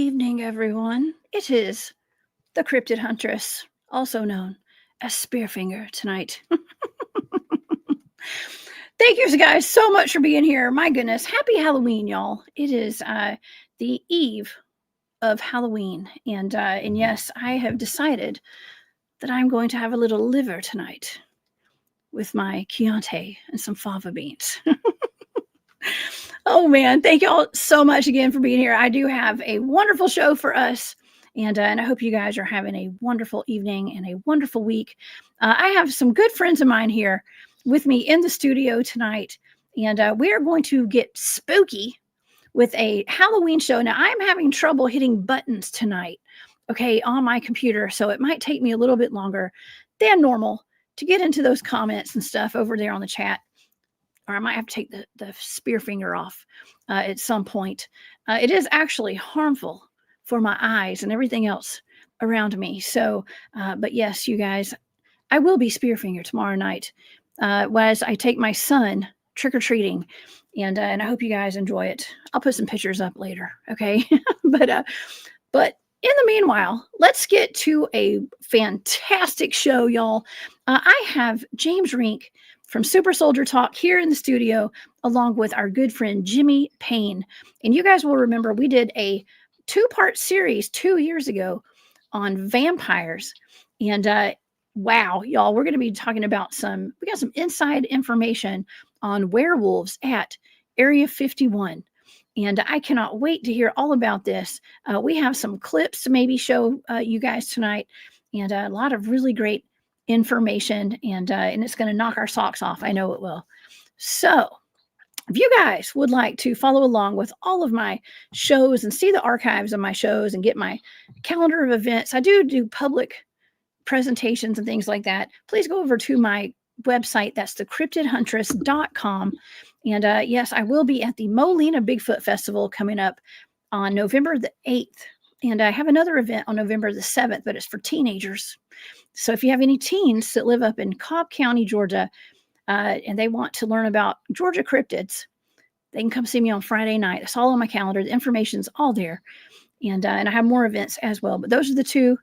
evening, everyone. It is the Cryptid Huntress, also known as Spearfinger, tonight. Thank you guys so much for being here. My goodness, happy Halloween, y'all. It is the eve of Halloween, and yes, I have decided that I'm going to have a little liver tonight with my Chianti and some fava beans. Oh man, thank y'all so much again for being here. I do have a wonderful show for us, and I hope you guys are having a wonderful evening and a wonderful week. I have some good friends of mine here with me in the studio tonight, and we are going to get spooky with a Halloween show. Now, I'm having trouble hitting buttons tonight, okay, on my computer, so it might take me a little bit longer than normal to get into those comments and stuff over there on the chat. Or I might have to take the spear finger off at some point. It is actually harmful for my eyes and everything else around me. So, but yes, you guys, I will be spear finger tomorrow night as I take my son trick-or-treating. And I hope you guys enjoy it. I'll put some pictures up later, okay? but in the meanwhile, let's get to a fantastic show, y'all. I have James Rink from Super Soldier Talk here in the studio, along with our good friend Jimmy Paine. And you guys will remember we did a 2-part series 2 years ago on vampires. And wow, y'all, we're going to be talking about we got some inside information on werewolves at Area 51. And I cannot wait to hear all about this. We have some clips to maybe show you guys tonight, and a lot of really great information, and it's going to knock our socks off. I know it will. So if you guys would like to follow along with all of my shows and see the archives of my shows and get my calendar of events, I do public presentations and things like that. Please go over to my website. That's thecryptidhuntress.com. And yes, I will be at the Molina Bigfoot Festival coming up on November the 8th. And I have another event on November the 7th, but it's for teenagers. So if you have any teens that live up in Cobb County, Georgia, and they want to learn about Georgia cryptids, they can come see me on Friday night. It's all on my calendar. The information's all there. And I have more events as well. But those are the 2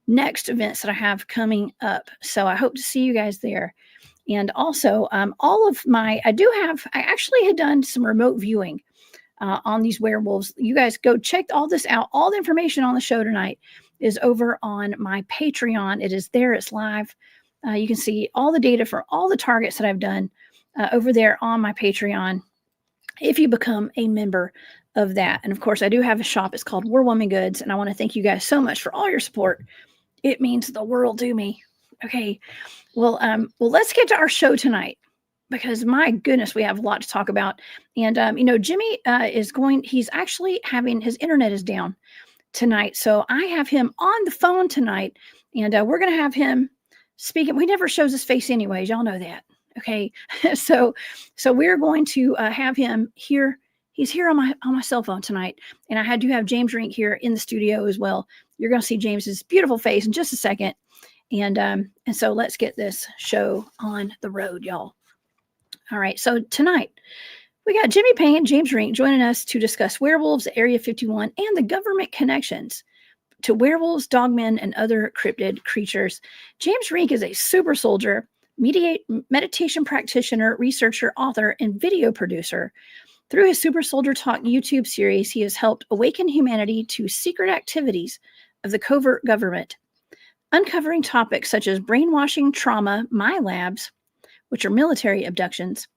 next events that I have coming up. So I hope to see you guys there. And also, I actually had done some remote viewing on these werewolves. You guys go check all this out. All the information on the show tonight is over on my Patreon. It is there. It's live. You can see all the data for all the targets that I've done over there on my Patreon if you become a member of that. And of course, I do have a shop. It's called War Woman Goods. And I want to thank you guys so much for all your support. It means the world to me. Okay. Well, let's get to our show tonight, because my goodness, we have a lot to talk about. And, Jimmy he's actually having his internet is down tonight. So I have him on the phone tonight, and we're going to have him speaking. We never shows his face anyways. Y'all know that. Okay. so we're going to have him here. He's here on my cell phone tonight. And I do have James Rink here in the studio as well. You're going to see James's beautiful face in just a second. And so let's get this show on the road, y'all. All right. So tonight we got Jimmy Paine and James Rink joining us to discuss werewolves at Area 51 and the government connections to werewolves, dogmen, and other cryptid creatures. James Rink is a super soldier, meditation practitioner, researcher, author, and video producer. Through his Super Soldier Talk YouTube series, he has helped awaken humanity to secret activities of the covert government, uncovering topics such as brainwashing, trauma, milabs, which are military abductions,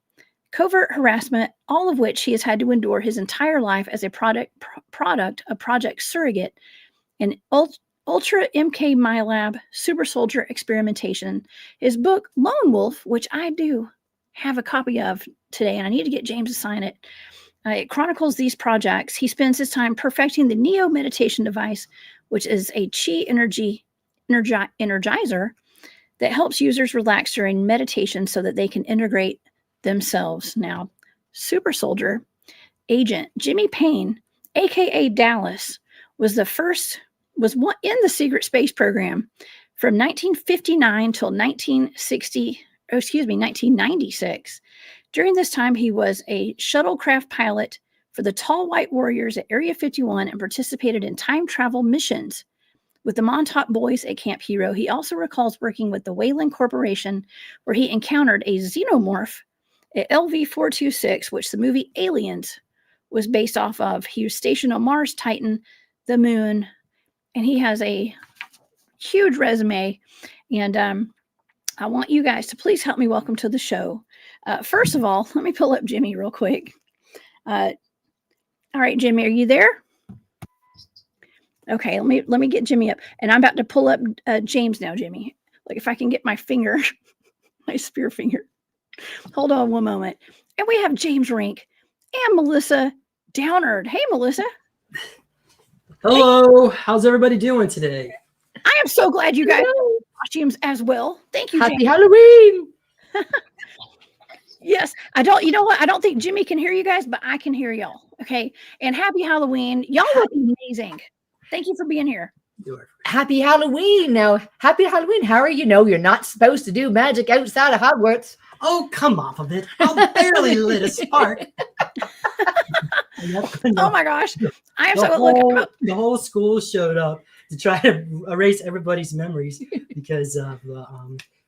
covert harassment, all of which he has had to endure his entire life as a product of Project Surrogate, and Ultra MK Milab Super Soldier Experimentation. His book, Lone Wolf, which I do have a copy of today, and I need to get James to sign it. It chronicles these projects. He spends his time perfecting the Neo meditation device, which is a chi energizer that helps users relax during meditation so that they can integrate themselves. Now, Super Soldier Agent Jimmy Paine, aka Dallas, was one in the secret space program from 1959 till 1996. During this time, he was a shuttlecraft pilot for the Tall White Warriors at Area 51 and participated in time travel missions with the Montauk Boys at Camp Hero. He also recalls working with the Wayland Corporation, where he encountered a xenomorph at LV-426, which the movie Aliens was based off of. He was stationed on Mars, Titan, the Moon, and he has a huge resume. And I want you guys to please help me welcome to the show. First of all, let me pull up Jimmy real quick. All right, Jimmy, are you there? Okay, let me get Jimmy up. And I'm about to pull up James now, Jimmy. Like if I can get my finger, my spear finger. Hold on one moment. And we have James Rink and Melissa Downard. Hey, Melissa. Hello. Hey. How's everybody doing today? I am so glad you guys have costumes as well. Thank you, Happy James. Halloween. Yes, I don't, you know what? I don't think Jimmy can hear you guys, but I can hear y'all. Okay. And happy Halloween. Y'all look amazing. Thank you for being here. Happy Halloween. Now, happy Halloween, Harry. You know you're not supposed to do magic outside of Hogwarts. Oh, come off of it. I barely lit a spark. Oh my gosh. I am the whole school showed up to try to erase everybody's memories because of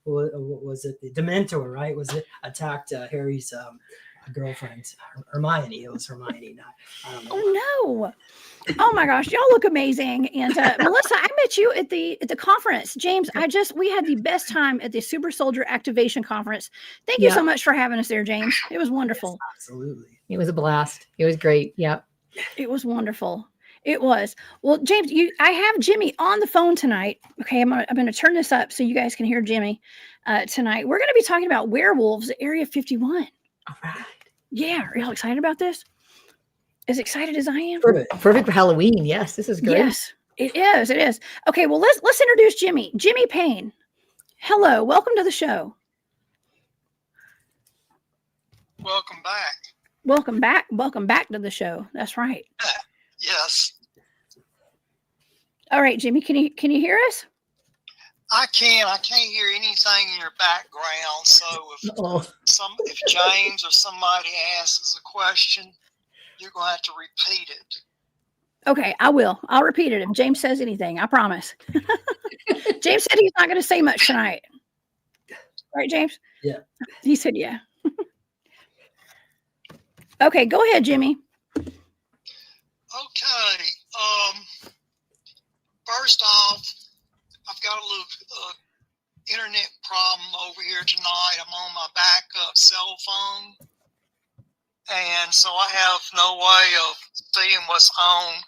what was it? The Dementor, right? Was it attacked Harry's girlfriend, Hermione? It was Hermione, not. I don't know. Oh no! Oh my gosh, y'all look amazing. And Melissa, I met you at the conference. James, we had the best time at the Super Soldier Activation Conference. Thank you so much for having us there, James. It was wonderful. Absolutely. It was a blast. It was great. Yep. It was wonderful. It was. Well, James, I have Jimmy on the phone tonight. Okay, I'm gonna turn this up so you guys can hear Jimmy tonight. We're gonna be talking about werewolves at Area 51. All right. Yeah, are y'all excited about this? As excited as I am? Perfect for Halloween. Yes, this is great. Yes, it is. It is. Okay, well, let's introduce Jimmy. Jimmy Paine. Hello, welcome to the show. Welcome back. Welcome back. Welcome back to the show. That's right. Yes. All right, Jimmy, can you hear us? I can't hear anything in your background. So if James or somebody asks a question, you're going to have to repeat it. Okay, I will. I'll repeat it if James says anything. I promise. James said he's not going to say much tonight. Right, James? Yeah. He said, yeah. Okay, go ahead, Jimmy. Okay. First off, I've got a little internet problem over here tonight. I'm on my backup cell phone, and so I have no way of seeing what's on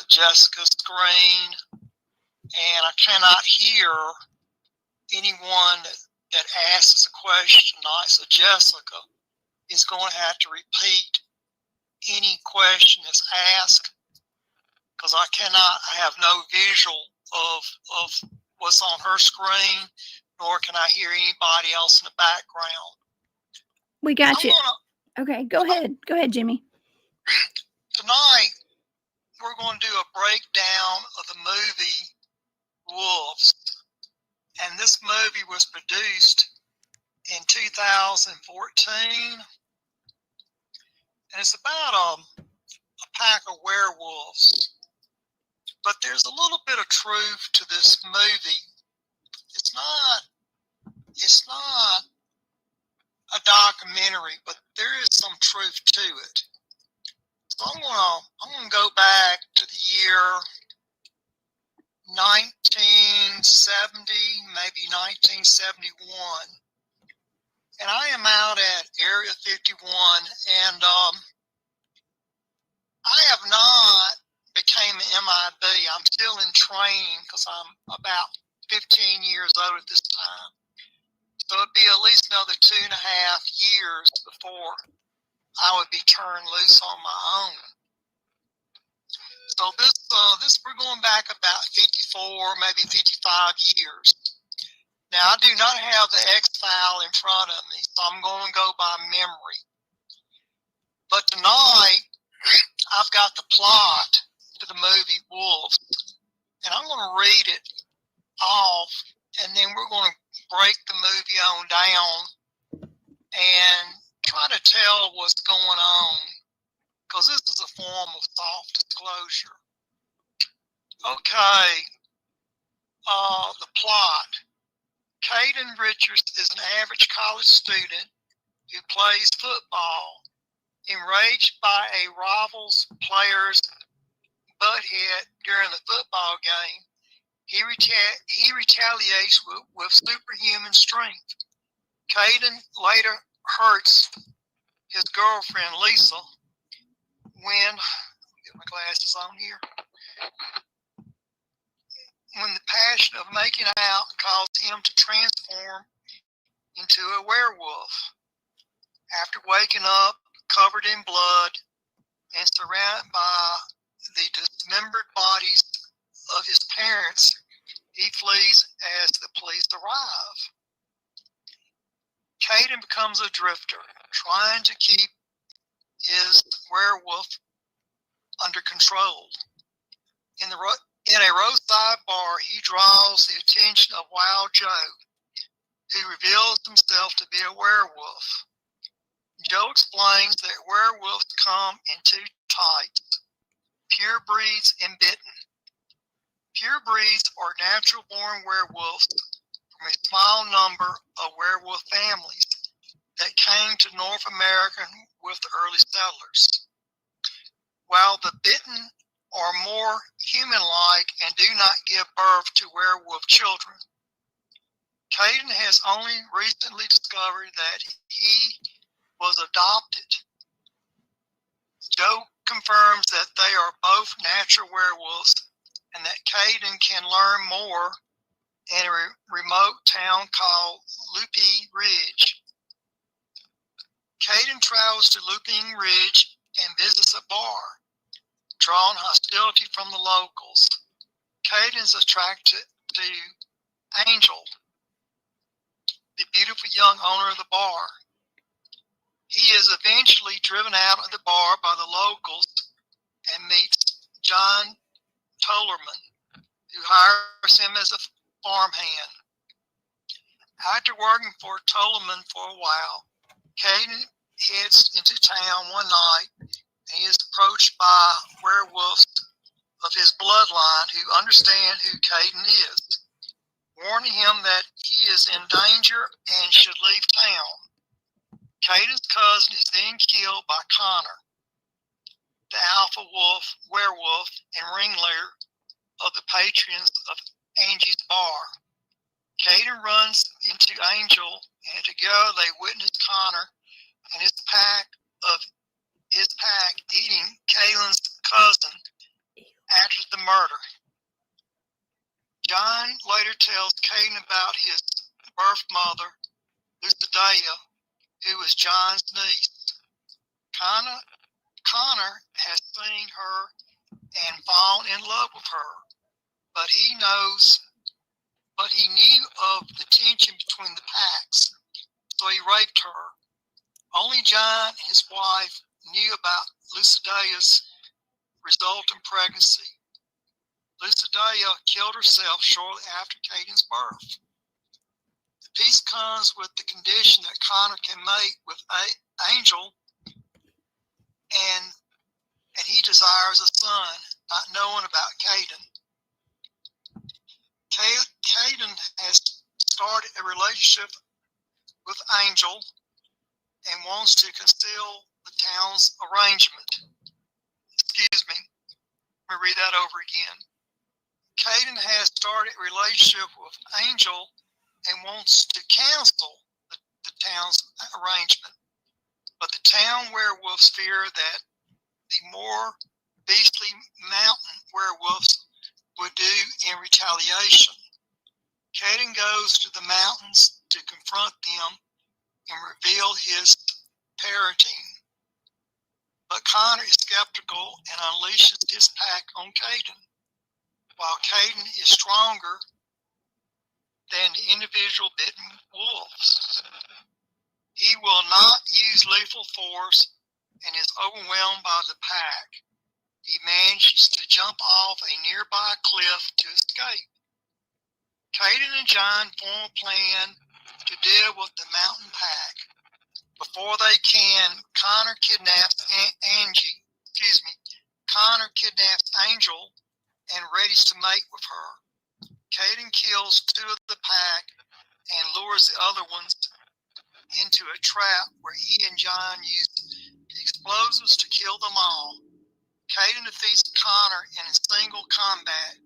Jessica's screen, and I cannot hear anyone that asks a question tonight. So Jessica is going to have to repeat any question that's asked, because I have no visual of what's on her screen, nor can I hear anybody else in the background. We got you. Okay, go ahead. Go ahead, Jimmy. Tonight, we're going to do a breakdown of the movie Wolves. And this movie was produced in 2014. And it's about a pack of werewolves. But there's a little bit of truth to this movie. It's not a documentary, but there is some truth to it. So I'm gonna go back to the year 1970, maybe 1971. And I am out at Area 51, and I have not became an MIB. I'm still in training because I'm about 15 years old at this time. So it'd be at least another 2.5 years before I would be turned loose on my own. So this we're going back about 54, maybe 55 years. Now I do not have the X file in front of me, so I'm going to go by memory. But tonight I've got the plot to the movie Wolves, and I'm going to read it off, and then we're going to break the movie on down and try to tell what's going on because this is a form of soft disclosure. Okay, the plot. Caden Richards is an average college student who plays football. Enraged by a rival's player's butt hit during the football game, he retaliates with superhuman strength. Caden later hurts his girlfriend Lisa when, get my glasses on here, when the passion of making out caused him to transform into a werewolf. After waking up covered in blood and surrounded by the dismembered bodies of his parents, he flees as the police arrive. Caden becomes a drifter, trying to keep his werewolf under control. In a roadside bar, he draws the attention of Wild Joe, who reveals himself to be a werewolf. Joe explains that werewolves come in two types, pure breeds and bitten. Pure breeds are natural-born werewolves from a small number of werewolf families that came to North America with the early settlers, while the bitten are more human-like and do not give birth to werewolf children. Caden has only recently discovered that he was adopted. Joe confirms that they are both natural werewolves and that Caden can learn more in a remote town called Looping Ridge. Caden travels to Looping Ridge and visits a bar, drawing hostility from the locals. Caden is attracted to Angel, the beautiful young owner of the bar. He is eventually driven out of the bar by the locals and meets John Tollerman, who hires him as a farmhand. After working for Tollerman for a while, Caden heads into town one night and he is approached by werewolves of his bloodline who understand who Caden is, warning him that he is in danger and should leave town. Caden's cousin is then killed by Connor, the alpha wolf, werewolf, and ringleader of the patrons of Angie's bar. Caden runs into Angel, and together they witness Connor and his pack eating Caden's cousin after the murder. John later tells Caden about his birth mother, Lucidea, who was John's niece. Connor has seen her and fallen in love with her, but he knew of the tension between the packs, so he raped her. Only John and his wife knew about Lucidea's resultant pregnancy. Lucidea killed herself shortly after Caden's birth. The peace comes with the condition that Connor can mate with Angel, and he desires a son, not knowing about Caden. Caden has started a relationship with Angel and wants to conceal the town's arrangement. Excuse me. Let me read that over again. Caden has started a relationship with Angel and wants to cancel the town's arrangement. But the town werewolves fear that the more beastly mountain werewolves would do in retaliation. Caden goes to the mountains to confront them and reveal his parenting. But Connor is skeptical and unleashes his pack on Caden. While Caden is stronger than the individual bitten wolves, he will not use lethal force and is overwhelmed by the pack. He manages to jump off a nearby cliff to escape. Caden and John form a plan to deal with the mountain pack. Before they can, Connor kidnaps Angie, Connor kidnaps Angel and readies to mate with her. Caden kills 2 of the pack and lures the other ones into a trap where he and John use explosives to kill them all. Caden defeats Connor in a single combat,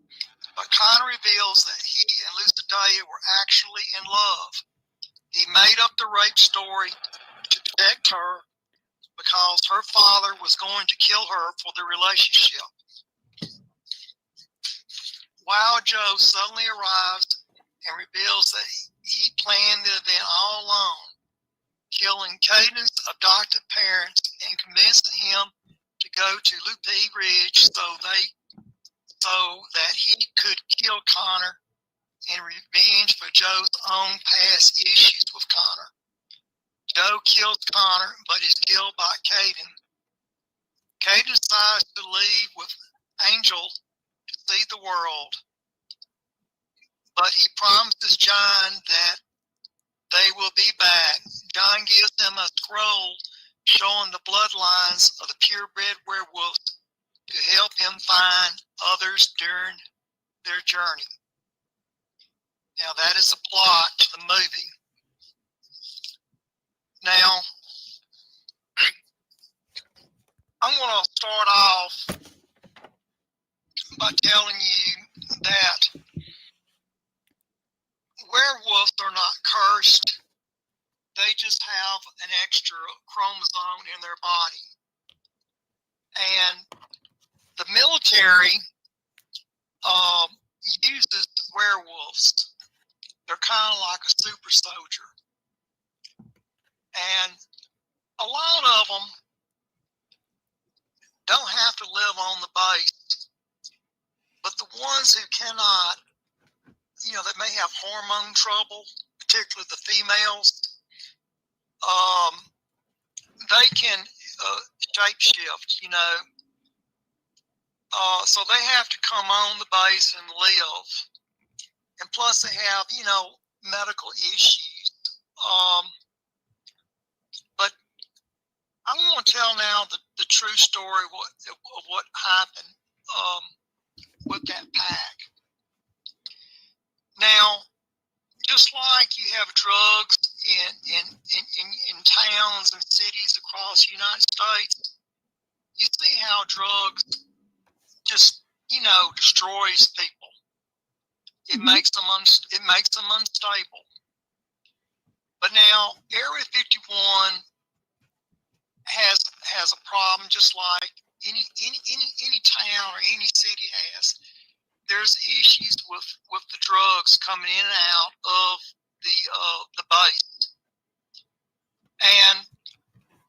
but Connor reveals that he and Lucidalia were actually in love. He made up the rape story to protect her because her father was going to kill her for the relationship. Wild Joe suddenly arrives and reveals that he planned the event all alone, killing Caden's adopted parents and convincing him to go to Lupe Ridge so that he could kill Connor in revenge for Joe's own past issues with Connor. Joe kills Connor, but is killed by Caden. Caden decides to leave with Angel to see the world, but he promises John that they will be back. John gives him a scroll showing the bloodlines of the purebred werewolf to help him find others during their journey. Now that is the plot to the movie. Now, I'm going to start off by telling you that werewolves are not cursed. They just have an extra chromosome in their body. And the military uses werewolves. They're kind of like a super soldier. And a lot of them don't have to live on the base. But the ones who cannot, that may have hormone trouble, particularly the females, they can shapeshift, so they have to come on the base and live. And plus they have, medical issues. But I want to tell now the true story of what happened with that pack. Now, just like you have drugs in towns and cities across the United States, you see how drugs just, destroys people. It makes them unstable. But now Area 51 has a problem, just like any town or any city has. There's issues with the drugs coming in and out of the base. And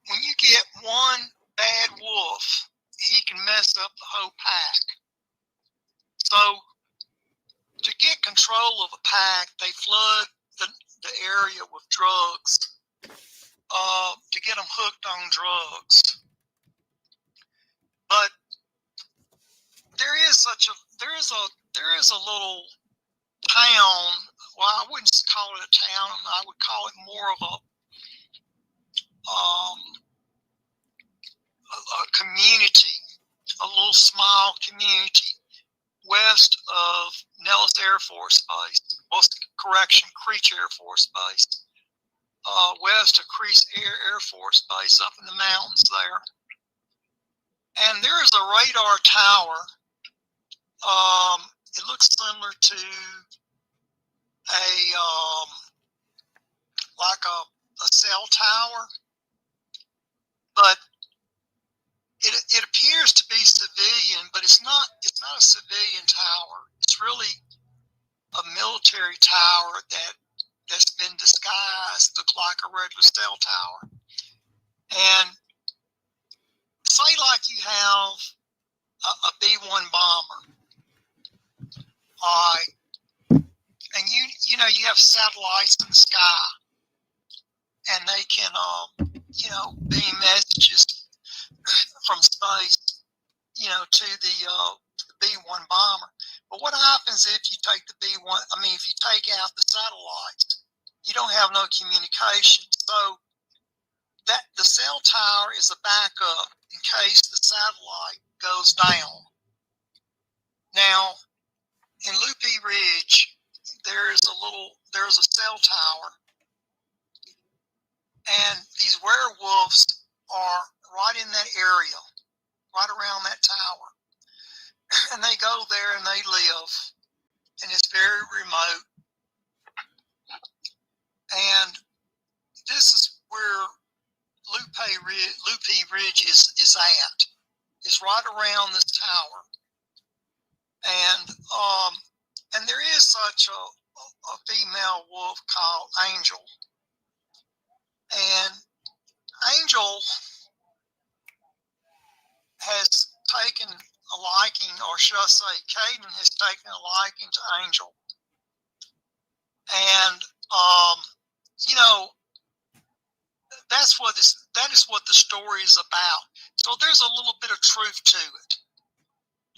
when you get one bad wolf, he can mess up the whole pack. So to get control of a pack, they flood the area with drugs to get them hooked on drugs. But there is a little town. Well, I wouldn't call it a town. I would call it more of a community, a little small community west of Nellis Air Force Base. Creech Air Force Base. West of Creech Air Force Base, up in the mountains there. And there is a radar tower. It looks similar to a cell tower, but it appears to be civilian, but it's not a civilian tower. It's really a military tower that's been disguised, look like a regular cell tower. And say like you have a B-1 bomber, all right, and you have satellites in the sky, and they can beam messages from space, to the B-1 bomber. But what happens if you take if you take out the satellites? You don't have no communication. So that the cell tower is a backup in case the satellite goes down. Now, in Loopy Ridge, there's a cell tower, and these werewolves are right in that area, right around that tower. And they go there and they live, and it's very remote. And this is where Loopy Ridge is at. It's right around this tower. And there is such a female wolf called Angel. And Angel has taken a liking, or should I say, Caden has taken a liking to Angel. And that is what the story is about. So there's a little bit of truth to it.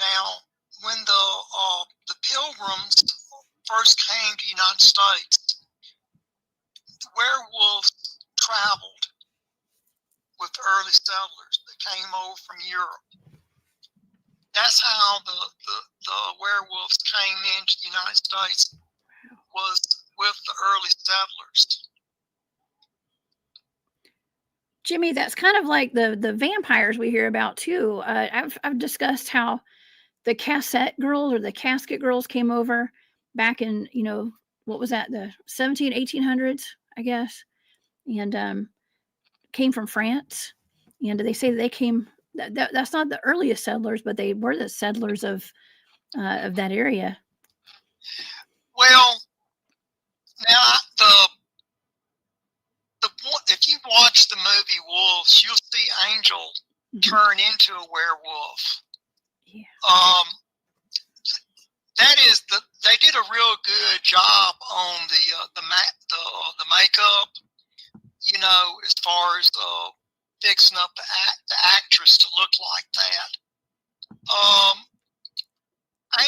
Now, when the Pilgrims first came to the United States, the werewolves traveled with the early settlers that came over from Europe. That's how the werewolves came into the United States, was with the early settlers. Jimmy, that's kind of like the vampires we hear about too. I've discussed how the cassette girls or the casket girls came over back in, what was that, the 1800s, I guess, and came from France. And they say they came, that's not the earliest settlers, but they were the settlers of that area. Well, now if you watch the movie Wolves, you'll see Angel turn into a werewolf. Yeah. They did a real good job on the makeup, as far as fixing up the actress to look like that.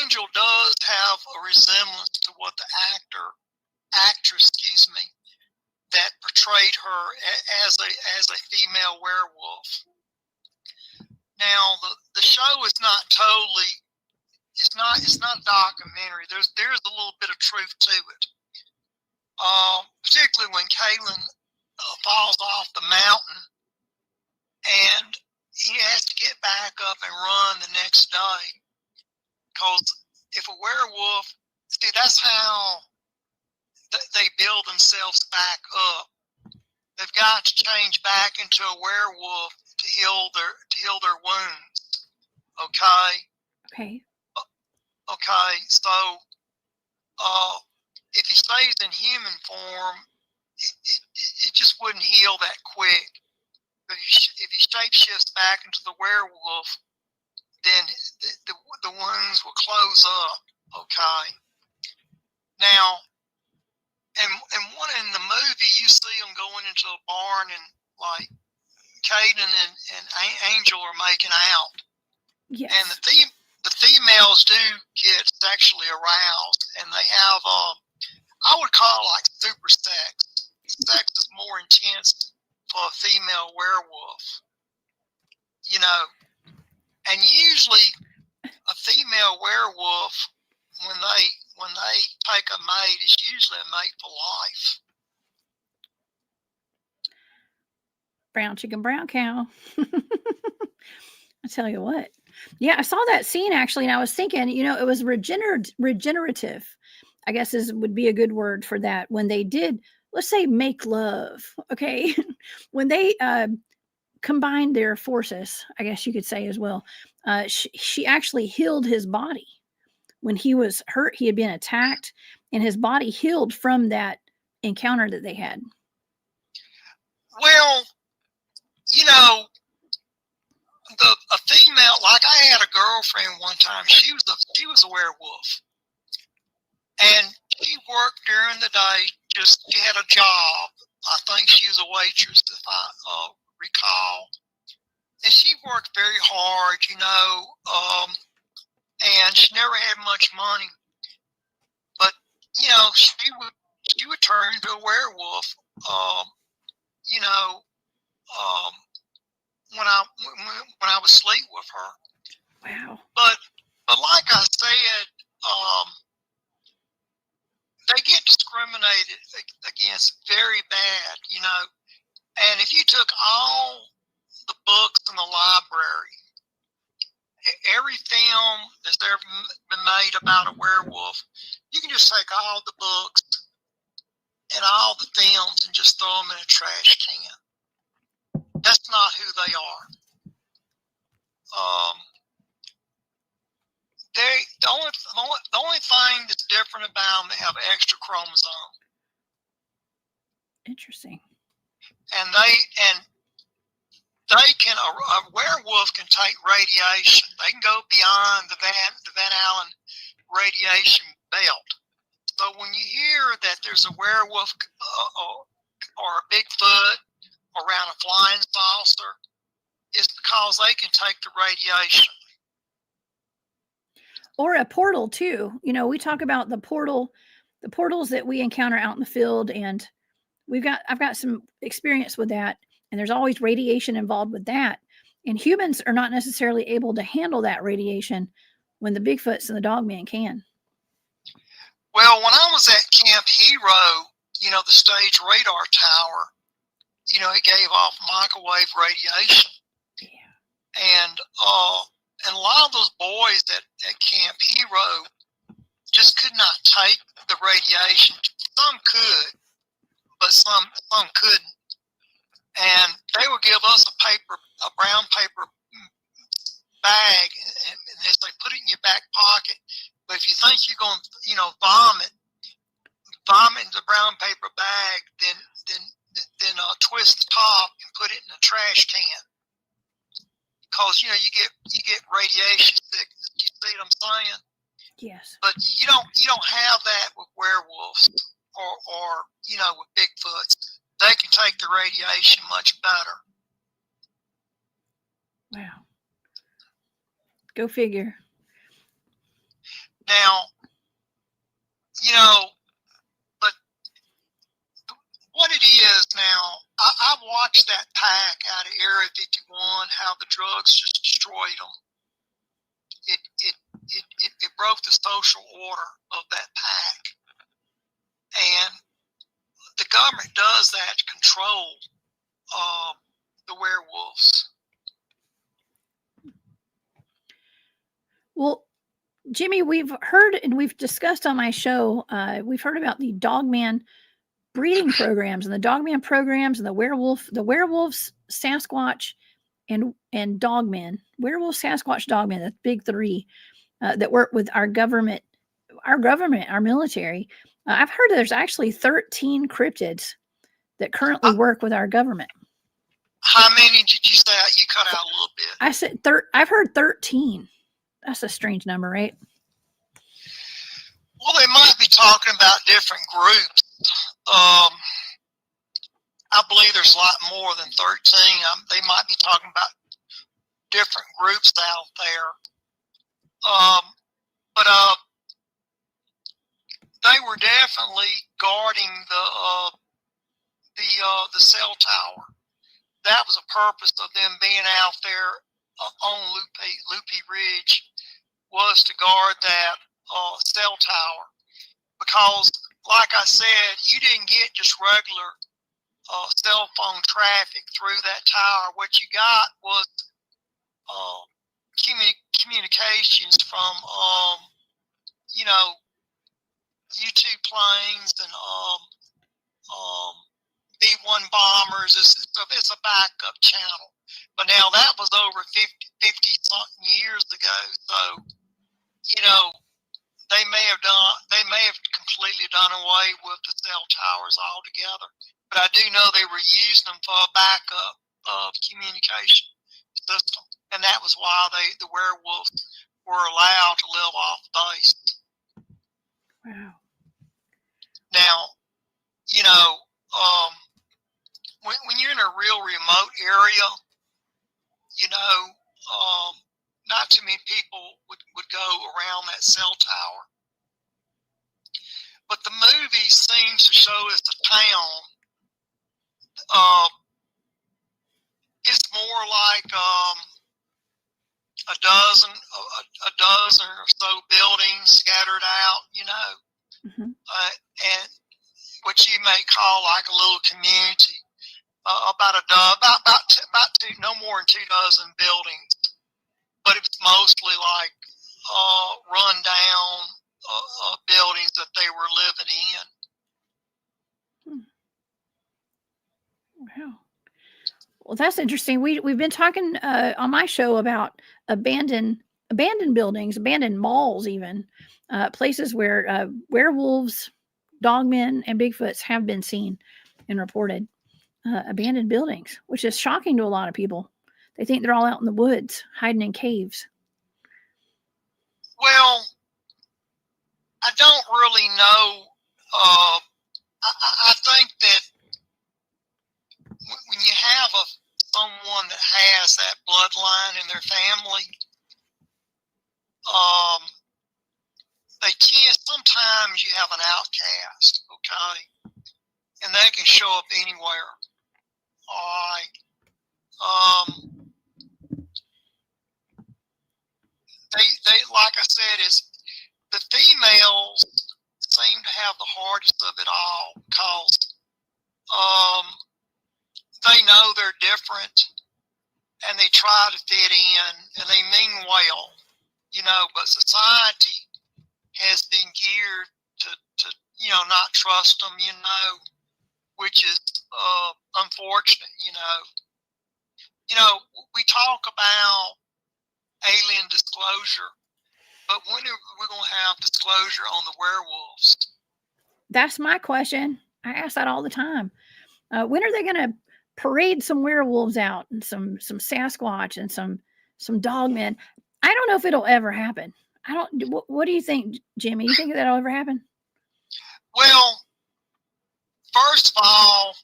Angel does have a resemblance to what the actress, that portrayed her as a female werewolf. Now, the show is not totally, it's not a documentary. There's a little bit of truth to it. Particularly when Kaylin falls off the mountain and he has to get back up and run the next day. Because if a werewolf, see, that's how they build themselves back up. They've got to change back into a werewolf to heal their wounds. Okay. So if he stays in human form, it just wouldn't heal that quick. But if he shapeshifts back into the werewolf, then the wounds will close up. Okay. Now, and one in the movie, you see them going into a barn and like Caden and Angel are making out. Yes. And the females do get sexually aroused, and they have I would call it like super sex. Sex is more intense for a female werewolf. And usually a female werewolf, when they take a mate, it's usually a mate for life. Brown chicken, brown cow. I tell you what. Yeah, I saw that scene actually, and I was thinking, it was regenerative, I guess would be a good word for that. When they did, let's say, make love, okay? When they combined their forces, I guess you could say as well, she actually healed his body. When he was hurt, he had been attacked, and his body healed from that encounter that they had. Well, a female, like I had a girlfriend one time. She was a werewolf, and she worked during the day. She had a job. I think she was a waitress, if I recall, and she worked very hard, and she never had much money. But she would turn into a werewolf. when I was asleep with her. Wow. But like I said, they get discriminated against very bad, you know. And if you took all the books in the library, every film that's ever been made about a werewolf, you can just take all the books and all the films and just throw them in a trash can. That's not who they are. The only thing that's different about them, they have extra chromosome, Interesting. and they can a werewolf can take radiation. They can go beyond the Van Allen radiation belt. So when you hear that there's a werewolf or a Bigfoot around a flying saucer, it's because they can take the radiation. Or a portal too. You know, we talk about the portals that we encounter out in the field, and I've got some experience with that, and there's always radiation involved with that. And humans are not necessarily able to handle that radiation when the Bigfoots and the Dogman can. Well, when I was at Camp Hero, you know, the stage radar tower, you know, it gave off microwave radiation. Yeah. And a lot of those boys at Camp Hero just could not take the radiation. Some could, but some couldn't. And they would give us a brown paper bag, and they say, put it in your back pocket. But if you think you're going to, you know, vomit in the brown paper bag, then twist the top and put it in a trash can. Because, you know, you get radiation sickness. You see what I'm saying? Yes. But you don't have that with werewolves or you know, with Bigfoots. They can take the radiation much better. Wow. Go figure. Now, you know, but what it is now, I've watched that pack out of Area 51, how the drugs just destroyed them. It broke the social order of that pack. And the government does that to control the werewolves. Well, Jimmy, we've heard and we've discussed on my show, we've heard about the Dogman breeding programs and the Dogman programs and the werewolves, Sasquatch, and Dogman. Werewolf, Sasquatch, Dogman, the big three that work with our government, our military. I've heard there's actually 13 cryptids that currently work with our government. How many did you say? You cut out a little bit. I said I've heard 13. That's a strange number, right? Well, they might be talking about different groups. I believe there's a lot more than 13. They might be talking about different groups out there. But they were definitely guarding the cell tower. That was the purpose of them being out there on Loopy Ridge, was to guard that cell tower. Because, like I said, you didn't get just regular cell phone traffic through that tower. What you got was communications from, you know, U-2 planes and B-1 bombers. It's a backup channel. But now that was over 50 something years ago. So, you know, they may have completely done away with the cell towers altogether. But I do know they were using them for a backup communication system. And that was why the werewolves were allowed to live off base. Wow. Now, you know, when you're in a real remote area, you know, not too many people would go around that cell tower. But the movie seems to show us the town it's more like a dozen or so buildings scattered out, you know, and what you may call like a little community. About no more than 2 dozen buildings, but it's mostly like run down buildings that they were living in. Wow. Well, that's interesting. We've been talking on my show about abandoned buildings, abandoned malls, even places where werewolves, dogmen, and Bigfoots have been seen and reported. Abandoned buildings, which is shocking to a lot of people. They think they're all out in the woods, hiding in caves. Well, I don't really know. I think that when you have someone that has that bloodline in their family, they can't. Sometimes you have an outcast, okay, and they can show up anywhere. All right. They like I said, is the females seem to have the hardest of it all because they know they're different and they try to fit in and they mean well, you know, but society has been geared to you know, not trust them, you know, which is unfortunate, you know. You know, we talk about alien disclosure, but when are we going to have disclosure on the werewolves? That's my question. I ask that all the time. When are they going to parade some werewolves out and some Sasquatch and some dogmen? I don't know if it'll ever happen. I don't. What do you think, Jimmy? You think that'll ever happen? Well, first of all,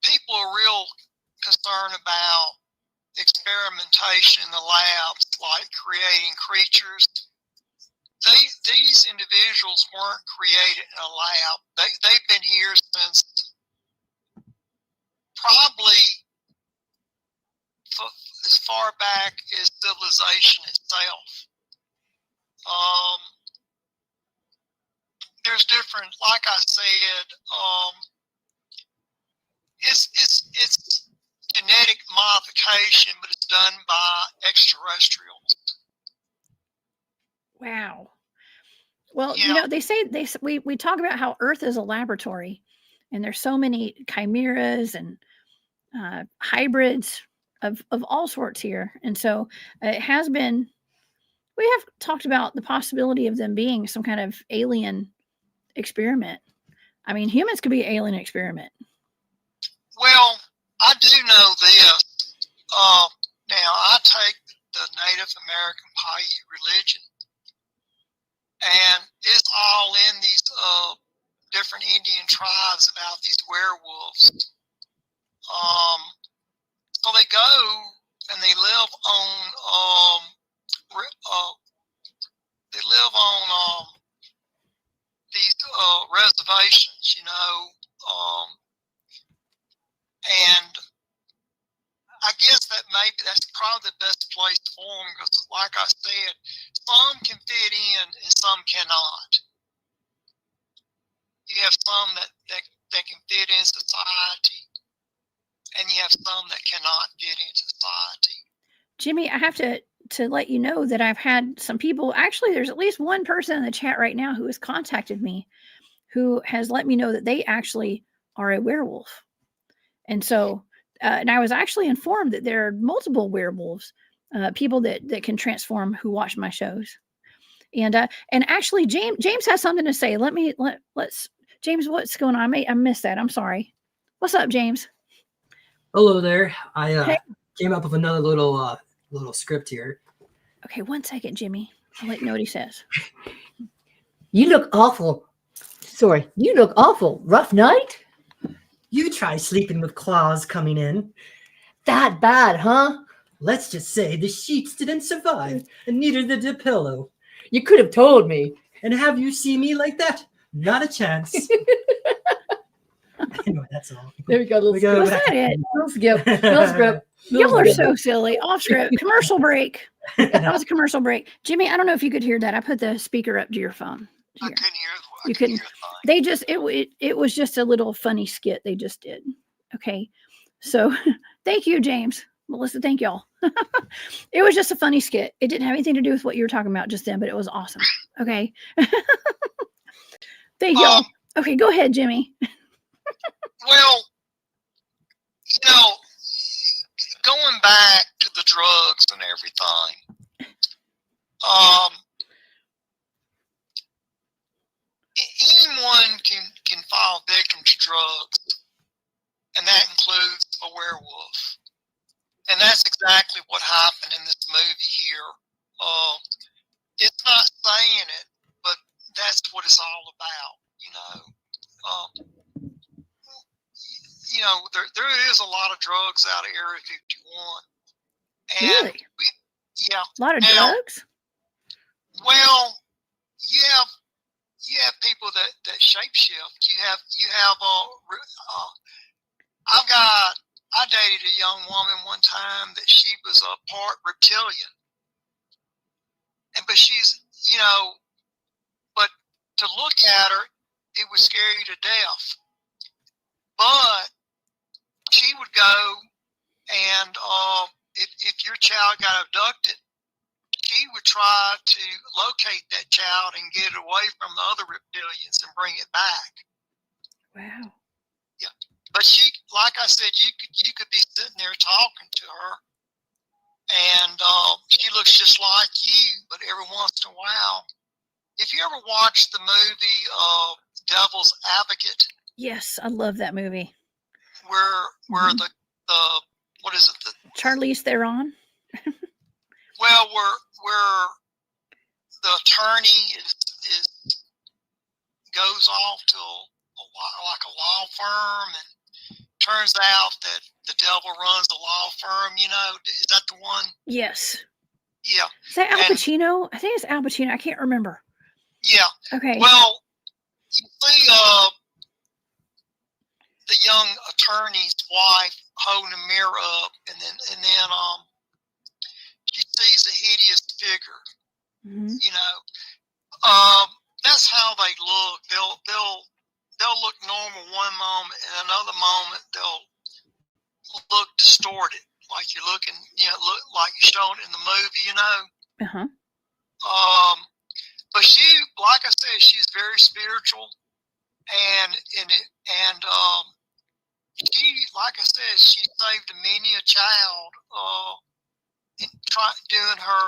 people are real concerned about experimentation in the labs, like creating creatures. These individuals weren't created in a lab. They've been here since probably as far back as civilization itself. There's different, like I said, it's genetic modification, but it's done by extraterrestrials. Wow. Well, Yeah. you know, they say we talk about how Earth is a laboratory, and there's so many chimeras and hybrids of all sorts here, and so it has been. We have talked about the possibility of them being some kind of alien experiment. I mean, humans could be an alien experiment. Well, I do know this. Now, I take the Native American Paiute religion, and it's all in these different Indian tribes about these werewolves. So they go and they live on these reservations, you know, and I guess that's probably the best place for them because, like I said, some can fit in and some cannot. You have some that can fit in society, and you have some that cannot fit in society. Jimmy, I have to let you know that I've had some people, actually there's at least one person in the chat right now who has contacted me, who has let me know that they actually are a werewolf. And so, and I was actually informed that there are multiple werewolves, people that can transform who watch my shows. And actually James has something to say. Let's James, what's going on? I missed that. I'm sorry. What's up, James? Hello there. I came up with another little script here. Okay, 1 second, Jimmy. I'll let you know what he says. You look awful. Sorry, you look awful. Rough night? You try sleeping with claws coming in. That bad, huh? Let's just say the sheets didn't survive, and neither did the pillow. You could have told me. And have you seen me like that? Not a chance. Anyway, that's all. There we go. We go Was back. that it? Little skip. Little script. Y'all are so silly. Off script. Commercial break. That No, was a commercial break. Jimmy, I don't know if you could hear that. I put the speaker up to your phone. I Here. couldn't hear. You couldn't. They just it was just a little funny skit they just did. Okay. So thank you, James. Melissa, thank y'all. It was just a funny skit. It didn't have anything to do with what you were talking about just then, but it was awesome. Okay. Thank y'all. Okay, go ahead, Jimmy. Well, you know, going back to the drugs and everything, anyone can fall victim to drugs, and that includes a werewolf. And that's exactly what happened in this movie here. It's not saying it, but that's what it's all about, you know. You know, there is a lot of drugs out of Area 51. And Really? yeah. A lot of Now, drugs? well, you have people that shapeshift. You have I dated a young woman one time that she was a part reptilian, but she's, you know, but to look at her, it would scare you to death. But she would go and if your child got abducted, she would try to locate that child and get it away from the other reptilians and bring it back. Wow. Yeah. But she, like I said, you could be sitting there talking to her, and she looks just like you. But every once in a while, if you ever watched the movie Devil's Advocate, Yes, I love that movie. where the what is it? Charlize Theron. Well, where the attorney is goes off to like a law firm, and turns out that the devil runs the law firm. You know, is that the one? Yes. Yeah. Is that Al Pacino? I think it's Al Pacino. I can't remember. Yeah. Okay. Well, you see, the young attorney's wife holding a mirror up, and then she sees a hideous figure. Mm-hmm. You know, that's how they look. They'll look normal one moment, and another moment they'll look distorted, like you're looking, you know, look like you're showing in the movie. You know. Uh-huh. But she, like I said, she's very spiritual, and she, like I said, she saved many a child.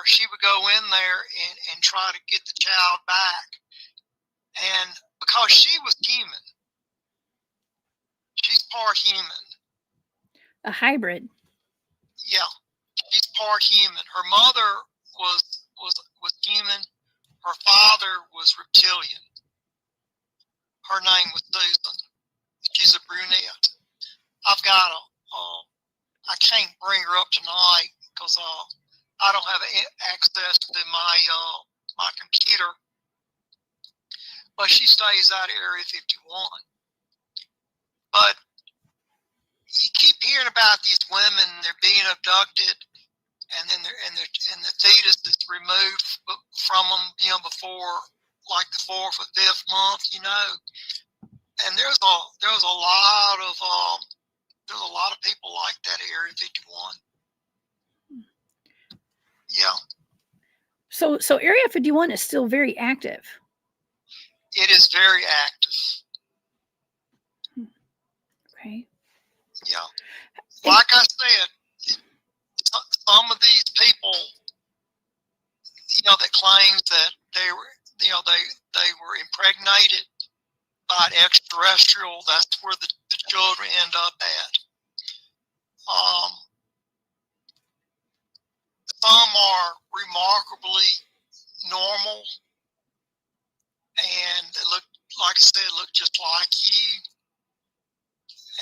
She would go in there and try to get the child back, and because she was human, she's part human. A hybrid. Yeah, she's part human. Her mother was human. Her father was reptilian. Her name was Susan. She's a brunette. I've got I can't bring her up tonight because I don't have access to my computer. But she stays out of Area 51. But you keep hearing about these women, they're being abducted, and then the fetus is removed from them, you know, before like the 4th or 5th month, you know. And there's a lot of people like that at Area 51. Yeah. So Area 51 is still very active. It is very active. Okay. Yeah. Like I said, some of these people, you know, that claims that they were impregnated by an extraterrestrial, that's where the children end up at. Some are remarkably normal, and they look, like I said, look just like you.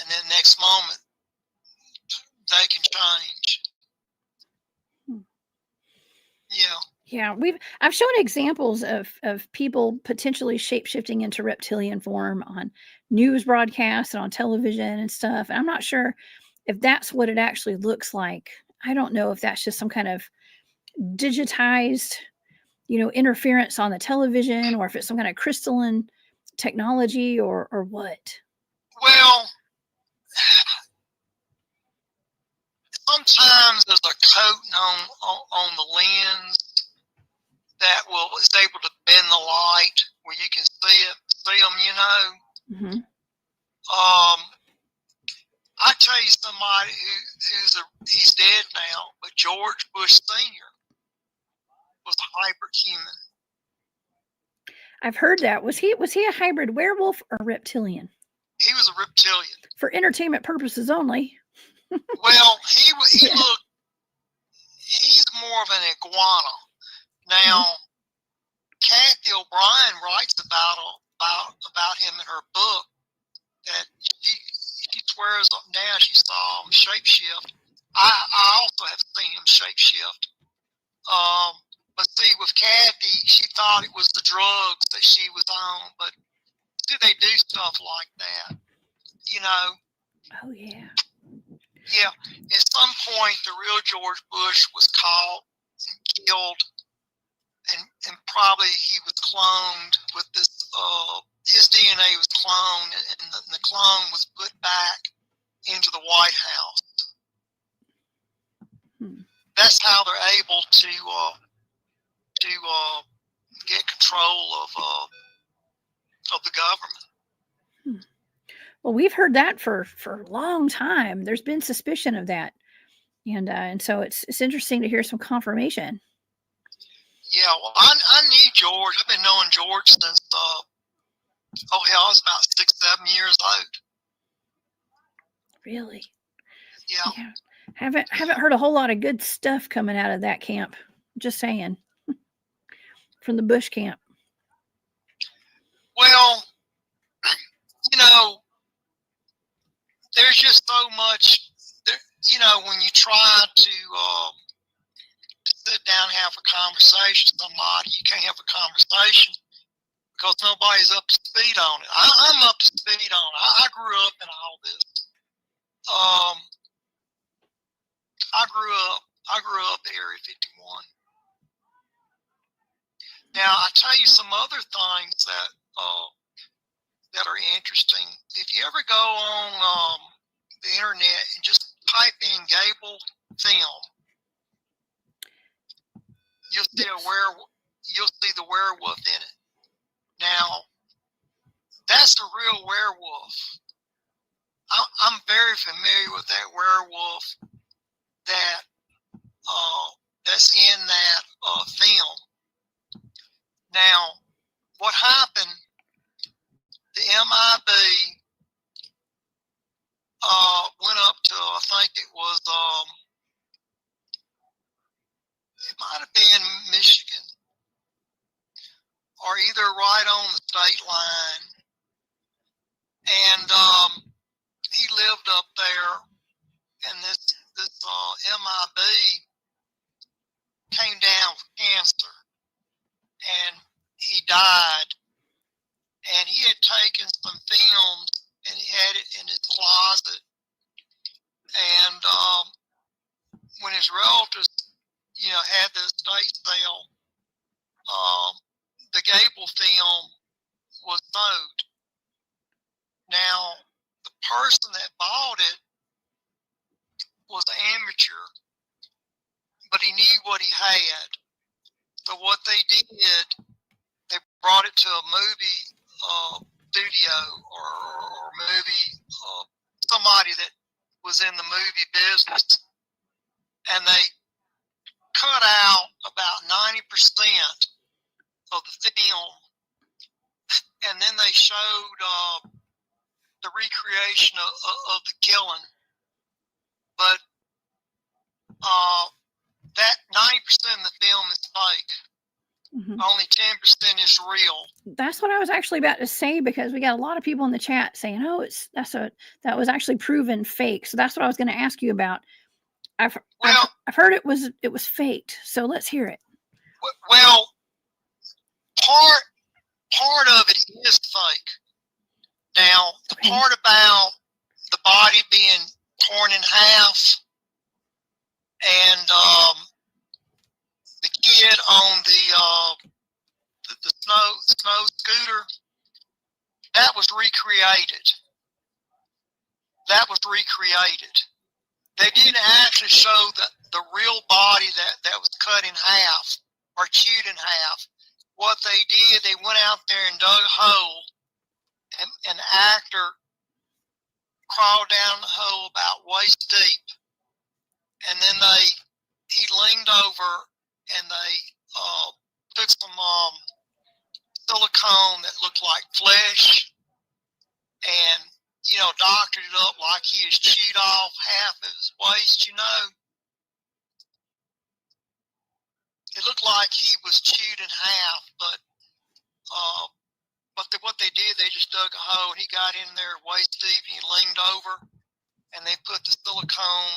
And then next moment, they can change. Yeah. Yeah, I've shown examples of people potentially shape-shifting into reptilian form on news broadcasts and on television and stuff. And I'm not sure if that's what it actually looks like. I don't know if that's just some kind of digitized, interference on the television, or if it's some kind of crystalline technology, or what. Well, sometimes there's a coating on the lens that is able to bend the light where you can see them. Mm-hmm. I tell you, somebody he's dead now, but George Bush Sr. was a hybrid human. I've heard that. Was he a hybrid werewolf or reptilian? He was a reptilian. For entertainment purposes only. Well, he looked. He's more of an iguana. Now, Kathy O'Brien writes about him in her book that she swears up now she saw him shapeshift. I also have seen him shapeshift. But see, with Kathy, she thought it was the drugs that she was on. But do they do stuff like that? Oh, yeah. Yeah. At some point, the real George Bush was caught and killed. And probably he was cloned with this, his DNA was cloned, and the clone was put back into the White House. That's how they're able to get control of the government. Well, we've heard that for a long time. There's been suspicion of that, and so it's interesting to hear some confirmation. Yeah, well, I knew George. I've been knowing George since I was about 6-7 years old. Really? Yeah. Haven't heard a whole lot of good stuff coming out of that camp. Just saying. From the Bush camp. Well, there's just so much. When you try to sit down and have a conversation with somebody, you can't have a conversation because nobody's up to speed on it. I'm up to speed on it. I grew up in all this. I grew up at Area 51. Now, I tell you some other things that are interesting. If you ever go on the internet and just type in Gable film, you'll see you'll see the werewolf in it. Now, that's the real werewolf. I'm very familiar with that werewolf that's in that film. Now, what happened? The MIB went up to, I think it was, it might have been Michigan, or either right on the state line, and he lived up there, and this MIB came down with cancer, and he died. And he had taken some films and he had it in his closet. And when his relatives, had the estate sale, the Gable film was sold. Now, the person that bought it was an amateur, but he knew what he had. So what they did, they brought it to a movie studio or movie, somebody that was in the movie business, and they cut out about 90% of the film, and then they showed the recreation of the killing, but that 90% of the film is fake. Mm-hmm. Only 10% is real. That's what I was actually about to say, because we got a lot of people in the chat saying, "Oh, that was actually proven fake." So that's what I was going to ask you about. I've heard it was faked. So let's hear it. Well, part of it is fake. Now, the part about the body being torn in half, and the kid on the snow scooter, that was recreated. That was recreated. They didn't actually show the real body that was cut in half or chewed in half. What they did, they went out there and dug a hole, and an actor crawled down the hole about waist deep, and then he leaned over and they took some silicone that looked like flesh and, you know, doctored it up like he has chewed off half of his waist, you know. It looked like he was chewed in half, but what they did, they just dug a hole and he got in there waist deep and he leaned over and they put the silicone,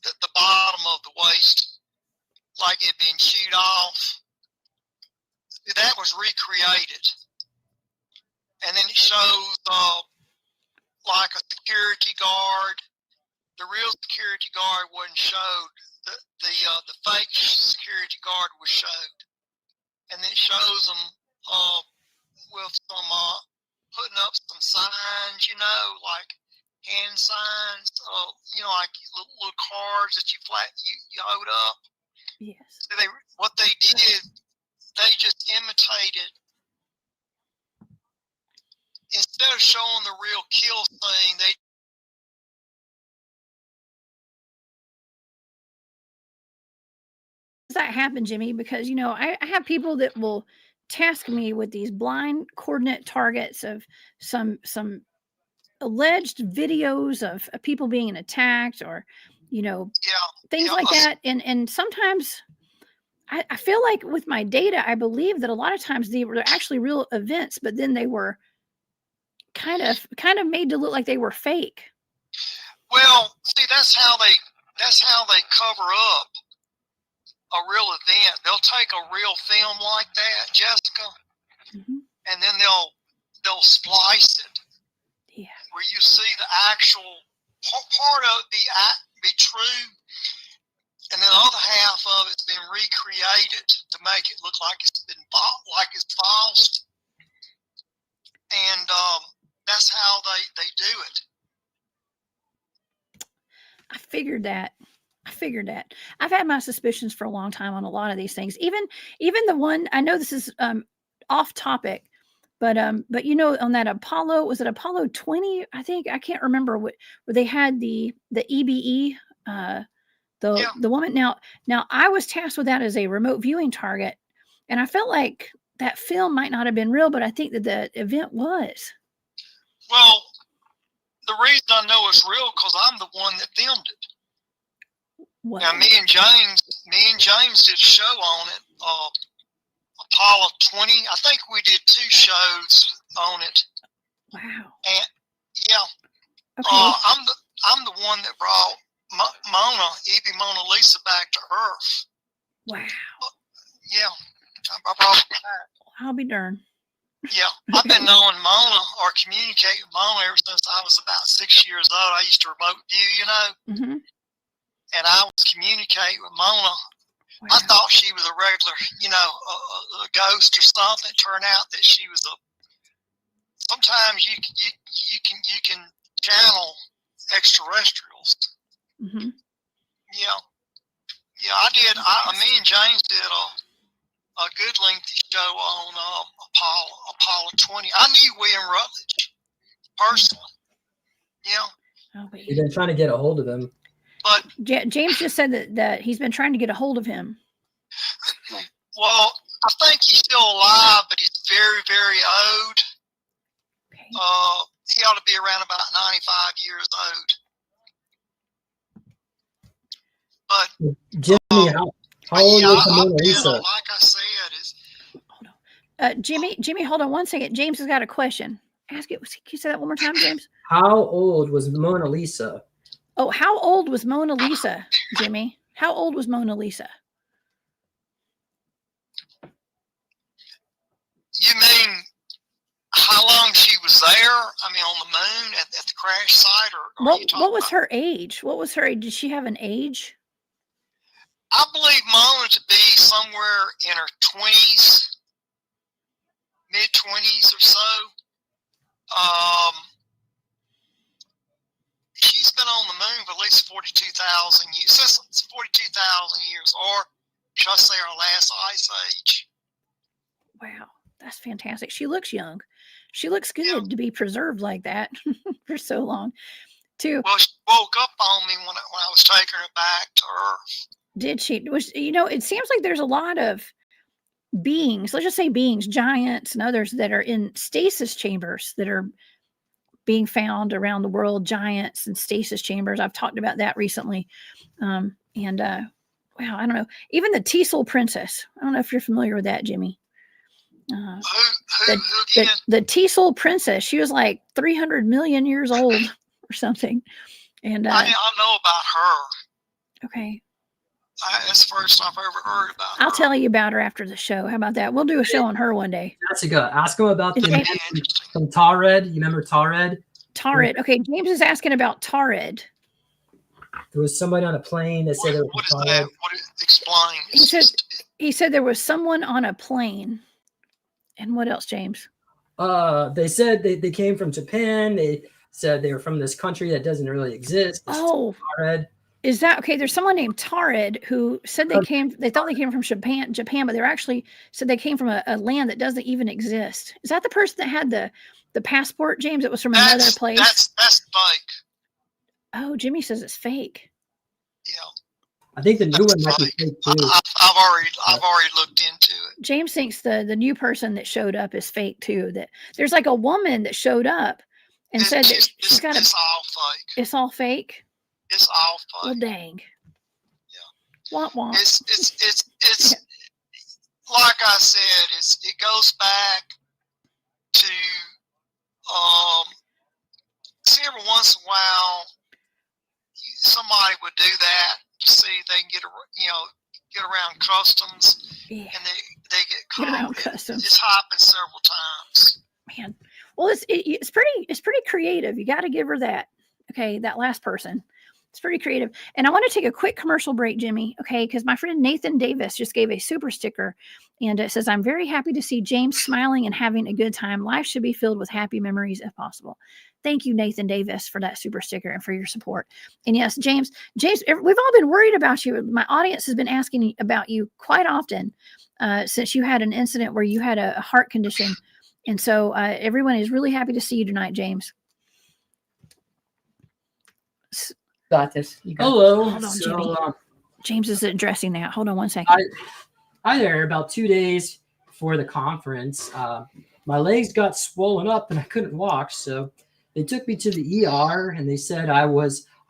the bottom of the waist like it had been chewed off. That was recreated. And then it shows like a security guard. The real security guard wasn't showed. The fake security guard was showed. And then it shows them with some putting up some signs, you know, like hand signs, you know, like little cards that you hold up. Yes. So what they did, they just imitated. Instead of showing the real kill thing, they that happen, Jimmy? Because, you know, I have people that will task me with these blind coordinate targets of some alleged videos of people being attacked or, you know, things like that. And sometimes I feel like with my data, I believe that a lot of times they were actually real events, but then they were kind of made to look like they were fake. Well, see, that's how they cover up a real event. They'll take a real film like that, Jessica, and then they'll splice it. Yeah. Where you see the actual part of it be true, and then the other half of it's been recreated to make it look like it's false. And that's how they do it. I figured that. I've had my suspicions for a long time on a lot of these things. Even the one, I know this is off topic, but you know, on that Apollo, was it Apollo 20? I think, I can't remember where they had the EBE, the woman. Now I was tasked with that as a remote viewing target, and I felt like that film might not have been real, but I think that the event was. Well, the reason I know it's real because I'm the one that filmed it. What? Now, me and James did a show on it, Apollo 20. I think we did 2 shows on it. Wow. And yeah, okay. I'm the one that brought Mona Lisa back to Earth. Wow. Yeah, I brought her back. I'll be darned. Yeah, I've been knowing Mona or communicating with Mona ever since I was about 6 years old. I used to remote view, you know. And I was communicating with Mona. Wow. I thought she was a regular, you know, a ghost or something. It turned out that she was sometimes you can channel extraterrestrials. Yeah, I did. Me and James did a good lengthy show on Apollo 20. I knew William Rutledge personally. Yeah. We've been trying to get a hold of him. But James just said that he's been trying to get a hold of him. Well, I think he's still alive, but he's very, very old. Okay. He ought to be around about 95 years old. But Jimmy, how old was Mona Lisa? Like I said, hold on. Jimmy, hold on one second. James has got a question. Ask it. Can you say that one more time, James? How old was Mona Lisa? Oh, how old was Mona Lisa, Jimmy? How old was Mona Lisa? You mean how long she was there? I mean, on the moon at the crash site, or are you talking What was about- her age? What was her age? Did she have an age? I believe Mona to be somewhere in her 20s, mid-20s or so. She's been on the moon for at least 42,000 years, since 42,000 years, or should I say our last ice age. Wow, that's fantastic. She looks young. She looks good Yeah. to be preserved like that for so long. Too. Well, she woke up on me when I was taking her back to Earth. Did she? Was, you know, it seems like there's a lot of beings, let's just say beings, giants and others that are in stasis chambers that are being found around the world, giants and stasis chambers. I've talked about that recently. Wow, I don't know. Even the Teasel Princess. I don't know if you're familiar with that, Jimmy. Who The, again? the Teasel Princess. She was like 300 million years old or something. And I know about her. okay, That's the first I've ever heard about her. I'll tell you about her after the show. How about that? We'll do a show on her one day. Jessica, ask him about the It's man James. from Tared. You remember Tared? Tared. Okay, James is asking about Tared. There was somebody on a plane that said they were What is from that? Tared. What is, explain. He said there was someone on a plane. And what else, James? They said they came from Japan. They said they were from this country that doesn't really exist. It's Oh, Tared. is that okay? There's someone named Tared who said they thought they came from Japan, but they actually said they came from a land that doesn't even exist. Is that the person that had the passport, James? It was from another place. That's fake. Oh, Jimmy says it's fake. Yeah. I think the new one might be Fake. fake too. I've already looked into it. James thinks the new person that showed up is fake too. That there's like a woman that showed up and said that she's got It's all fake. It's all fake. It's all Well, fake. dang. Yeah. Womp womp. It's like I said. It goes back to see, every once in a while somebody would do that to see if they can get around customs, Yeah. and they get Get caught. around customs. It's happened several times. Man, well, it's pretty creative. You got to give her that. Okay, that last person, it's pretty creative. And I want to take a quick commercial break, Jimmy. Okay, because my friend Nathan Davis just gave a super sticker, and it says, "I'm very happy to see James smiling and having a good time. Life should be filled with happy memories if possible." Thank you, Nathan Davis, for that super sticker and for your support. And yes, James, we've all been worried about you. My audience has been asking about you quite often since you had an incident where you had a heart condition. And so everyone is really happy to see you tonight, James. Got this. You got Hello. Hold on, So, Jimmy. James is addressing that. Hold on one second. hi there. About 2 days before the conference, my legs got swollen up and I couldn't walk. So they took me to the ER and they said I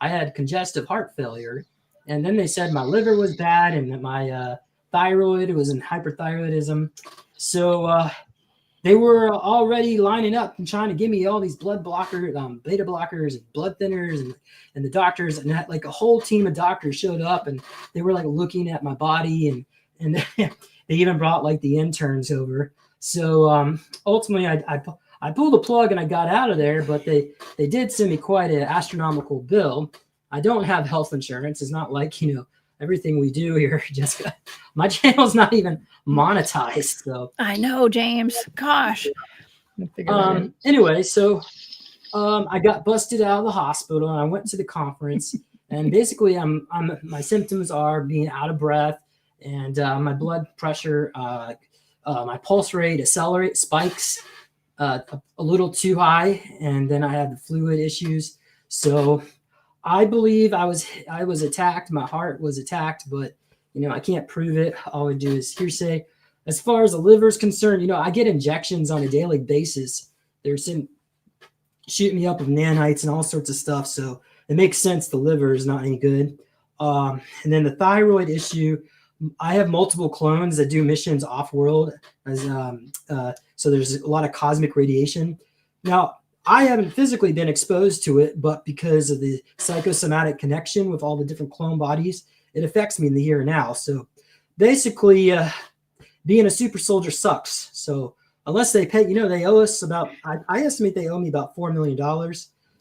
had congestive heart failure. And then they said my liver was bad and that my thyroid was in hyperthyroidism. So they were already lining up and trying to give me all these blood blockers, beta blockers, and blood thinners, and the doctors, and like a whole team of doctors showed up and they were like looking at my body and they even brought like the interns over. So ultimately I pulled the plug and I got out of there, but they did send me quite an astronomical bill. I don't have health insurance. It's not like, everything we do here, Jessica. My channel's not even monetized. So I know, James. Gosh. anyway, so I got busted out of the hospital and I went to the conference and basically my symptoms are being out of breath and my blood pressure, my pulse rate spikes a little too high, and then I had the fluid issues. So I believe I was attacked. My heart was attacked, but I can't prove it. All I do is hearsay. As far as the liver is concerned, I get injections on a daily basis. They're shooting me up with nanites and all sorts of stuff. So it makes sense the liver is not any good. And then the thyroid issue, I have multiple clones that do missions off-world. So there's a lot of cosmic radiation. Now, I haven't physically been exposed to it, but because of the psychosomatic connection with all the different clone bodies, it affects me in the here and now. So basically, being a super soldier sucks. So unless they pay, they owe us about, I estimate they owe me about $4 million,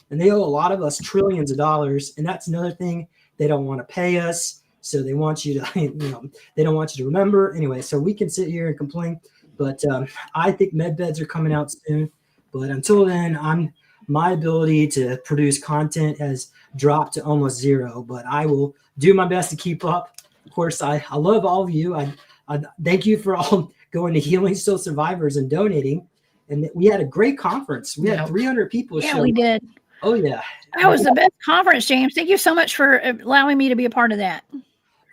and they owe a lot of us trillions of dollars. And that's another thing. They don't want to pay us. So they want you to, they don't want you to remember. Anyway, so we can sit here and complain, but I think med beds are coming out soon. But until then, my ability to produce content has dropped to almost zero, but I will do my best to keep up. Of course, I love all of you. I thank you for all going to Healing Soul Survivors and donating. And we had a great conference. We had 300 people show. Yeah, we did. Oh, yeah. That was the best conference, James. Thank you so much for allowing me to be a part of that.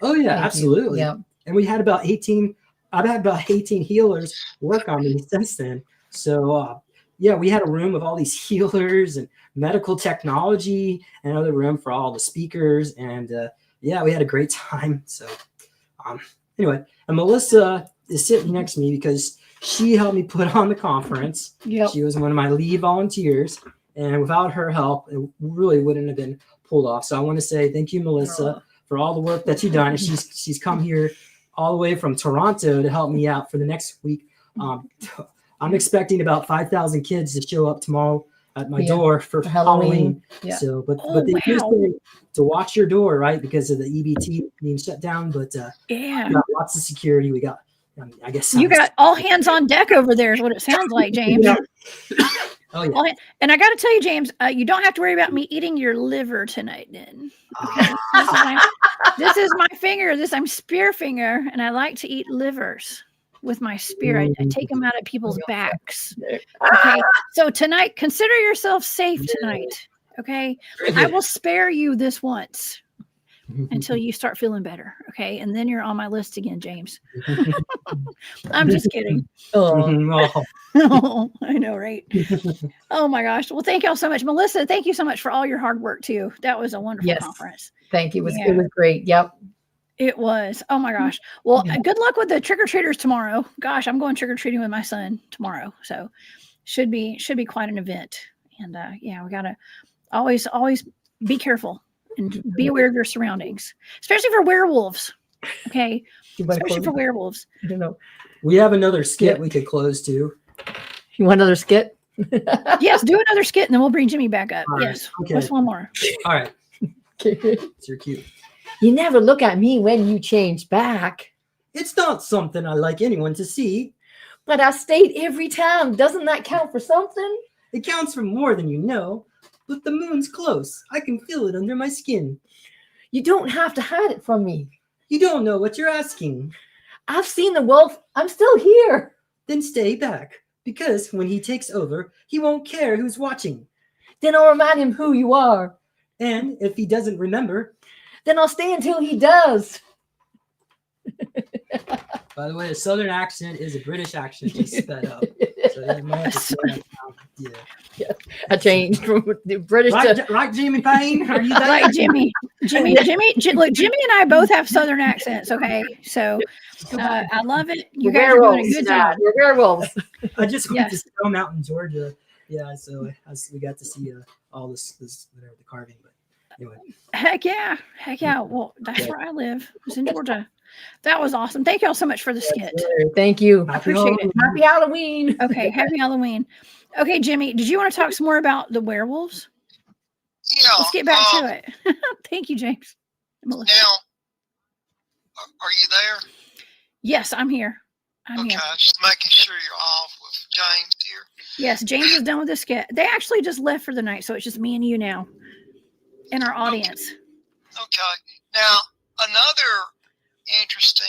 Oh, yeah, Thank absolutely. you. Yeah. And we had about 18, I've had about 18 healers work on me since then. So, yeah, we had a room of all these healers and medical technology, and another room for all the speakers. And yeah, we had a great time. So anyway, and Melissa is sitting next to me because she helped me put on the conference. Yep. She was one of my lead volunteers. And without her help, it really wouldn't have been pulled off. So I want to say thank you, Melissa, for all the work that you've done. And she's come here all the way from Toronto to help me out for the next week. I'm expecting about 5,000 kids to show up tomorrow at my door for Halloween. Yeah. So, but they do say to watch your door, right? Because of the EBT being shut down. But yeah, we got lots of security. We got, I guess you got all hands on deck over there is what it sounds like, James. Oh, yeah. And I got to tell you, James, you don't have to worry about me eating your liver tonight then. Okay? This is my finger. I'm spear finger, and I like to eat livers with my spear. I take them out of people's backs. Okay. So tonight, consider yourself safe tonight. Okay. I will spare you this once until you start feeling better. Okay. And then you're on my list again, James. I'm just kidding. Oh, I know, right? Oh my gosh. Well, thank y'all so much. Melissa, thank you so much for all your hard work too. That was a wonderful conference. Thank you. It was great. Yep. It was. Oh my gosh. Well, good luck with the trick-or-treaters tomorrow. Gosh, I'm going trick-or-treating with my son tomorrow. So should be quite an event. And yeah, we gotta always be careful and be aware of your surroundings, especially for werewolves. Okay. Especially for werewolves. I don't know. We have another skit we could close to. You want another skit? Yes, do another skit and then we'll bring Jimmy back up. All right. Yes. Okay. Just one more. All right. It's your cue. You never look at me when you change back. It's not something I like anyone to see. But I stayed every time. Doesn't that count for something? It counts for more than you know. But the moon's close. I can feel it under my skin. You don't have to hide it from me. You don't know what you're asking. I've seen the wolf. I'm still here. Then stay back. Because when he takes over, he won't care who's watching. Then I'll remind him who you are. And if he doesn't remember, then I'll stay until he does. By the way, a Southern accent is a British accent just sped up. So that might have to slow that down. Yeah. I changed from the British to right, Jimmy Paine? Are you there? Right, Jimmy. Look, Jimmy and I both have Southern accents. Okay, so I love it. You guys are doing a good job. We're werewolves. I just went to Stone Mountain, Georgia. Yeah, so we got to see all this whatever the carving. But anyway, heck yeah. Well, that's where I live. It was in Georgia. That was awesome. Thank y'all so much for the skit. Thank you. I appreciate it. Happy Halloween. Okay, happy Halloween. Okay, Jimmy, did you want to talk some more about the werewolves? Yeah. Let's get back to it. Thank you, James. Now, are you there? Yes, I'm here. I'm here. Just making sure you're off with James here. Yes, James is done with the skit. They actually just left for the night, so it's just me and you now in our audience. Okay. Now, another interesting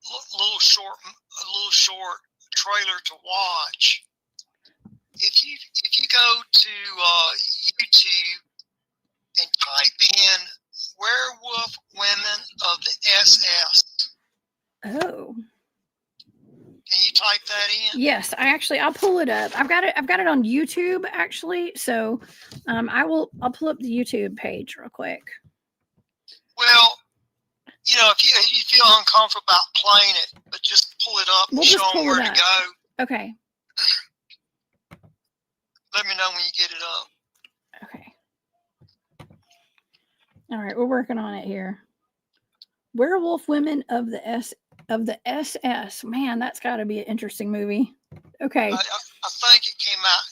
little short trailer to watch. If you go to YouTube and type in werewolf women of the SS. Oh. Can you type that in? Yes, I'll pull it up. I've got it on YouTube actually. So I'll pull up the YouTube page real quick. Well, if you feel uncomfortable about playing it, but just pull it up and show them where to go. Okay. Let me know when you get it up. Okay. All right, we're working on it here. Werewolf women of the of the SS. Man, that's got to be an interesting movie. Okay. I think it came out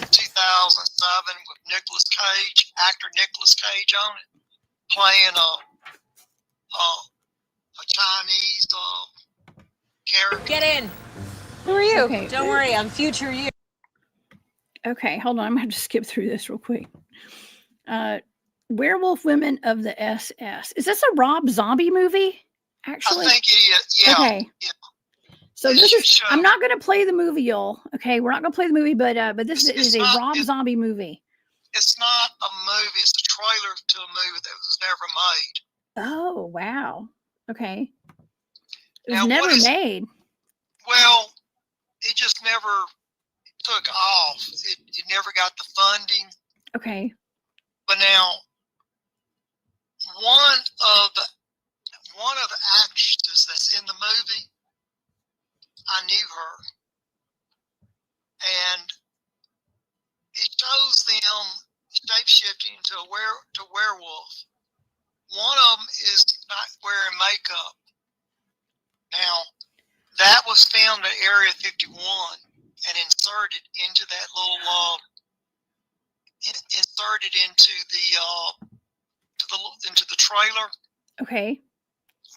in 2007 with Nicolas Cage, actor Nicolas Cage on it, playing a Chinese character. Get in. Who are you? Okay. Don't worry, I'm future you. Okay, hold on. I'm going to skip through this real quick. Werewolf Women of the SS. Is this a Rob Zombie movie? Actually, I think it is. Yeah. Okay. Yeah. So It this is. should I'm show. not going to play the movie, y'all. Okay, we're not going to play the movie, but this It's is a not- Rob it- Zombie movie. It's not a movie. It's a trailer to a movie that was never made. Oh wow. Okay. It was Now, what never is- made. Well, it just never took off. It never got the funding. Okay. But now, one of the actresses that's in the movie, I knew her, and it shows them shape-shifting to werewolf. One of them is not wearing makeup. Now, that was filmed at Area 51 and inserted into that little inserted into the trailer. Okay.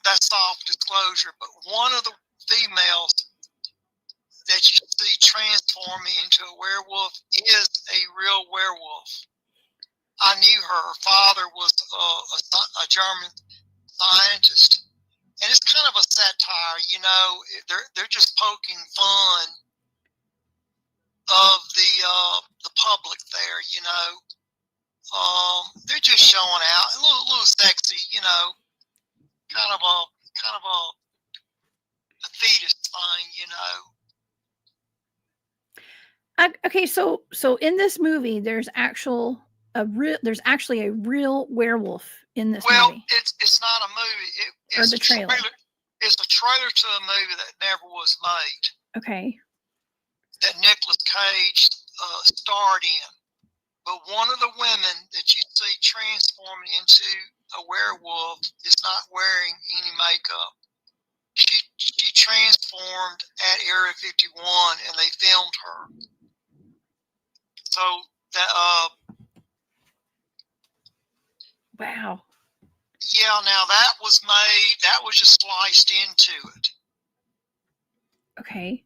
That's soft disclosure, but one of the females that you see transforming into a werewolf is a real werewolf. I knew her. Her father was a German scientist, and it's kind of a satire. You know, they're just poking fun of the public there. You know, they're just showing out a little sexy. You know, kind of a fetus thing. You know. Okay, so in this movie, there's actually a real werewolf in this movie. It's not a movie. Or the trailer. It's a trailer to a movie that never was made. Okay. That Nicolas Cage starred in. But one of the women that you see transforming into a werewolf is not wearing any makeup. She transformed at Area 51, and they filmed her. So that Wow. yeah, now that was made. That was just sliced into it. Okay.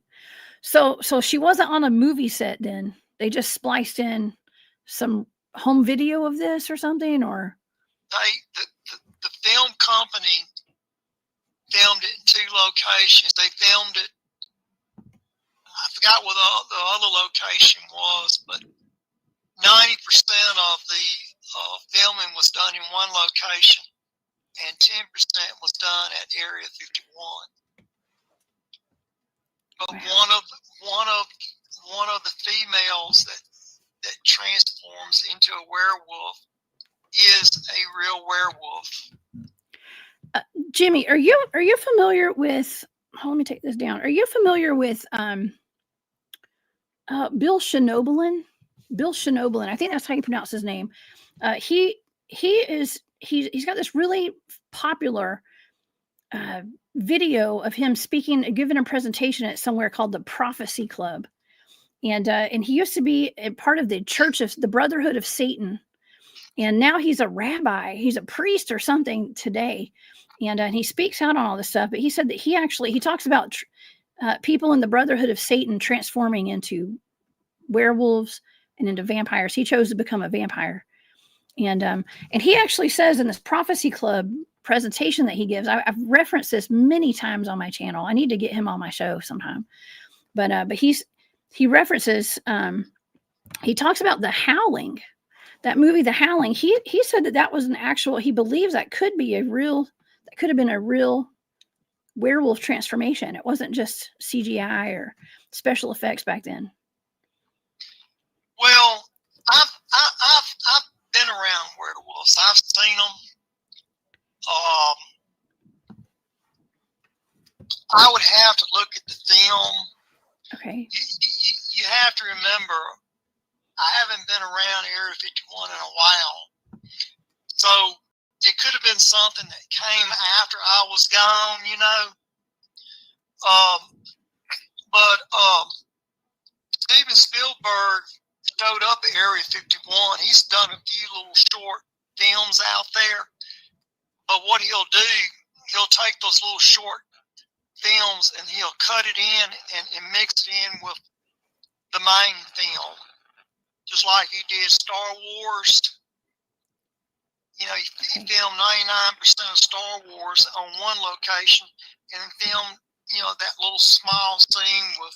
So she wasn't on a movie set then. They just spliced in some home video of this or something, or The film company filmed it in 2 locations. They filmed it. I forgot what the other location was, but 90% of the filming was done in one location, and 10% was done at Area 51. But Wow. one of the females that transforms into a werewolf is a real werewolf. Jimmy, are you familiar with? Let me take this down. Are you familiar with Bill Schnoebelen? Bill Schnoebelen, I think that's how you pronounce his name. He's got this really popular video of him giving a presentation at somewhere called the Prophecy Club, and he used to be a part of the Church of the Brotherhood of Satan, and now he's a rabbi, he's a priest or something today, and he speaks out on all this stuff. But he said that he talks about people in the Brotherhood of Satan transforming into werewolves and into vampires. He chose to become a vampire. And he actually says in this Prophecy Club presentation that he gives, I've referenced this many times on my channel. I need to get him on my show sometime. But he references, he talks about The Howling, that movie, The Howling. He said that was he believes that could have been a real werewolf transformation. It wasn't just CGI or special effects back then. Well, I've been around werewolves. I've seen them. I would have to look at the film. Okay. You have to remember, I haven't been around Area 51 in a while, so it could have been something that came after I was gone. You know, But Steven Spielberg showed up at Area 51. He's done a few little short films out there. But what he'll do, he'll take those little short films and he'll cut it in and mix it in with the main film. Just like he did Star Wars. You know, he filmed 99% of Star Wars on one location and then filmed, you know, that little small scene with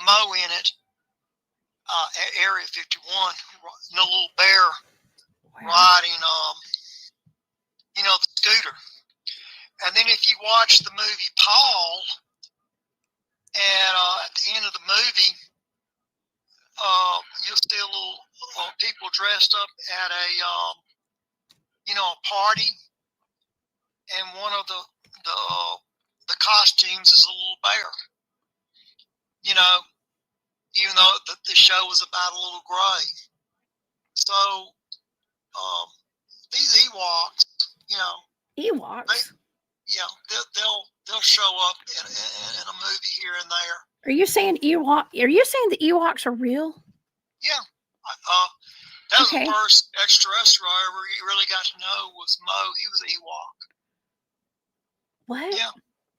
Mo in it at Area 51, the little bear riding, you know, the scooter. And then if you watch the movie Paul, and at the end of the movie, you'll see a little people dressed up at a, you know, a party, and one of the costumes is a little bear. You know, even though the show was about a little gray. So these Ewoks, you know, Ewoks. They'll show up in a movie here and there. Are you saying Ewok? Are you saying the Ewoks are real? Yeah. That was Okay. the first extraterrestrial I ever really got to know was Mo. He was an Ewok. What? Yeah.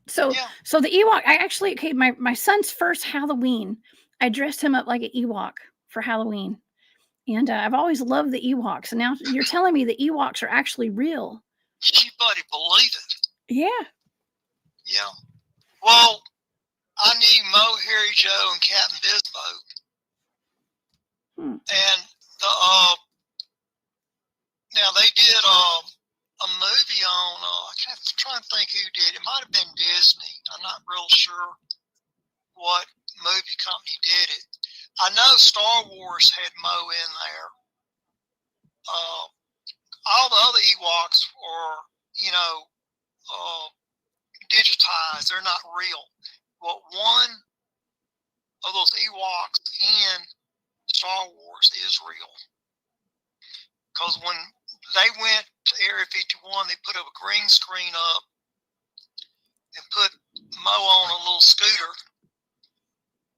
So Yeah. so the Ewok, I actually, okay, my son's first Halloween, I dressed him up like an Ewok for Halloween. And I've always loved the Ewoks. And now you're telling me the Ewoks are actually real. You buddy believe it. Yeah. Yeah. Well, I knew Mo, Harry Joe, and Captain Bisbo. And now they did a movie on, I can't try and think who did. It might have been Disney. I'm not real sure what movie company did it. I know Star Wars had Mo in there. All the other Ewoks were, you know, digitized. They're not real. But one of those Ewoks in Star Wars is real. Because when they went to Area 51, they put up a green screen up and put Mo on a little scooter,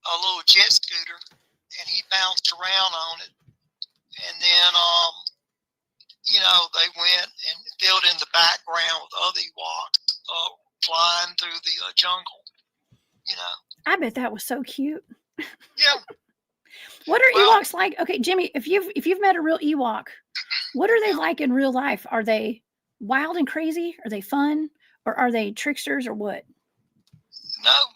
a little jet scooter, and he bounced around on it. And then, you know, they went and filled in the background with other Ewoks flying through the jungle, you know. I bet that was so cute. Yeah. What are Well- Ewoks like? Okay, Jimmy, if you've met a real Ewok, what are they like in real life? Are they wild and crazy? Are they fun? Or are they tricksters or what? No,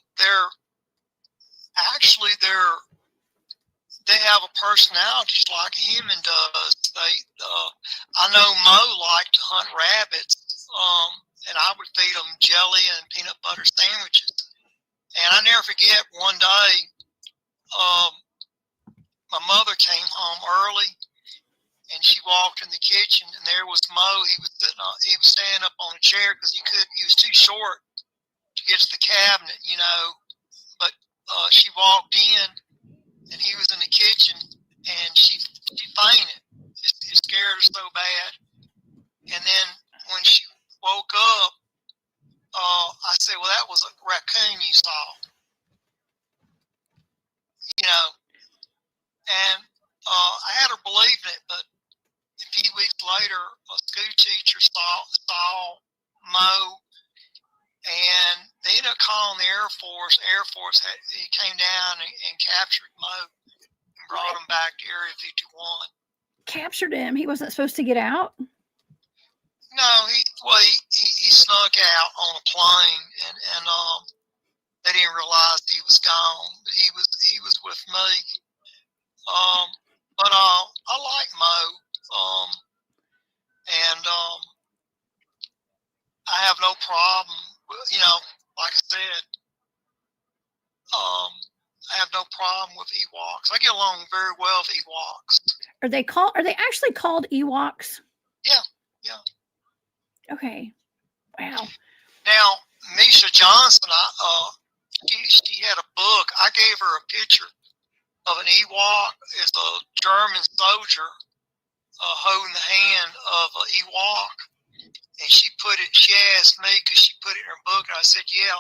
they have a personality just like a human does. I know Mo liked to hunt rabbits, and I would feed them jelly and peanut butter sandwiches. And I never forget one day, my mother came home early, and she walked in the kitchen, and there was Mo. He was standing up on a chair because he was too short to get to the cabinet, you know. But she walked in, and he was in the kitchen, and she fainted. It scared her so bad. And then when she woke up, I said, "Well, that was a raccoon you saw," you know. And I had her believing it, but a few weeks later, a school teacher saw Mo, and they ended up calling the Air Force. Air Force he came down and captured Mo and brought him back to Area 51. Captured him. He wasn't supposed to get out. No, he snuck out on a plane, and they didn't realize he was gone. But he was with me. But I like Mo, and I have no problem. You know, like I said, I have no problem with Ewoks. I get along very well with Ewoks. Are they actually called Ewoks? Yeah. Okay. Wow. Now, Misha Johnson, she had a book. I gave her a picture of an Ewok as a German soldier holding the hand of an Ewok. And she asked me because she put it in her book, and I said, yeah.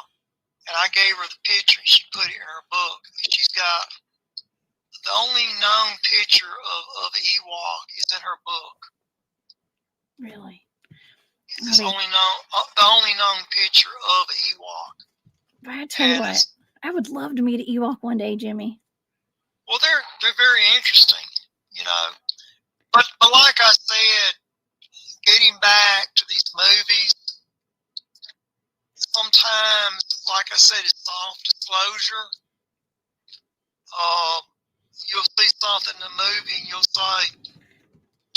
And I gave her the picture, and she put it in her book. She's got the only known picture of the Ewok is in her book. Really? It's the only known picture of the Ewok. But I tell you what, I would love to meet an Ewok one day, Jimmy. Well, they're very interesting, you know. But like I said, getting back to these movies, sometimes, like I said, it's soft disclosure. You'll see something in the movie and you'll say,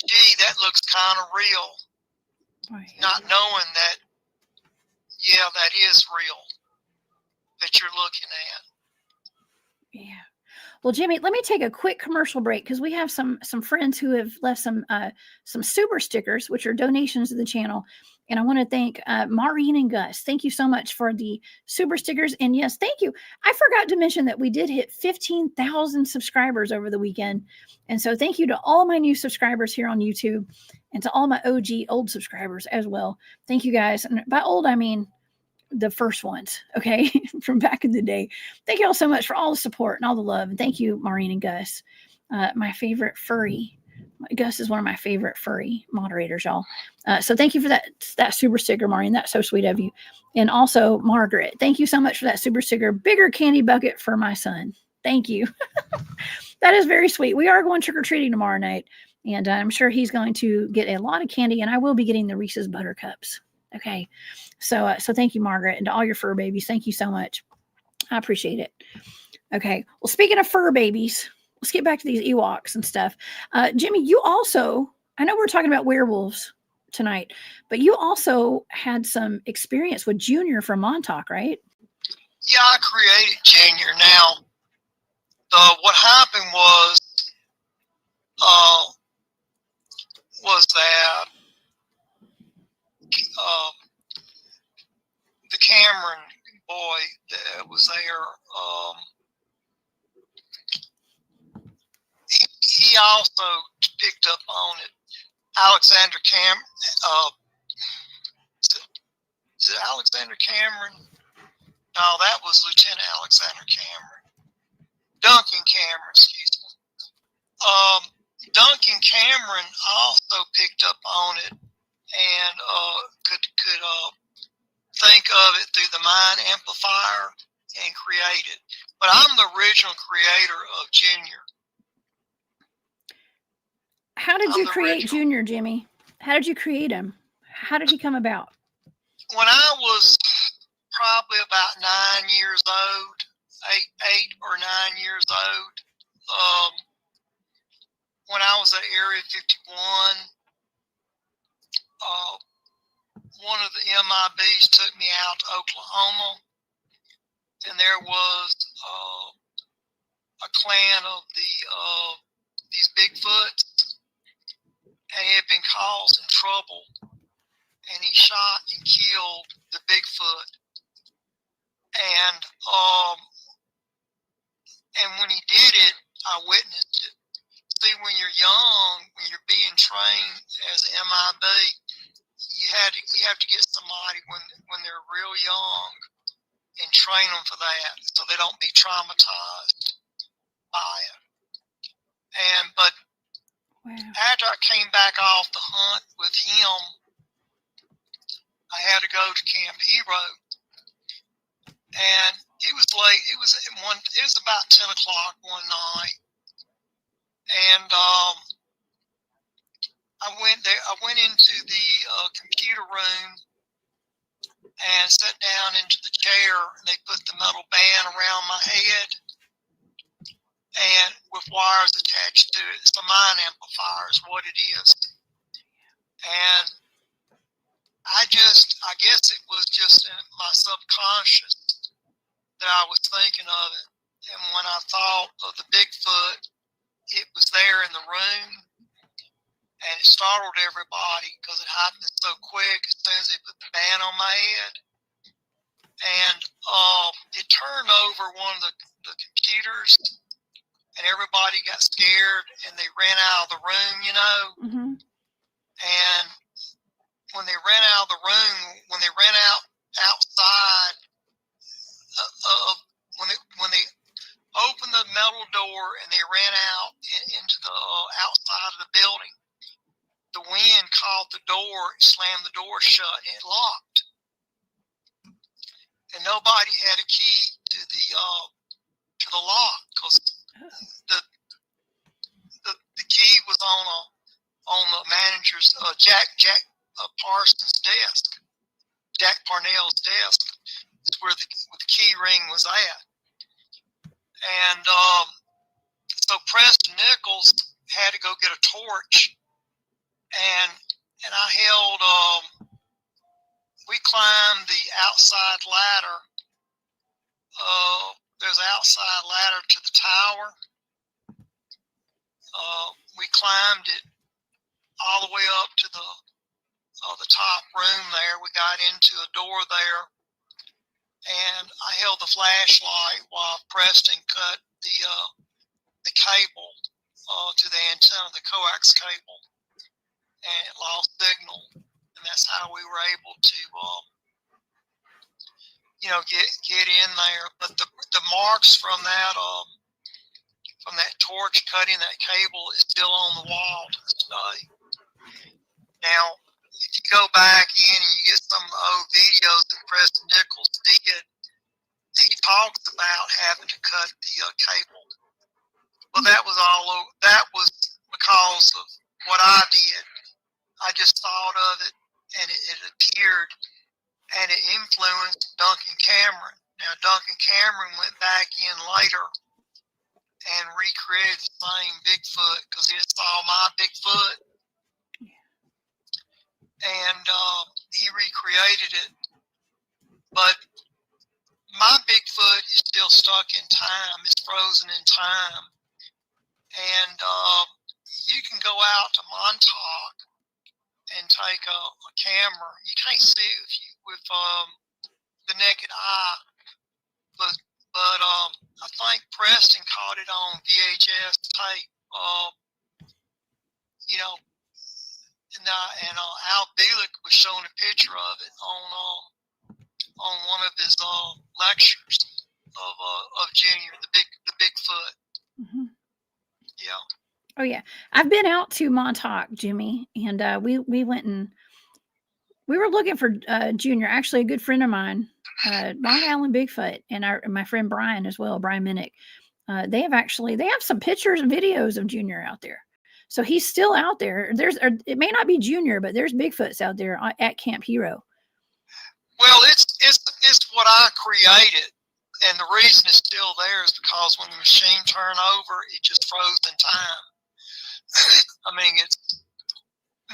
gee, that looks kind of real. Right. Not knowing that, yeah, that is real that you're looking at. Yeah. Well, Jimmy, let me take a quick commercial break because we have some friends who have left some super stickers, which are donations to the channel. And I want to thank Maureen and Gus. Thank you so much for the super stickers. And yes, thank you. I forgot to mention that we did hit 15,000 subscribers over the weekend. And so thank you to all my new subscribers here on YouTube and to all my OG old subscribers as well. Thank you guys. And by old, I mean the first ones, okay, from back in the day. Thank you all so much for all the support and all the love. And thank you, Maureen and Gus, my favorite furry. Gus is one of my favorite furry moderators, y'all. So thank you for that super sticker, Maureen. That's so sweet of you. And also, Margaret, thank you so much for that super sticker. Bigger candy bucket for my son. Thank you. That is very sweet. We are going trick-or-treating tomorrow night, and I'm sure he's going to get a lot of candy, and I will be getting the Reese's Buttercups. Okay. So thank you, Margaret, and to all your fur babies. Thank you so much. I appreciate it. Okay. Well, speaking of fur babies, let's get back to these Ewoks and stuff. Jimmy, you also, I know we're talking about werewolves tonight, but you also had some experience with Junior from Montauk, right? Yeah, I created Junior. Now, what happened was that the Cameron boy that was there, he also picked up on it. Alexander Cameron, is it Alexander Cameron? No, that was Lieutenant Alexander Cameron. Duncan Cameron, excuse me. Duncan Cameron also picked up on it and could think of it through the mind amplifier and create it. But I'm the original creator of Junior. How did you create Junior, Jimmy? How did you create him? How did he come about? When I was probably about 9 years old, eight or 9 years old, when I was at Area 51, one of the MIBs took me out to Oklahoma, and there was a clan of these Bigfoots, and he had been causing trouble, and he shot and killed the Bigfoot, and when he did it, I witnessed it. See, when you're young, when you're being trained as an MIB, you have to get somebody when they're real young and train them for that, so they don't be traumatized by it. But after I came back off the hunt with him, I had to go to Camp Hero, and it was late. It was about 10 o'clock one night, and I went there. I went into the computer room and sat down into the chair, and they put the metal band around my head and with wires attached to it. It's a mind amplifier is what it is. And I guess it was just in my subconscious that I was thinking of it. And when I thought of the Bigfoot, it was there in the room. And it startled everybody because it happened so quick as soon as they put the band on my head. And it turned over one of the computers, and everybody got scared, and they ran out of the room, you know. Mm-hmm. And when they ran out of the room, when they ran outside of when they opened the metal door and they ran out into the outside of the building, the wind caught the door, slammed the door shut, and it locked. And nobody had a key to the lock because the key was on the manager's Jack Parsons' desk. Jack Parnell's desk is where the key ring was at. And so Preston Nichols had to go get a torch, and I held. We climbed the outside ladder. There's an outside ladder to the tower. We climbed it all the way up to the top room there. We got into a door there, and I held the flashlight while Preston cut the cable to the antenna, the coax cable, and it lost signal. And that's how we were able to, get in there. But the marks from that torch cutting that cable is still on the wall to this day. Now, if you go back in and you get some of the old videos that Preston Nichols did, he talks about having to cut the cable. Well, that was because of what I did. I just thought of it, and it appeared, and it influenced Duncan Cameron. Now, Duncan Cameron went back in later and recreated the same Bigfoot because he saw my Bigfoot, and he recreated it. But my Bigfoot is still stuck in time. It's frozen in time. And you can go out to Montauk and take a camera. You can't see it with the naked eye, but I think Preston caught it on VHS tape. And Al Bielek was showing a picture of it on one of his lectures of Junior, the Bigfoot. Mm-hmm. Yeah. Oh yeah, I've been out to Montauk, Jimmy, and we went and we were looking for Junior. Actually, a good friend of mine, Long Island Bigfoot, and my friend Brian as well, Brian Minnick. They have some pictures and videos of Junior out there. So he's still out there. It may not be Junior, but there's Bigfoots out there at Camp Hero. Well, it's what I created. And the reason it's still there is because when the machine turned over, it just froze in time. I mean,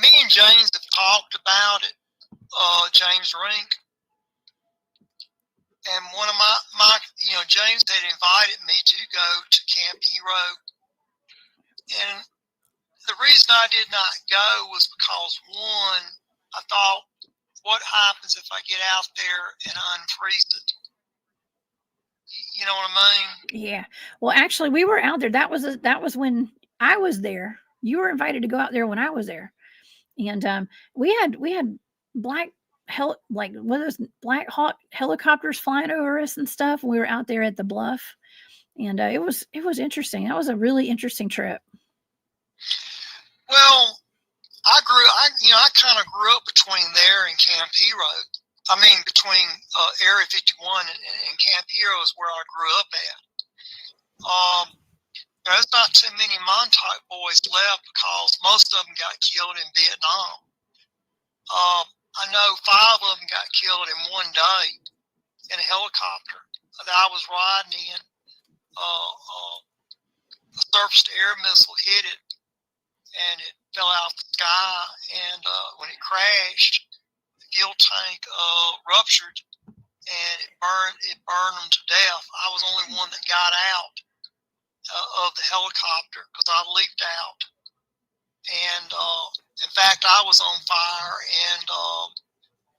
me and James have talked about it, James Rink. And one of my James had invited me to go to Camp Hero. And the reason I did not go was because, one, I thought, what happens if I get out there and unfreeze it? You know what I mean? Yeah. Well, actually, we were out there. That was when I was there. You were invited to go out there when I was there, and we had Black Hawk helicopters flying over us and stuff. We were out there at the bluff, and it was interesting. That was a really interesting trip. Well, I kind of grew up between there and Camp Hero. I mean, between Area 51 and Camp Hero is where I grew up at. There's not too many Montauk boys left because most of them got killed in Vietnam. I know 5 of them got killed in one day in a helicopter that I was riding in. A surface-to-air missile hit it, and it fell out the sky. And when it crashed, fuel tank ruptured and it burned them to death. I was the only one that got out of the helicopter because I leaked out. And in fact, I was on fire, and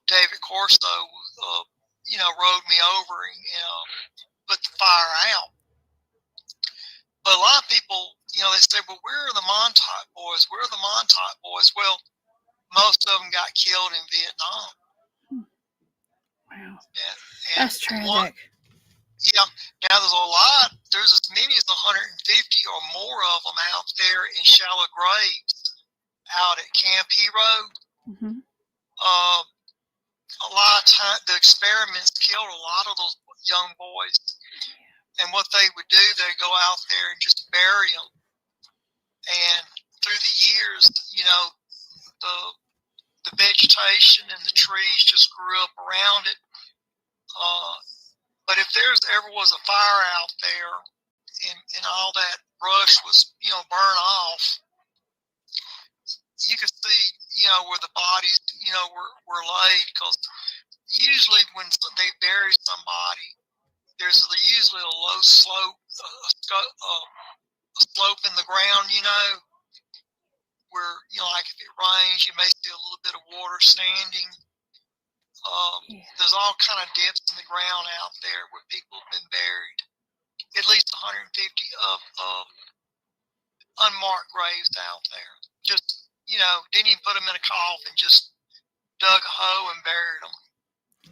David Corso, rode me over and put the fire out. But a lot of people, they say, well, where are the Montauk boys? Where are the Montauk boys? Well, most of them got killed in Vietnam. Wow. Yeah, That's tragic. Yeah. Now there's as many as 150 or more of them out there in shallow graves out at Camp Hero. Mm-hmm. A lot of time, the experiments killed a lot of those young boys. And what they would do, they'd go out there and just bury them. And through the years, the vegetation and the trees just grew up around it. But if ever was a fire out there and all that brush was, burn off, you could see, where the bodies, were laid. Because usually when they bury somebody, there's usually a low slope, a slope in the ground, where, like if it rains, you may see a little bit of water standing. There's all kind of dips in the ground out there where people have been buried. At least 150 of unmarked graves out there. Just, didn't even put them in a coffin, just dug a hole and buried them.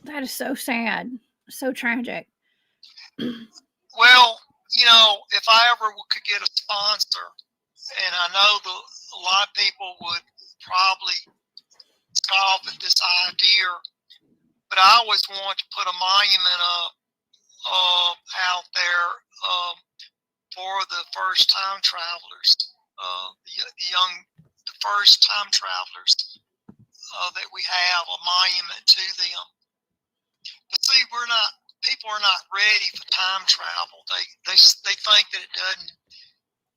That is so sad. So tragic. Well, if I ever could get a sponsor, and I know a lot of people would probably scoff at this idea, but I always want to put a monument up out there for the first time travelers, the first time travelers that we have, a monument to them. But see, people are not ready for time travel. They think that it doesn't.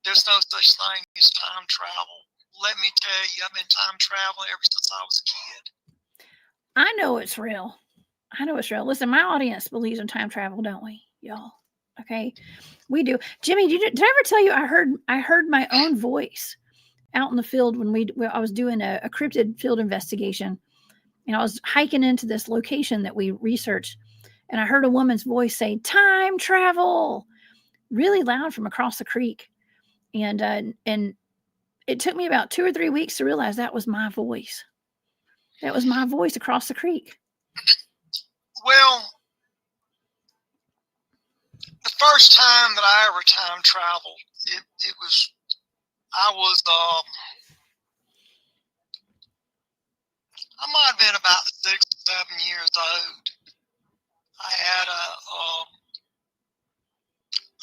There's no such thing as time travel. Let me tell you, I've been time traveling ever since I was a kid. I know it's real. Listen, my audience believes in time travel, don't we, y'all? Okay, we do. Jimmy, did I ever tell you I heard my own voice out in the field when I was doing a cryptid field investigation, and I was hiking into this location that we researched, and I heard a woman's voice say "time travel" really loud from across the creek, and it took me about 2 or 3 weeks to realize that was my voice. That was my voice across the creek. Well, the first time that I ever time traveled, I might have been about 6 or 7 years old. I had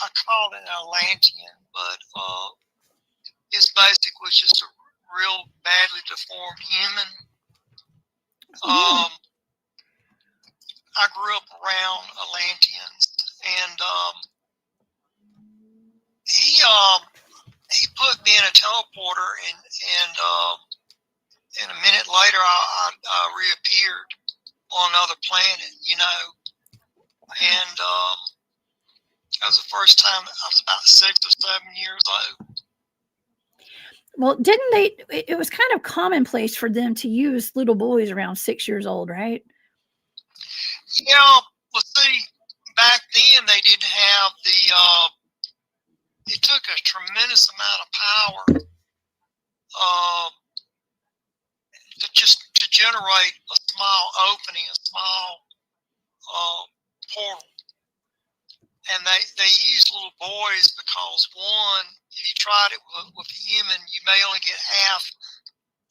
I called it an Atlantean, but it's basically just a real badly deformed human. I grew up around Atlanteans, and he put me in a teleporter, and a minute later I reappeared on another planet, and that was the first time. I was about 6 or 7 years old. Well, didn't they? It was kind of commonplace for them to use little boys around 6 years old, right? Yeah, well, see, back then they didn't have it took a tremendous amount of power to generate a small opening, a small portal. And they used little boys because, one, if you tried it with a human, you may only get half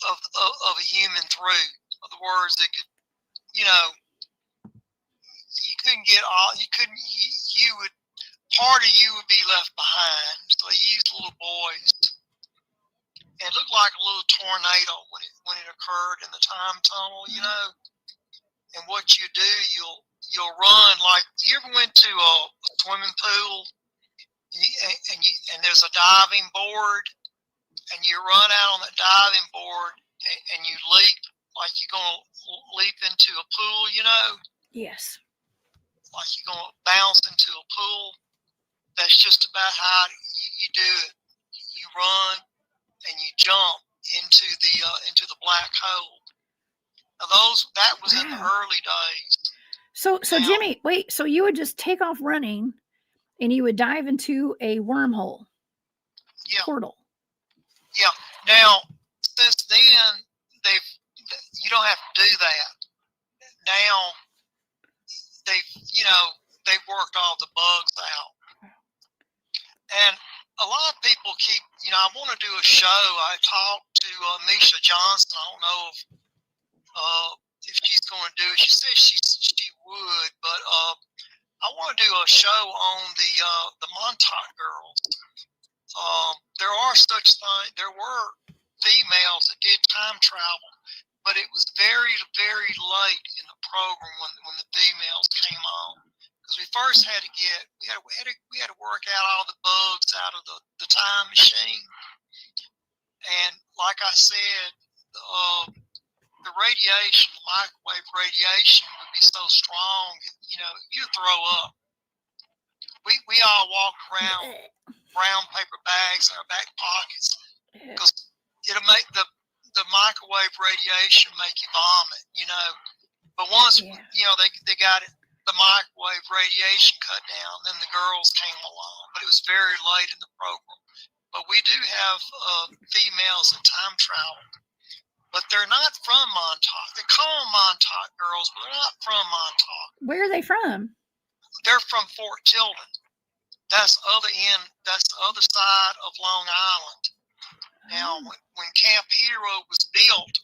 of a human through. In other words, it could, you couldn't get all, part of you would be left behind. So they used little boys. And it looked like a little tornado when it occurred in the time tunnel, And what you do, you'll run, like, you ever went to a swimming pool and there's a diving board, and you run out on the diving board and you leap like you're going to leap into a pool, Yes. Like you're going to bounce into a pool. That's just about how you do it. You run and you jump into the black hole. Now that was in the early days. So Jimmy, wait, so you would just take off running and you would dive into a wormhole portal. Yeah. Now, since then, you don't have to do that. Now they've worked all the bugs out. And a lot of people keep, I want to do a show. I talked to Misha Johnson. I don't know if she's going to do it. She said she would, but I want to do a show on the Montauk girls. There are such things. There were females that did time travel, but it was very, very late in the program when the females came on. Because we first had to we had to work out all the bugs out of the time machine. And like I said, the radiation, the microwave radiation would be so strong, you throw up. We all walked around brown paper bags in our back pockets because it'll make the microwave radiation make you vomit, But once, they got it, the microwave radiation cut down, then the girls came along, but it was very late in the program. But we do have females in time travel, but they're not from Montauk. They call them Montauk girls, but they're not from Montauk. Where are they from? They're from Fort Tilden. That's the other side of Long Island. Now, when Camp Hero was built,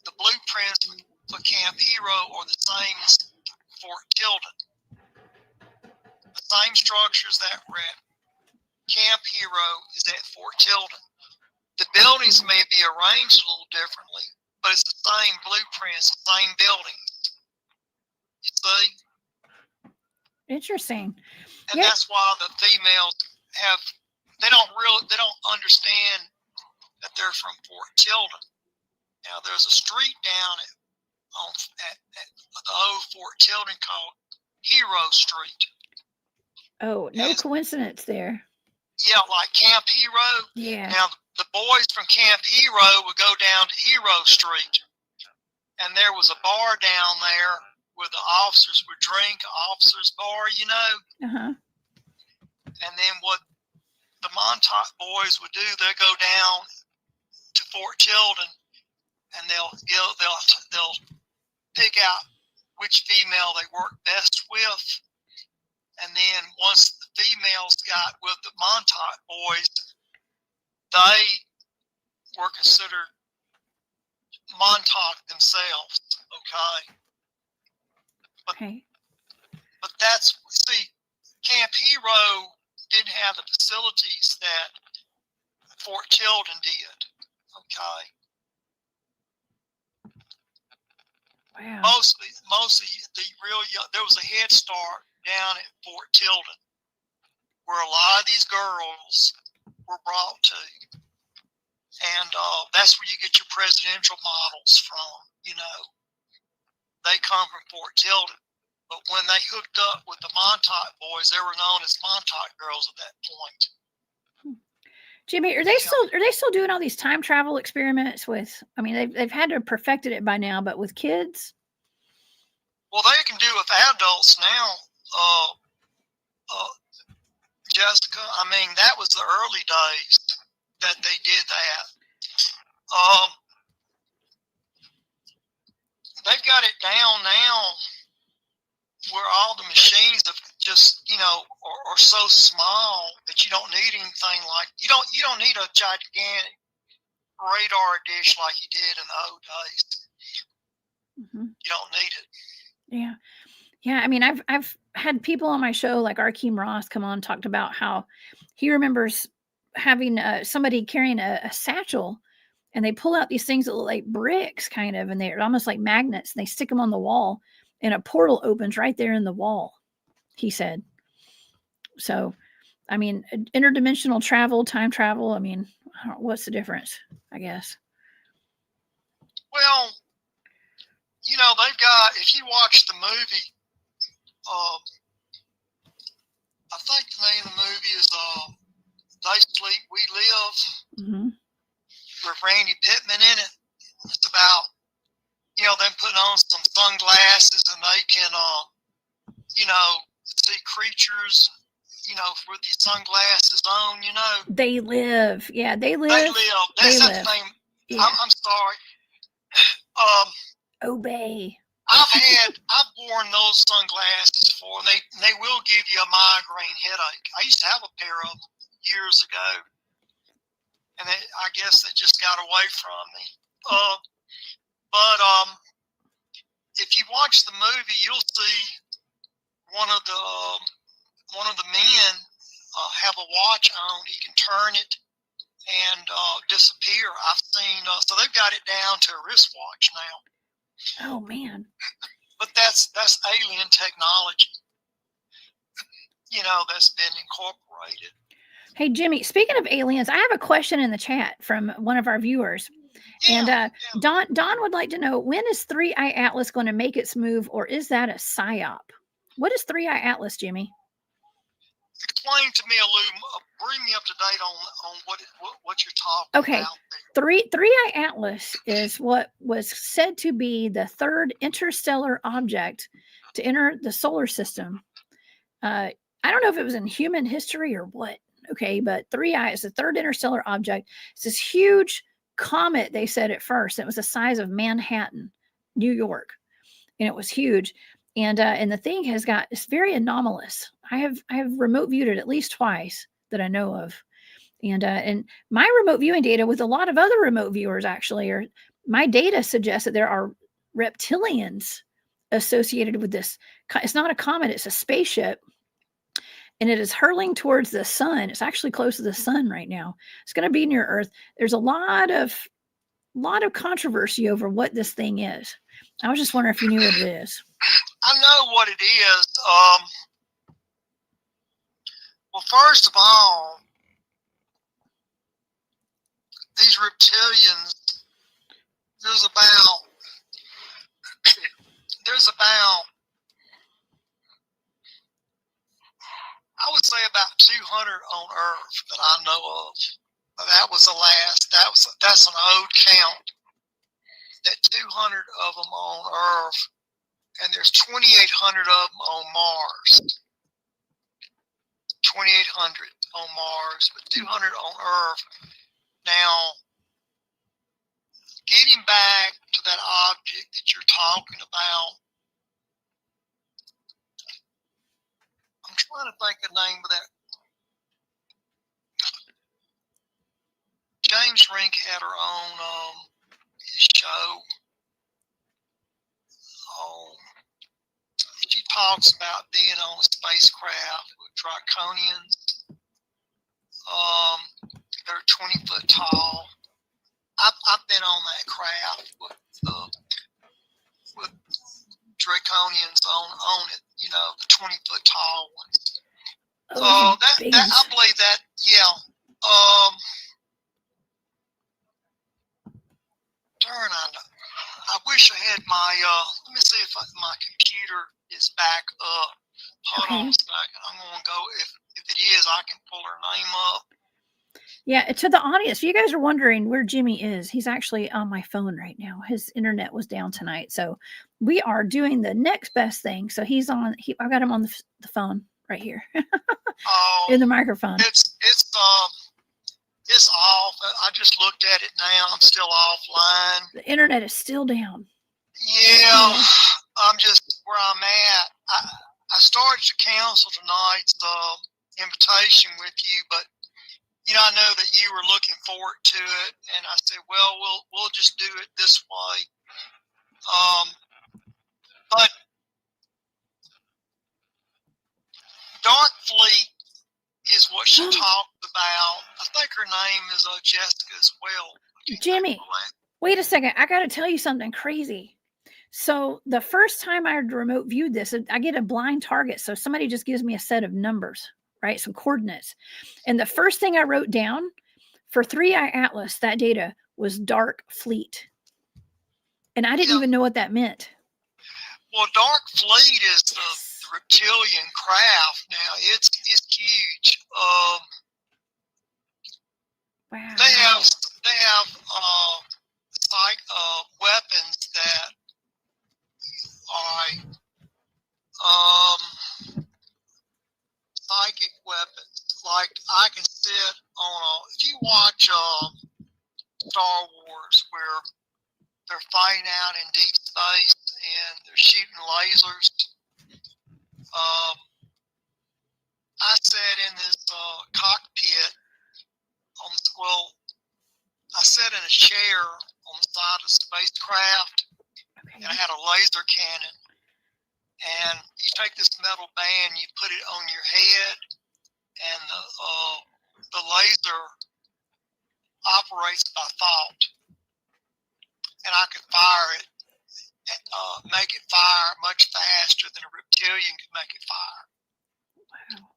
the blueprints for Camp Hero are the same as Fort Tilden. The same structures that were at Camp Hero is at Fort Tilden. The buildings may be arranged a little differently, but it's the same blueprints, the same buildings. You see? Interesting. And that's why the females they don't understand that they're from Fort Tilden. Now there's a street down at the old Fort Tilden called Hero Street. Oh, no coincidence there. Yeah, like Camp Hero. Yeah. Now the boys from Camp Hero would go down to Hero Street, and there was a bar down there where the officers would drink, an officer's bar, Uh-huh. And then what the Montauk boys would do, they'll go down to Fort Tilden, and they'll pick out which female they work best with. And then once the females got with the Montauk boys, they were considered Montauk themselves, okay? Okay. But Camp Hero didn't have the facilities that Fort Tilden did, okay? Wow. Mostly the real young, there was a head start down at Fort Tilden where a lot of these girls were brought to. And that's where you get your presidential models from, They come from Fort Tilden. But when they hooked up with the Montauk boys, they were known as Montauk girls at that point. Jimmy, are they still doing all these time travel experiments with? I mean, they've had to have perfected it by now, but with kids. Well, they can do it with adults now. Jessica, I mean, that was the early days that they did that. They've got it down now where all the machines have just, are so small that you don't need anything like, you don't need a gigantic radar dish like you did in the old days. Mm-hmm. You don't need it. Yeah. Yeah. I mean, I've had people on my show like Arkeem Ross come on, talked about how he remembers having somebody carrying a satchel, and they pull out these things that look like bricks kind of, and they're almost like magnets, and they stick them on the wall, and a portal opens right there in the wall, he said. So, I mean, interdimensional travel, time travel, I mean, what's the difference, I guess? Well, they've got, if you watch the movie, I think the name of the movie is They Sleep, We Live, Mm-hmm. with Randy Pittman in it. It's about, them putting on some sunglasses and they can, see creatures, with these sunglasses on, They live. Yeah, they live. They live. That's the name. Yeah. I'm sorry. Obey. I've worn those sunglasses before, and they will give you a migraine headache. I used to have a pair of them years ago, and I guess they just got away from me. But if you watch the movie, you'll see one of the men have a watch on. He can turn it and disappear. I've seen, so they've got it down to a wristwatch now. Oh man. But that's alien technology, that's been incorporated. Hey Jimmy, speaking of aliens, I have a question in the chat from one of our viewers. Yeah, And Don would like to know, when is 3-Eye Atlas going to make its move, or is that a psyop? What is 3-Eye Atlas, Jimmy? Explain to me, bring me up to date on what you're talking about. Okay, 3-Eye Atlas is what was said to be the third interstellar object to enter the solar system. I don't know if it was in human history or what. Okay, but 3-Eye is the third interstellar object. It's this huge comet, they said at first. It was the size of Manhattan, New York, and it was huge. And the thing it's very anomalous. I have remote viewed it at least twice that I know of. And my remote viewing data with a lot of other remote viewers actually my data suggests that there are reptilians associated with this. It's not a comet, it's a spaceship. And it is hurling towards the sun. It's actually close to the sun right now. It's going to be near Earth. There's a lot of controversy over what this thing is. I was just wondering if you knew what it is. I know what it is. Well, first of all, these reptilians, there's about I would say about 200 on Earth that I know of. That was the last. That's an old count. That 200 of them on Earth, and there's 2,800 of them on Mars. 2,800 on Mars, but 200 on Earth. Now, getting back to that object that you're talking about, I'm trying to think the name of that. James Rink had her own his show. She talks about being on a spacecraft with draconians. They're 20 foot tall. I've been on that craft with draconians on it. The 20 foot tall ones. That I believe that. Yeah. Darn, I wish I had my. Let me see if my computer is back up. Hold on a second. I'm gonna go. If it is, I can pull her name up. Yeah, to the audience, if you guys are wondering where Jimmy is, he's actually on my phone right now. His internet was down tonight, so we are doing the next best thing. So he's on. I've got him on the phone right here, in the microphone. It's off. I just looked at it now. I'm still offline. The internet is still down. Yeah, I'm just where I'm at. I started to cancel tonight's invitation with you, but I know that you were looking forward to it, and I said, well, we'll just do it this way. But Dark Fleet is what she talked about. I think her name is Jessica as well. Jimmy, wait a second. I got to tell you something crazy. So the first time I remote viewed this, I get a blind target. So somebody just gives me a set of numbers, right? Some coordinates. And the first thing I wrote down for 3-Eye Atlas, that data was Dark Fleet. And I didn't even know what that meant. Well, Dark Fleet is the reptilian craft now. It's huge. Wow. They have weapons that are psychic weapons. Like I can sit on if you watch Star Wars where they're fighting out in deep space, and they're shooting lasers. I sat in this cockpit on the I sat in a chair on the side of the spacecraft, and I had a laser cannon. And you take this metal band, you put it on your head, and the laser operates by thought. And I could fire it, make it fire much faster than a reptilian could make it fire. Wow.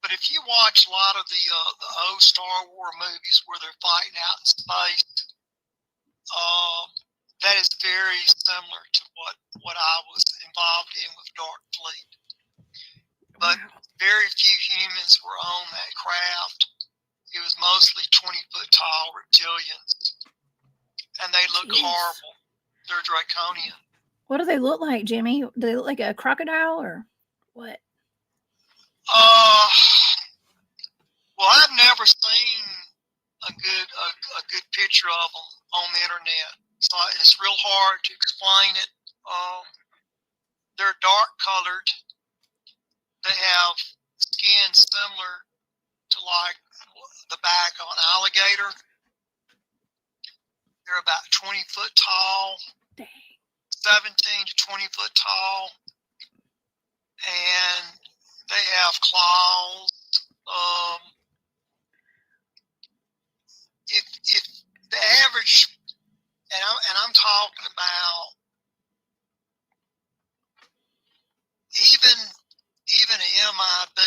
But if you watch a lot of the old Star Wars movies where they're fighting out in space, that is very similar to what I was involved in with Dark Fleet. But very few humans were on that craft. It was mostly 20-foot tall reptilians, and they look horrible. They're draconian. What do they look like, Jimmy? Do they look like a crocodile or what? Well, I've never seen a good picture of them on the internet, so it's real hard to explain it. They're dark colored. They have skin similar to like the back of an alligator. They're about 20 foot tall. Dang. 17 to 20 foot tall, and they have claws. If the average, and I'm talking about even an MIB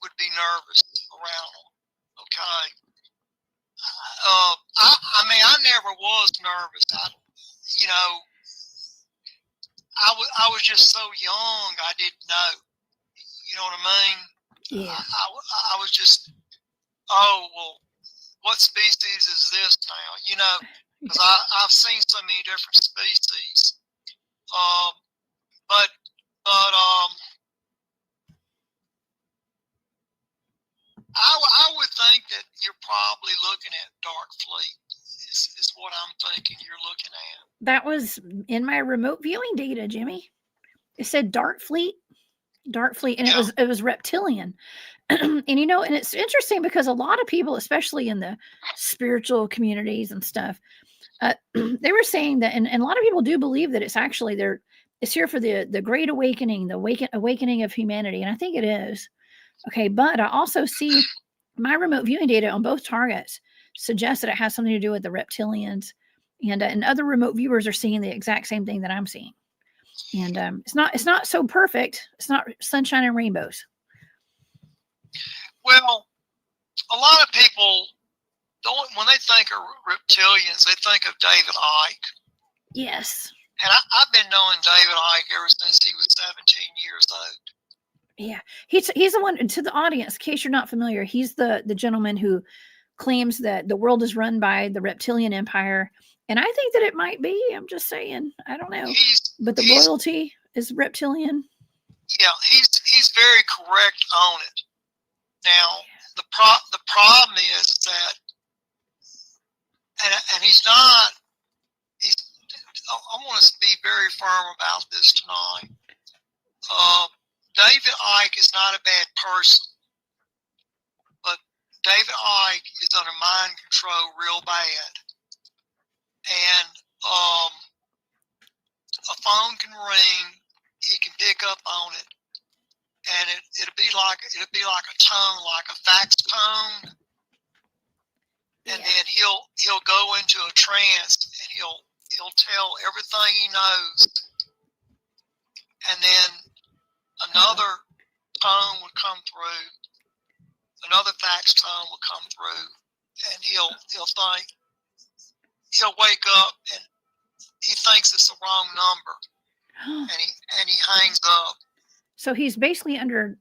would be nervous around them. Okay. I mean, I never was nervous. I was just so young, I didn't know. You know what I mean? Yeah. I was just, oh, well, what species is this now? You know, because I've seen so many different species. But I would think that you're probably looking at Dark Fleet. Is what I'm thinking you're looking at. That was in my remote viewing data, Jimmy. It said Dark Fleet, and Yeah. it was reptilian. And and it's interesting because a lot of people, especially in the spiritual communities and stuff, they were saying that, and a lot of people do believe that it's actually it's here for the great awakening, the awakening of humanity, and I think it is. Okay, but I also see my remote viewing data on both targets suggests that it has something to do with the reptilians, and other remote viewers are seeing the exact same thing that I'm seeing. And it's not so perfect. It's not sunshine and rainbows. Well, a lot of people when they think of reptilians, they think of David Icke. Yes. And I've been knowing David Icke ever since he was 17 years old. Yeah, he's the one, to the audience, in case you're not familiar, he's the gentleman who claims that the world is run by the reptilian empire. And I think that it might be. I'm just saying. I don't know. But the royalty is reptilian. Yeah, he's very correct on it. Now, the problem is that, and he's not, I want to be very firm about this tonight. David Icke is not a bad person, but David Icke is under mind control real bad. And a phone can ring, he can pick up on it, and it'll be like a tone, like a fax tone. And then he'll go into a trance, and he'll tell everything he knows. And then another tone would come through, another fax tone will come through, and he'll wake up and he thinks it's the wrong number, and he hangs up. So he's basically under.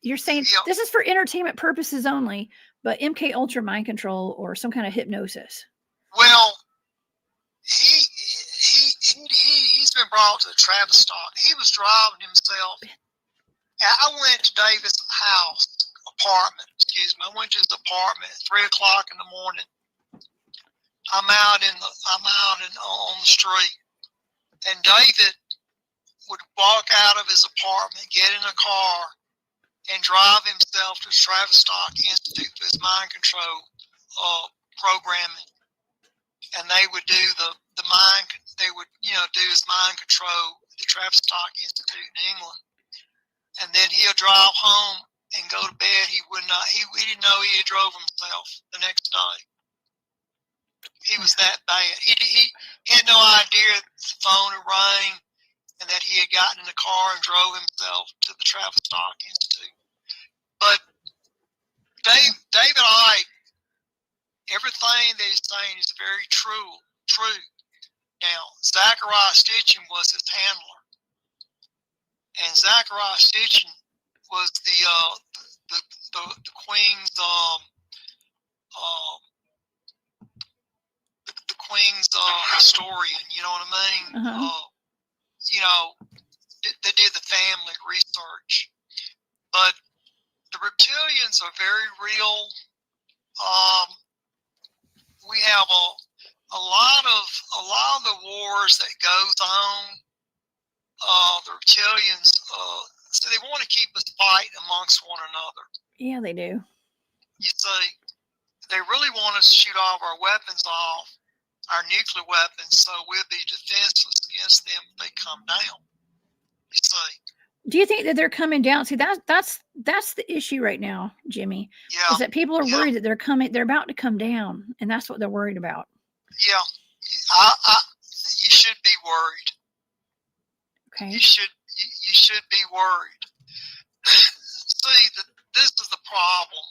You're saying this is for entertainment purposes only, but MK Ultra mind control or some kind of hypnosis. Well, he's been brought to the Travis stop. He was driving himself. I went to David's apartment. I went to his apartment at 3:00 in the morning. I'm out on the street, and David would walk out of his apartment, get in a car, and drive himself to Tavistock Institute for his mind control programming. And they would do they would do his mind control at the Tavistock Institute in England. And then he'll drive home and go to bed. He didn't know he had drove himself the next day. He was that bad. He had no idea that the phone had rang and that he had gotten in the car and drove himself to the Tavistock Institute. But David Icke, everything that he's saying is very true. Now, Zachariah Stitchin was his handler, and Zachariah Stitchin was the Queen's the Queen's historian. You know what I mean? They did the family research, but the reptilians are very real. We have a lot of the wars that goes on. The reptilians, so they want to keep us fighting amongst one another. Yeah, they do. You see, they really want us to shoot all of our weapons off, our nuclear weapons, so we'll be defenseless against them if they come down. You see. Do you think that they're coming down? See, that's the issue right now, Jimmy. Yeah. Is that people are worried that they're about to come down, and that's what they're worried about. Yeah. You should be worried. Okay. You should be worried. See, this is the problem.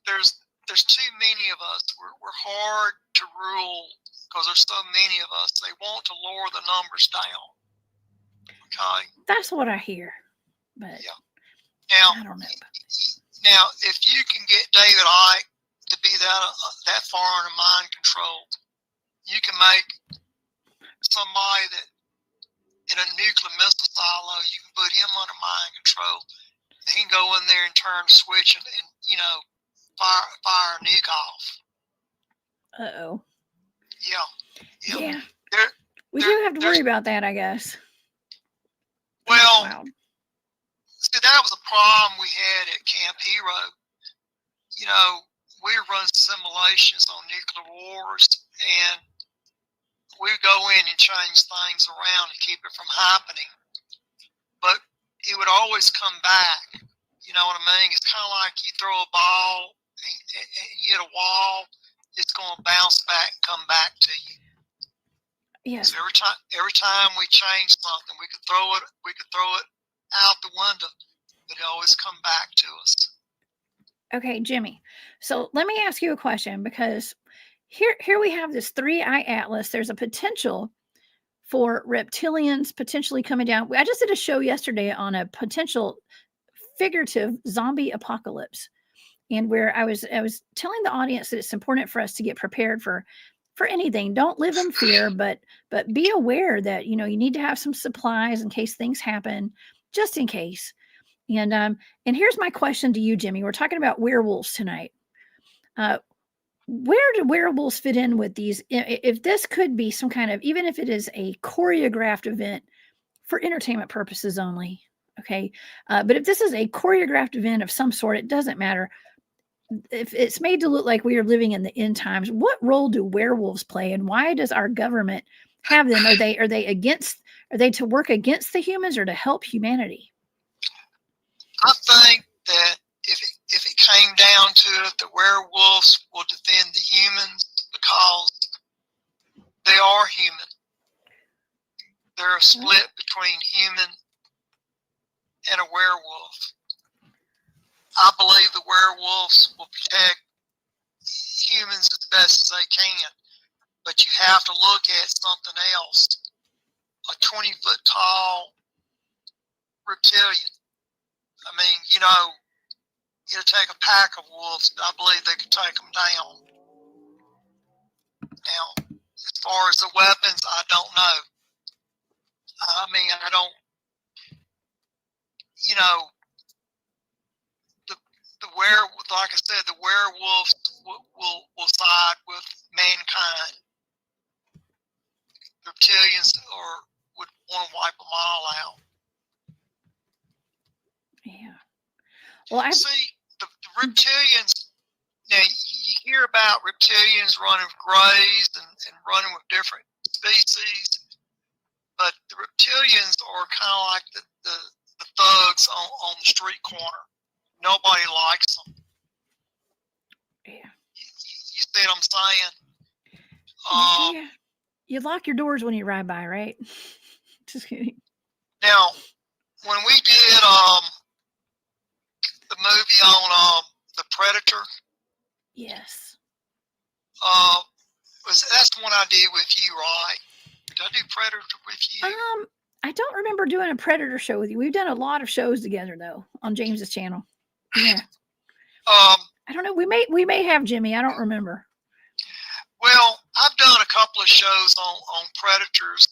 There's too many of us. We're hard to rule because there's so many of us. They want to lower the numbers down. Okay. That's what I hear, but yeah. Now, I don't know. Now, if you can get David Icke to be that far into mind control, you can make somebody that in a nuclear missile silo, you can put him under mind control. He can go in there and turn the switch and fire a nuke off. Uh-oh. Yeah. We do have to worry about that, I guess. Well, wow. See, that was a problem we had at Camp Hero. We run simulations on nuclear wars, and we go in and change things around to keep it from happening. But it would always come back. You know what I mean? It's kind of like you throw a ball and you hit a wall, it's going to bounce back and come back to you. Yes. So every time we change something, we could throw it out the window, but it always come back to us. Okay, Jimmy. So let me ask you a question, because here we have this 3-eye atlas. There's a potential for reptilians potentially coming down. I just did a show yesterday on a potential figurative zombie apocalypse, and where I was telling the audience that it's important for us to get prepared for anything. Don't live in fear, but be aware that you need to have some supplies in case things happen, just in case. And here's my question to you, Jimmy. We're talking about werewolves tonight. Where do werewolves fit in with these? If this could be some kind of, even if it is a choreographed event for entertainment purposes only, okay? But if this is a choreographed event of some sort, it doesn't matter. If it's made to look like we are living in the end times, what role do werewolves play, and why does our government have them? Are they to work against the humans or to help humanity? I think that if it came down to it, the werewolves will defend the humans because they are human. They're a split between human and a werewolf. I believe the werewolves will protect humans as best as they can, but you have to look at something else. A 20-foot tall reptilian. I mean, it'll take a pack of wolves, but I believe they could take them down. Now, as far as the weapons, I don't know. I mean, I don't, like I said, the werewolves will side with mankind. Reptilians would want to wipe them all out. Yeah. Well, See, the reptilians, now you hear about reptilians running with grays and running with different species, but the reptilians are kind of like the thugs on the street corner. Nobody likes them. Yeah. You see what I'm saying? Yeah. You lock your doors when you ride by, right? Just kidding. Now, when we did the movie on the Predator, Yes. that's the one I did with you, right? Did I do Predator with you? I don't remember doing a Predator show with you. We've done a lot of shows together though on James's channel. Yeah. I don't know. We may have, Jimmy. I don't remember. Well, I've done a couple of shows on predators.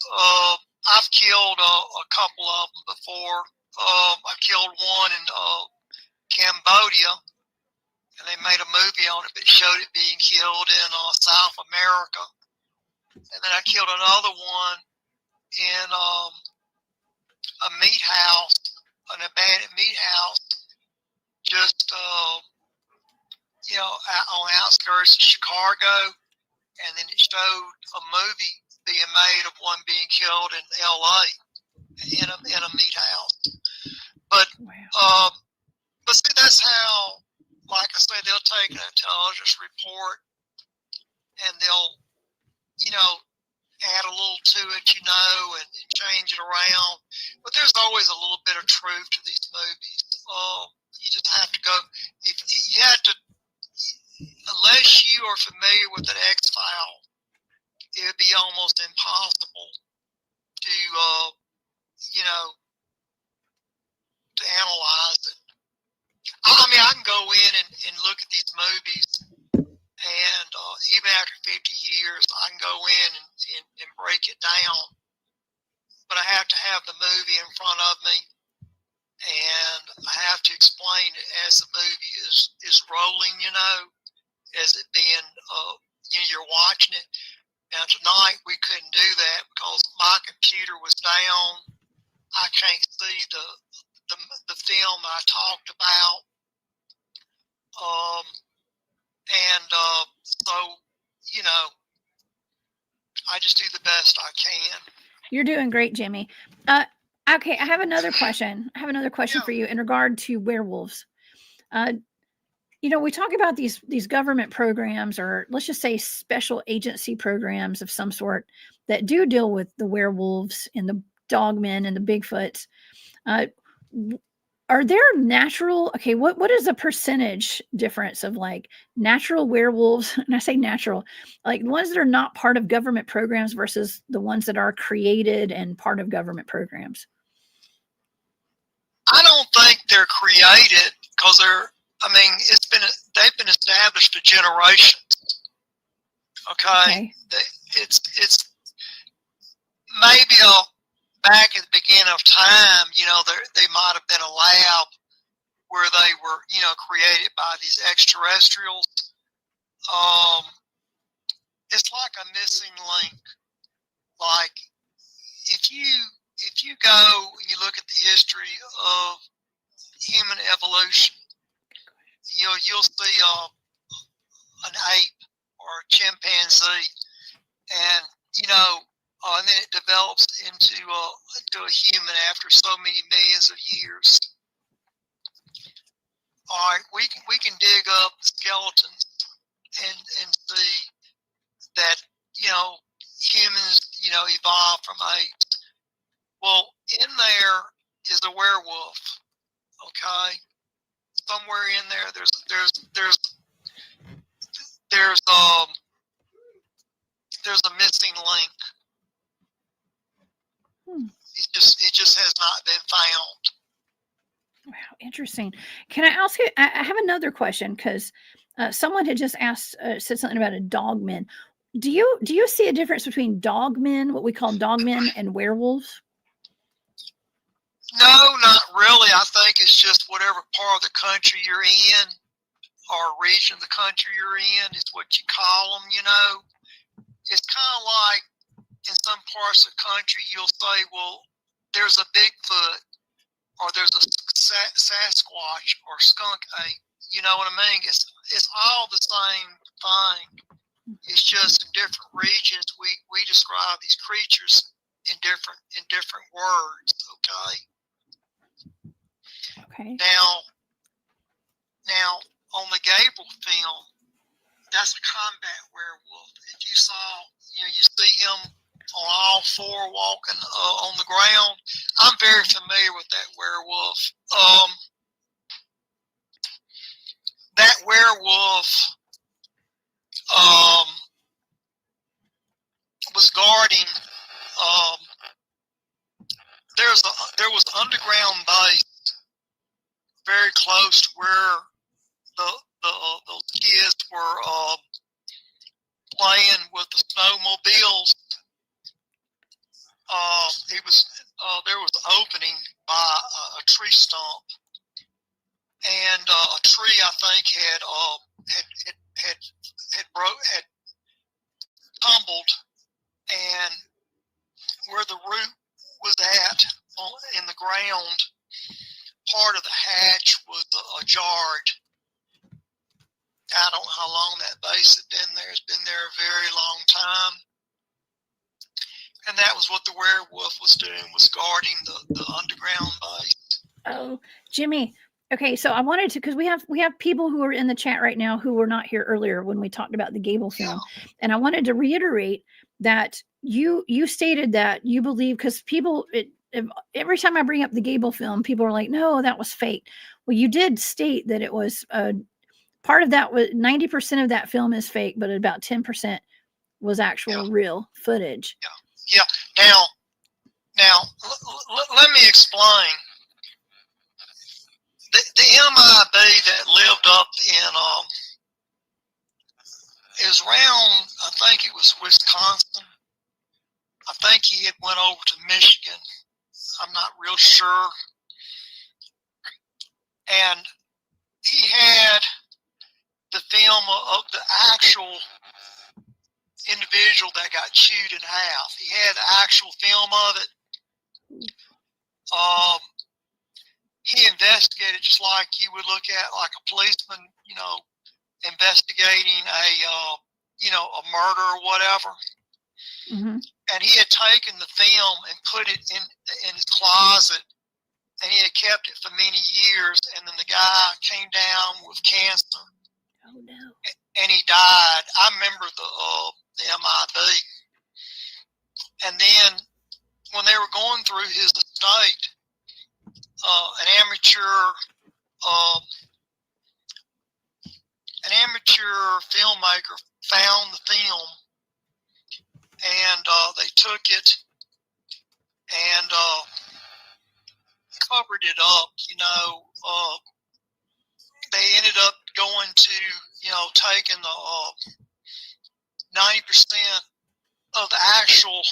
I've killed a couple of them before. I killed one in Cambodia, and they made a movie on it that showed it being killed in South America. And then I killed another one in a meat house, an abandoned meat house, just on the outskirts of Chicago. And then it showed a movie being made of one being killed in L.A. in a meat house. But Wow. but see, that's how, like I say, they'll take an intelligence report and they'll, add a little to it, and change it around. But there's always a little bit of truth to these movies. You just have to go. If you have to. Unless you are familiar with an X-File, it would be almost impossible to, to analyze it. I mean, I can go in and look at these movies, and even after 50 years, I can go in and break it down. But I have to have the movie in front of me, and I have to explain it as the movie is rolling, as it being, you're watching it. Now tonight we couldn't do that because my computer was down. I can't see the film I talked about. So, I just do the best I can. You're doing great, Jimmy. Okay, I have another question. For you in regard to werewolves. We talk about these government programs, or let's just say special agency programs of some sort that do deal with the werewolves and the dogmen and the Bigfoots. Are there natural? Okay, what is the percentage difference of like natural werewolves? And I say natural, like the ones that are not part of government programs versus the ones that are created and part of government programs? I don't think they're created because they've been established for generations. Okay. It's maybe back at the beginning of time, they might have been a lab where they were, created by these extraterrestrials. It's like a missing link. Like if you go and you look at the history of human evolution, you'll see an ape or a chimpanzee, and and then it develops into a human after so many millions of years. All right, we can dig up skeletons and see that humans evolved from apes. Well, in there is a werewolf. Okay, somewhere in there, there's a missing link. It just has not been found. Wow, interesting. Can I ask you? I have another question because someone had just said something about a dogman. Do you see a difference between dogmen, what we call dogmen, and werewolves? No, not really. I think it's just whatever part of the country you're in. or region of the country you're in is what you call them, you know. It's kind of like in some parts of the country, you'll say, well, there's a Bigfoot or there's a Sasquatch or skunk ape. You know what I mean? It's all the same thing. It's just in different regions we describe these creatures in different words. Okay. Okay. Now on the Gable film, that's a combat werewolf. If you saw, you see him on all four walking on the ground. I'm very familiar with that werewolf. That werewolf was guarding. There was an underground base very close to where those kids were playing with the snowmobiles. There was an opening by a tree stump, and a tree I think had tumbled, and where the root was at in the ground, part of the hatch was ajarred. I don't know how long that base had been there. It's been there a very long time. And that was what the werewolf was doing, was guarding the underground base. Oh, Jimmy. Okay, so I wanted to, because we have people who are in the chat right now who were not here earlier when we talked about the Gable film. Yeah. And I wanted to reiterate that you stated that you believe, because people, every time I bring up the Gable film, people are like, no, that was fake. Well, you did state that it was part of that was 90% of that film is fake, but about 10% was actual real footage. Yeah. Now, let me explain. The MIB that lived up in, it was around, I think it was Wisconsin. I think he had went over to Michigan. I'm not real sure. And he had the film of the actual individual that got chewed in half. He had the actual film of it. He investigated just like you would look at like a policeman, investigating a murder or whatever. Mm-hmm. And he had taken the film and put it in his closet, and he had kept it for many years. And then the guy came down with cancer. Oh no! And he died. I remember the MIB. And then when they were going through his estate, an amateur filmmaker found the film, and they took it and covered it up. They ended up going to taking the 90% of the actual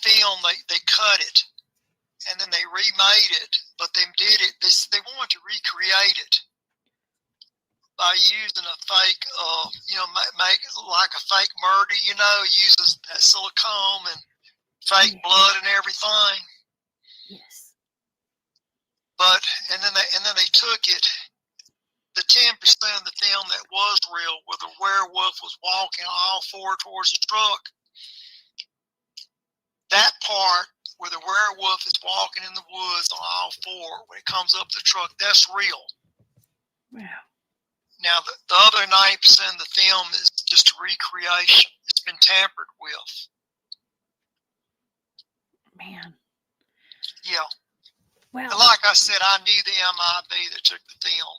film. They cut it, and then they remade it, but they did it. They wanted to recreate it by using a fake, make it like a fake murder. Uses that silicone and fake blood and everything. Yes. But and then they took it. The 10% of the film that was real, where the werewolf was walking all four towards the truck. That part where the werewolf is walking in the woods on all four, when it comes up the truck, that's real. Wow. Now, the other 90% of the film is just a recreation. It's been tampered with. Man. Yeah. Wow. And like I said, I knew the MIB that took the film.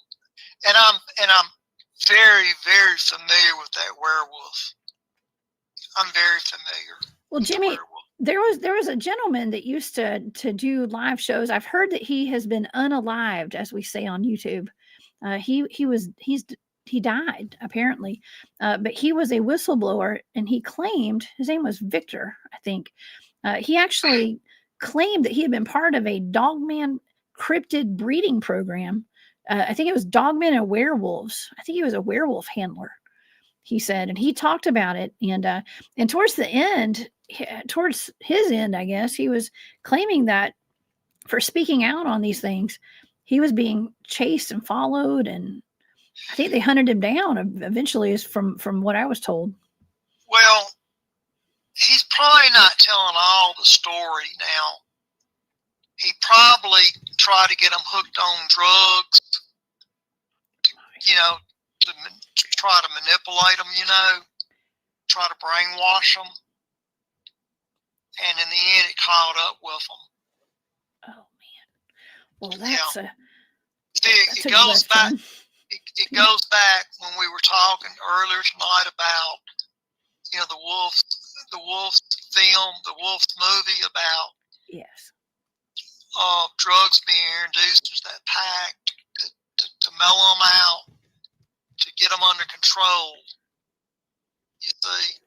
And I'm very, very familiar with that werewolf. I'm very familiar. Well, Jimmy, there was a gentleman that used to do live shows. I've heard that he has been unalived, as we say on YouTube. He died apparently, but he was a whistleblower, and he claimed, his name was Victor, I think. He actually claimed that he had been part of a Dogman cryptid breeding program I think it was Dogman and Werewolves. I think he was a werewolf handler, he said, and he talked about it. And towards the end, towards his end, I guess, he was claiming that for speaking out on these things, he was being chased and followed, and I think they hunted him down eventually, is from what I was told. Well, he's probably not telling all the story now. He probably tried to get them hooked on drugs, you know, to try to manipulate them, you know, try to brainwash them. And in the end, it caught up with them. Oh, man. Well, that's Yeah. that's it a goes left back. turn. It goes back when we were talking earlier tonight about, you know, the wolf film, the wolf movie about Yes. drugs being introduced into that pack to mellow them out, to get them under control. You see.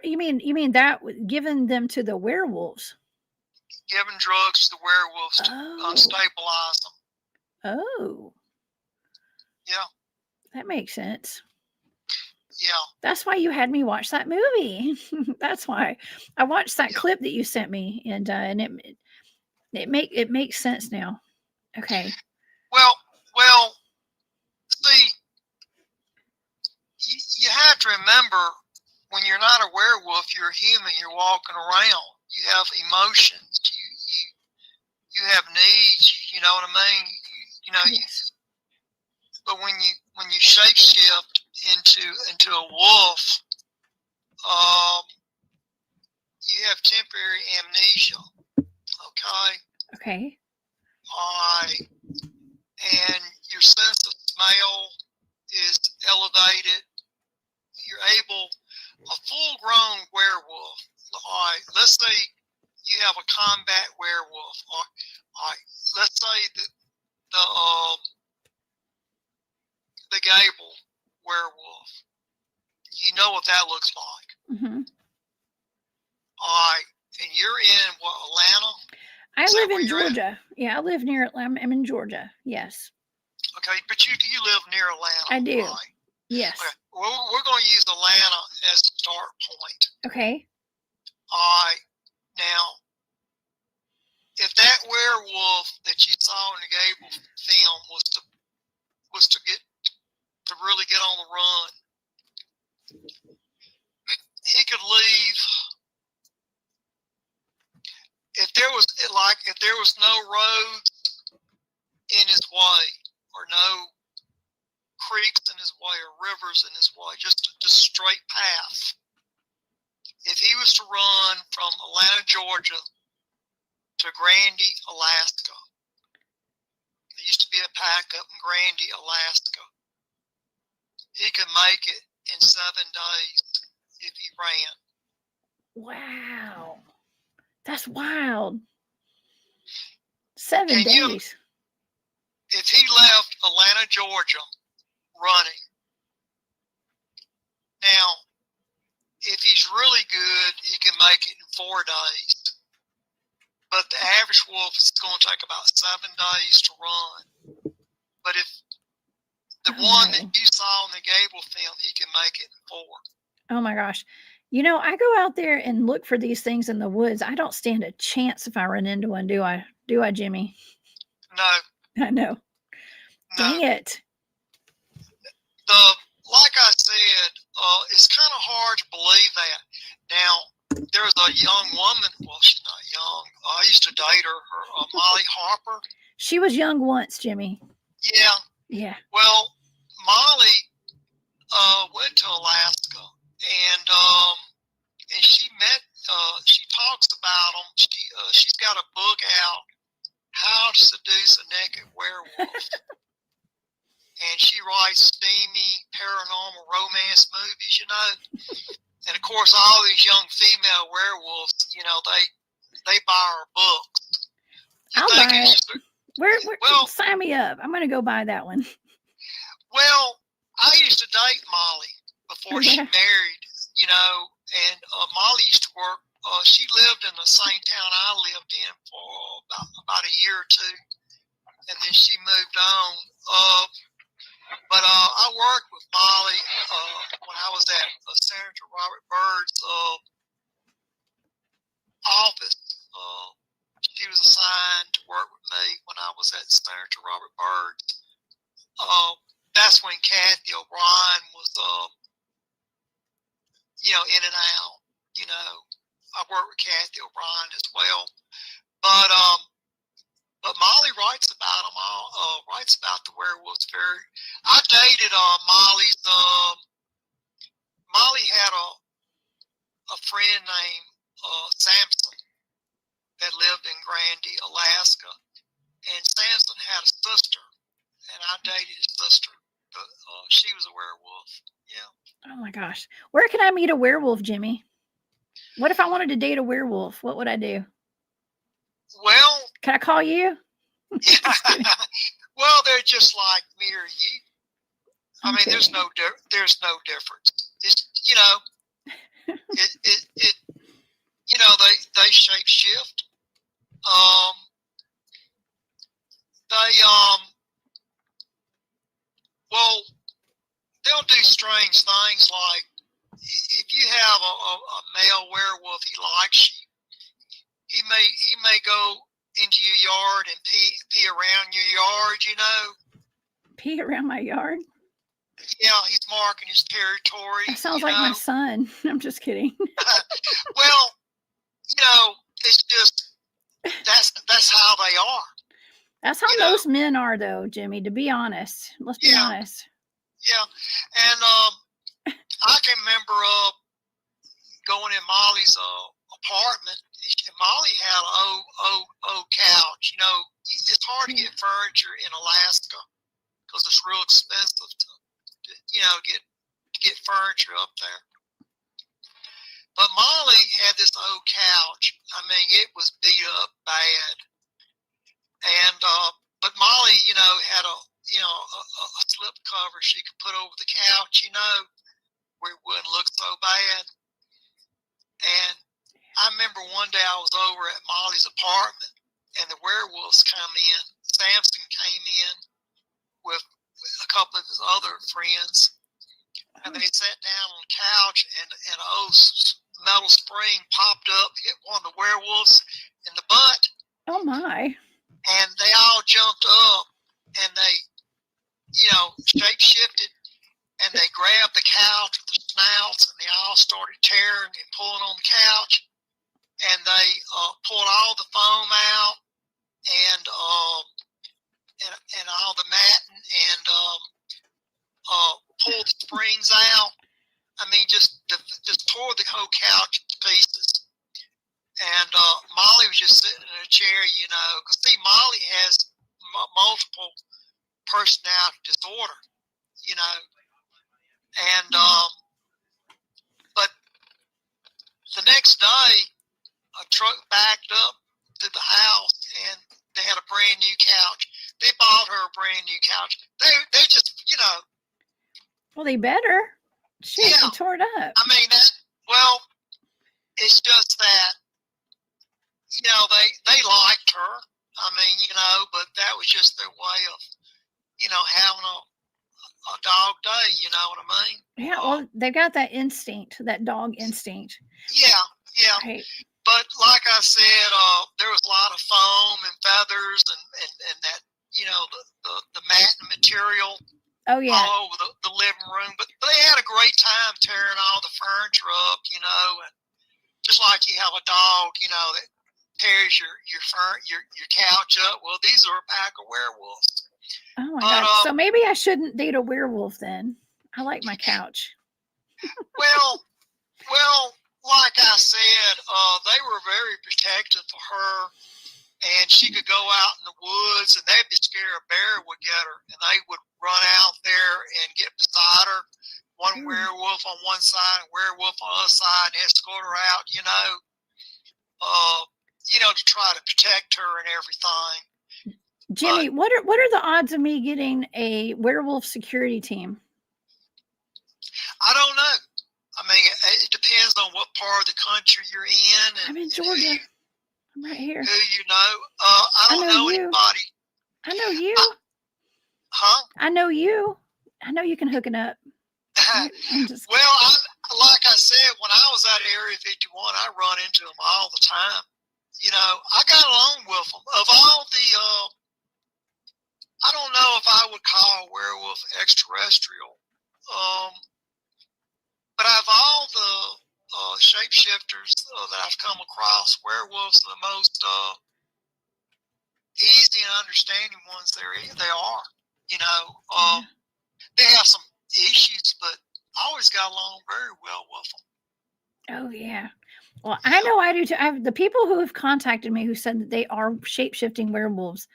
You mean that giving them to the werewolves? Giving drugs to the werewolves to unstabilize them. Oh. Yeah. That makes sense. Yeah. That's why you had me watch that movie. That's why I watched that clip that you sent me, and it makes sense now. Okay. Well, see, you have to remember, when you're not a werewolf, you're a human. You're walking around. You have emotions. You have needs. You know what I mean? You know. Yes. But when you shapeshift into a wolf, you have temporary amnesia. Okay. Okay. And your sense of smell is elevated. You're able, a full-grown werewolf. All right, let's say you have a combat werewolf. All right, let's say that the Gable werewolf. You know what that looks like. Mm-hmm. All right, and you're in what, Atlanta? I live in Georgia. Yeah, I live near. I'm in Georgia. Yes. Okay, but you live near Atlanta. I do. Right? Yes. Okay. We're going to use Atlanta as the start point. Okay. All right. Now, if that werewolf that you saw in the Gable film was to really get on the run, he could leave. If there was no road in his way, or no creeks in his way, or rivers in his way, just straight path. If he was to run from Atlanta, Georgia to Grandy, Alaska, there used to be a pack up in Grandy, Alaska, he could make it in 7 days if he ran. Wow. That's wild. 7 And days. If he left Atlanta, Georgia, running, now, if he's really good, he can make it in 4 days. But the average wolf is going to take about 7 days to run. But if the one that you saw in the Gable film, he can make it in 4. Oh my gosh. You know, I go out there and look for these things in the woods. I don't stand a chance if I run into one, do I? Do I, Jimmy? No. I know. Dang it. Like I said, it's kind of hard to believe that. Now, there was a young woman. Well, she's not young. I used to date her, Molly Harper. She was young once, Jimmy. Yeah. Yeah. Well, Molly went to Alaska, and she met. She talks about them. She's got a book out, How to Seduce a Naked Werewolf. And she writes steamy paranormal romance movies, you know. And of course, all these young female werewolves, you know, they buy her books. I'll buy it. Well, sign me up. I'm going to go buy that one. Well, I used to date Molly before she married, you know, and Molly used to work. She lived in the same town I lived in for about a year or two. and then she moved on. But I worked with Molly when I was at Senator Robert Byrd's office. She was assigned to work with me when I was at Senator Robert Byrd. That's when Kathy O'Brien was, in and out. I worked with Kathy O'Brien as well. But Molly writes about them all. Writes about the werewolves. I dated Molly's. Molly had a friend named Samson that lived in Grandy, Alaska, and Samson had a sister, and I dated his sister. She was a werewolf. Yeah. Oh my gosh. Where can I meet a werewolf, Jimmy? What if I wanted to date a werewolf? What would I do? Well, can I call you? Well, they're just like me or you. I mean, Okay. there's no difference. It's they shape shift. Well, they'll do strange things like if you have a male werewolf, he likes you. He may go into your yard and pee around your yard. Pee around my yard? Yeah, he's marking his territory. That sounds like my son. I'm just kidding. Well, it's just that's how they are. That's how most men are, though, Jimmy. To be honest, let's be honest. Yeah, and I can remember going in Molly's apartment. Molly had an old couch. It's hard to get furniture in Alaska because it's real expensive to get furniture up there. But Molly had this old couch. I mean, it was beat up bad. And but Molly, had a slip cover she could put over the couch, where it wouldn't look so bad. And I remember one day I was over at Molly's apartment, and the werewolves come in. Samson came in with a couple of his other friends, and they sat down on the couch, and an old metal spring popped up, hit one of the werewolves in the butt. Oh my! And they all jumped up, and they, shape shifted, and they grabbed the couch with their snouts, and they all started tearing and pulling on the couch, and they pulled all the foam out, and all the matting, and pulled the springs out. I mean, just tore the whole couch to pieces. And Molly was just sitting in a chair, because see, Molly has multiple personality disorder, and but the next day, a truck backed up to the house, and they had a brand new couch. They bought her a brand new couch. They just, Well, they better. Shit, Yeah. they tore it up. I mean, it's just that, they liked her. I mean, but that was just their way of, having a dog day, you know what I mean? Yeah, well, they've got that instinct, that dog instinct. Yeah. Right. But like I said, there was a lot of foam and feathers and that, the matting material Oh yeah. all over the living room. But they had a great time tearing all the furniture up, and just like you have a dog, that tears your couch up. Well, these are a pack of werewolves. Oh my god. So maybe I shouldn't date a werewolf then. I like my couch. Well, like I said, they were very protective of her, and she could go out in the woods, and they'd be scared a bear would get her, and they would run out there and get beside her. One werewolf on one side, and werewolf on the other side, and escort her out, to try to protect her and everything. Jimmy, what are the odds of me getting a werewolf security team? I don't know. I mean, it depends on what part of the country you're in. I'm in Georgia. I'm right here. Who you know. I don't know you. anybody. I I know you. Huh? I know you. I know you can hook it up. I'm just Well, like I said, when I was at Area 51, I run into them all the time. You know, I got along with them. Of all the, I don't know if I would call a werewolf extraterrestrial, but of all the shapeshifters that I've come across, werewolves are the most easy and understanding ones they are. You know, they have some issues, but I always got along very well with them. Oh yeah. Well, I know I do too. The people who have contacted me who said that they are shape-shifting werewolves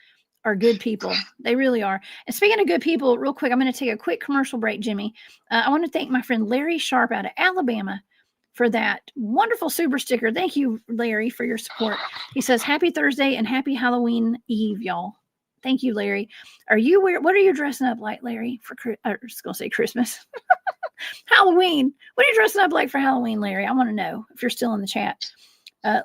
are good people. They really are. And speaking of good people, real quick, I'm going to take a quick commercial break, Jimmy. I want to thank my friend Larry Sharp out of Alabama for that wonderful super sticker. Thank you, Larry, for your support. He says, happy Thursday and happy Halloween Eve, y'all. Thank you, Larry. What are you dressing up like, Larry, for, I was going to say Christmas. Halloween. What are you dressing up like for Halloween, Larry? I want to know. If you're still in the chat,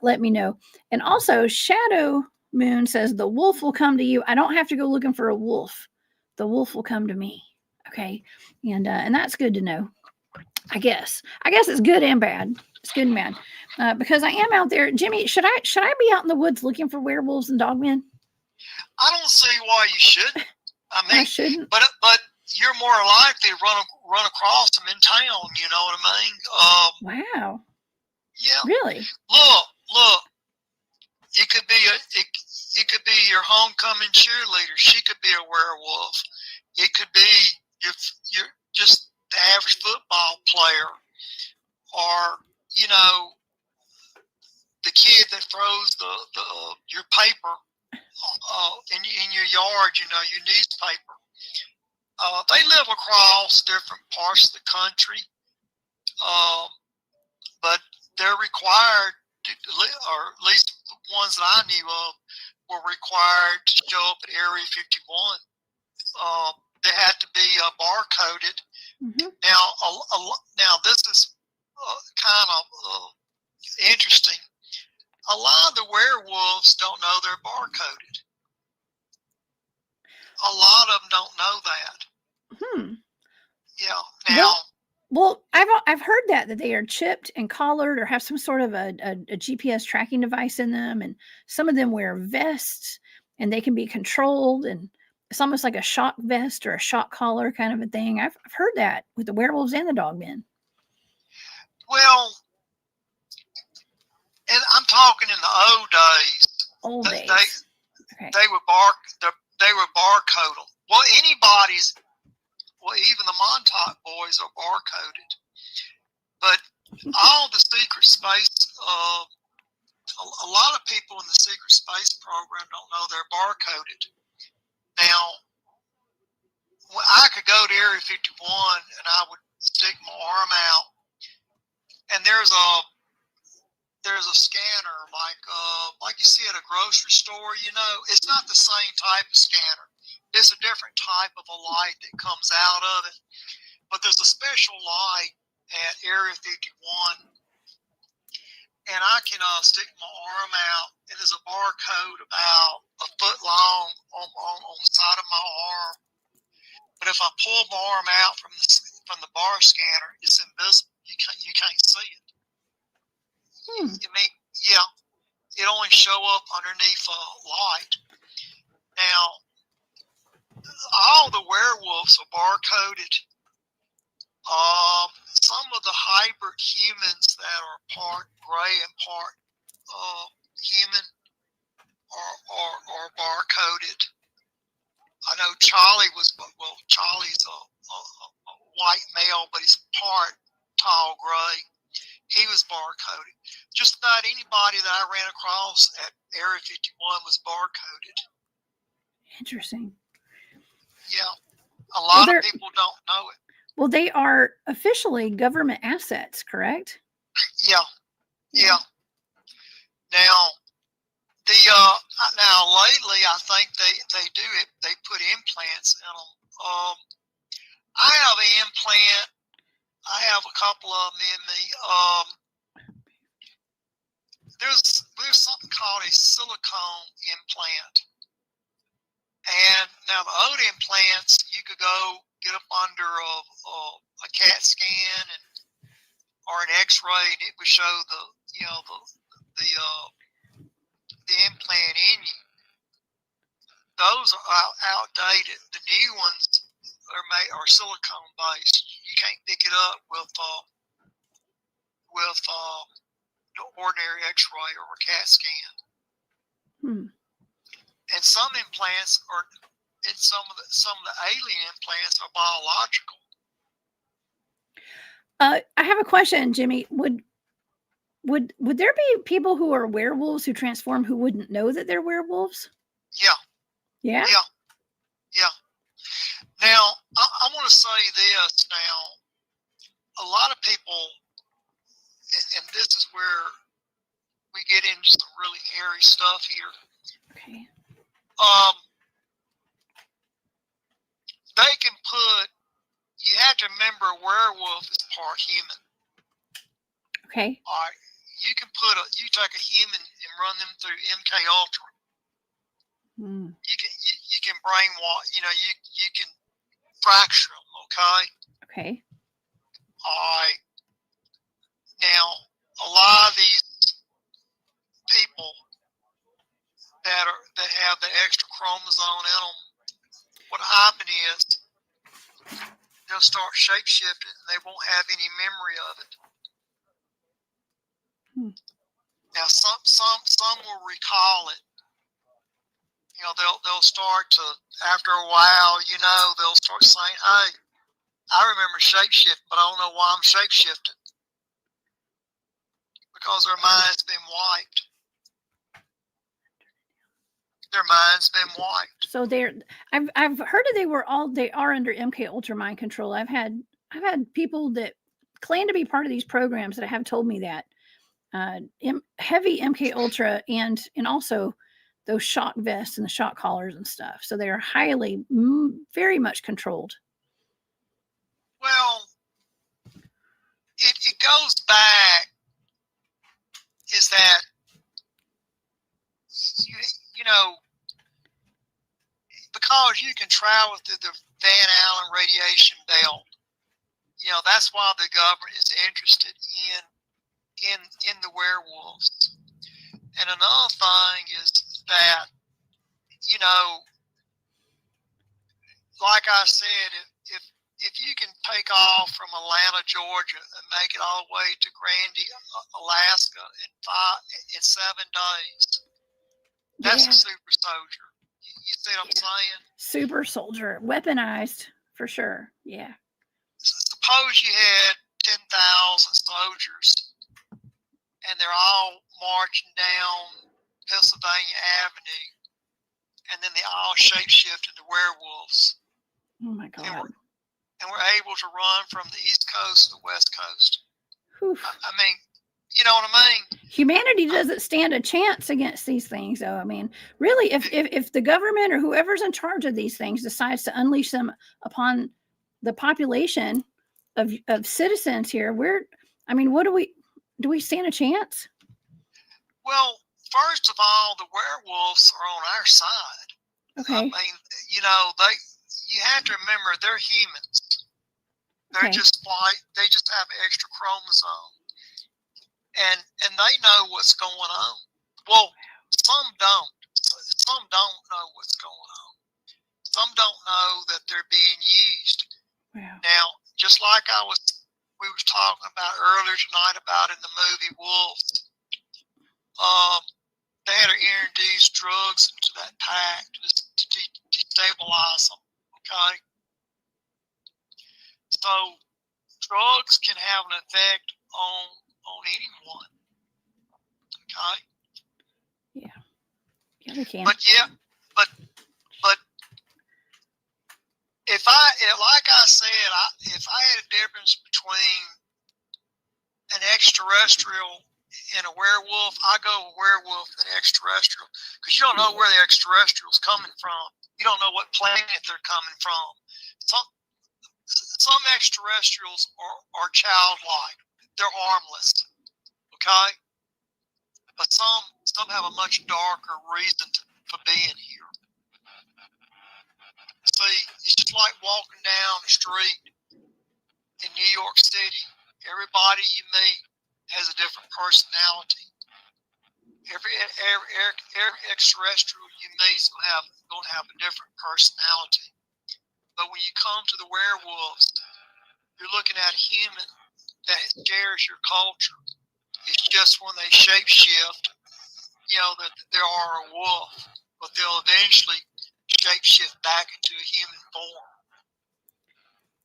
let me know. And also, Shadow Moon says, the wolf will come to you. I don't have to go looking for a wolf. The wolf will come to me. Okay. And that's good to know. I guess it's good and bad. It's good and bad. Because I am out there. Jimmy, should I be out in the woods looking for werewolves and dogmen? I don't see why you shouldn't. I mean, I shouldn't. But you're more likely to run across them in town. You know what I mean? Wow. Yeah. Really? Look. It could be your homecoming cheerleader. She could be a werewolf. It could be your just the average football player, or you know, the kid that throws your paper in your yard. You know, your newspaper. They live across different parts of the country, but they're required to, or at least the ones that I knew of, were required to show up at Area 51. They had to be barcoded. Mm-hmm. Now this is kind of interesting. A lot of the werewolves don't know they're barcoded. A lot of them don't know that. Yeah. Now. Well, I've heard that they are chipped and collared or have some sort of a GPS tracking device in them, and some of them wear vests and they can be controlled, and it's almost like a shock vest or a shock collar kind of a thing. I've heard that with the werewolves and the dogmen. Well, and I'm talking in the old days. Old days. Okay. They were barcoded. Well, even the Montauk boys are barcoded. But all the secret space, a lot of people in the secret space program don't know they're barcoded. Now, I could go to Area 51 and I would stick my arm out, and there's a scanner like you see at a grocery store. You know, it's not the same type of scanner. It's a different type of a light that comes out of it. But there's a special light at Area 51, and I can stick my arm out, and there's a barcode about a foot long on the side of my arm. But if I pull my arm out from the bar scanner, it's invisible. You can't see it. I mean, yeah, it only show up underneath a light. Now, all the werewolves are barcoded. Some of the hybrid humans that are part gray and part human are barcoded. I know Charlie's a white male, but he's part tall gray. He was barcoded. Just about anybody that I ran across at Area 51 was barcoded. Interesting. Yeah. A lot of people don't know it. Well, they are officially government assets, correct? Yeah. Now, lately, I think they do it. They put implants in them. I have an implant. I have a couple of them in me. There's something called a silicone implant, and Now, the old implants, you could go get up under a CAT scan or an X-ray, and it would show the implant in you. Those are outdated. The new ones are silicone based. You can't pick it up with the ordinary X-ray or a CAT scan. And some implants are, and some of the alien implants are biological. I have a question, Jimmy. Would there be people who are werewolves who transform who wouldn't know that they're werewolves? Yeah. Yeah. Now, I want to say this. Now, a lot of people, and this is where we get into some really hairy stuff here. Okay. They can put. You have to remember, a werewolf is part human. Okay. All right. You take a human and run them through MK Ultra. You can brainwash. You can fracture them. Okay. Okay. All right. Now, a lot of these people that have the extra chromosome in them, what happens is they'll start shape-shifting and they won't have any memory of it. Now, some will recall it. They'll start to, after a while, they'll start saying, "Hey, I remember shape-shifting, but I don't know why I'm shape-shifting." Because their mind's been wiped. Their mind's been wiped. So I've heard that they are under MK Ultra mind control. I've had people that claim to be part of these programs that have told me that heavy MK Ultra and also those shock vests and the shock collars and stuff. So they are very much controlled. Well, it goes back. Is that because you can travel through the Van Allen radiation belt, that's why the government is interested in the werewolves. And another thing is that, like I said, if you can take off from Atlanta, Georgia, and make it all the way to Grandy, Alaska, in 7 days, that's a super soldier. You see what I'm saying? Super soldier, weaponized for sure. Yeah. Suppose you had 10,000 soldiers, and they're all marching down Pennsylvania Avenue, and then they all shapeshift into werewolves. Oh my God. And we're able to run from the East Coast to the West Coast. Oof. I mean, you know what I mean? Humanity doesn't stand a chance against these things, though. I mean, really, if the government or whoever's in charge of these things decides to unleash them upon the population of citizens here, what do we stand a chance? Well, first of all, the werewolves are on our side. Okay. I mean, you have to remember they're humans. They're just they just have an extra chromosome. And they know what's going on. Well, some don't. Some don't know what's going on. Some don't know that they're being used. Wow. Now, just like we were talking about earlier tonight about in the movie Wolves, they had to introduce drugs into that pack to destabilize them. Okay. So drugs can have an effect on anyone. Okay. Yeah, they can. But if like I said, if I had a difference between an extraterrestrial and a werewolf, I go with werewolf and extraterrestrial, because you don't know where the extraterrestrial's coming from. You don't know what planet they're coming from. Some extraterrestrials are childlike. They're harmless. Okay? But some have a much darker reason for being here. street in New York City, everybody you meet has a different personality. Every extraterrestrial you meet is going to have a different personality. But when you come to the werewolves, you're looking at a human that shares your culture. It's just when they shapeshift, that they are a wolf, but they'll eventually shapeshift back into a human form.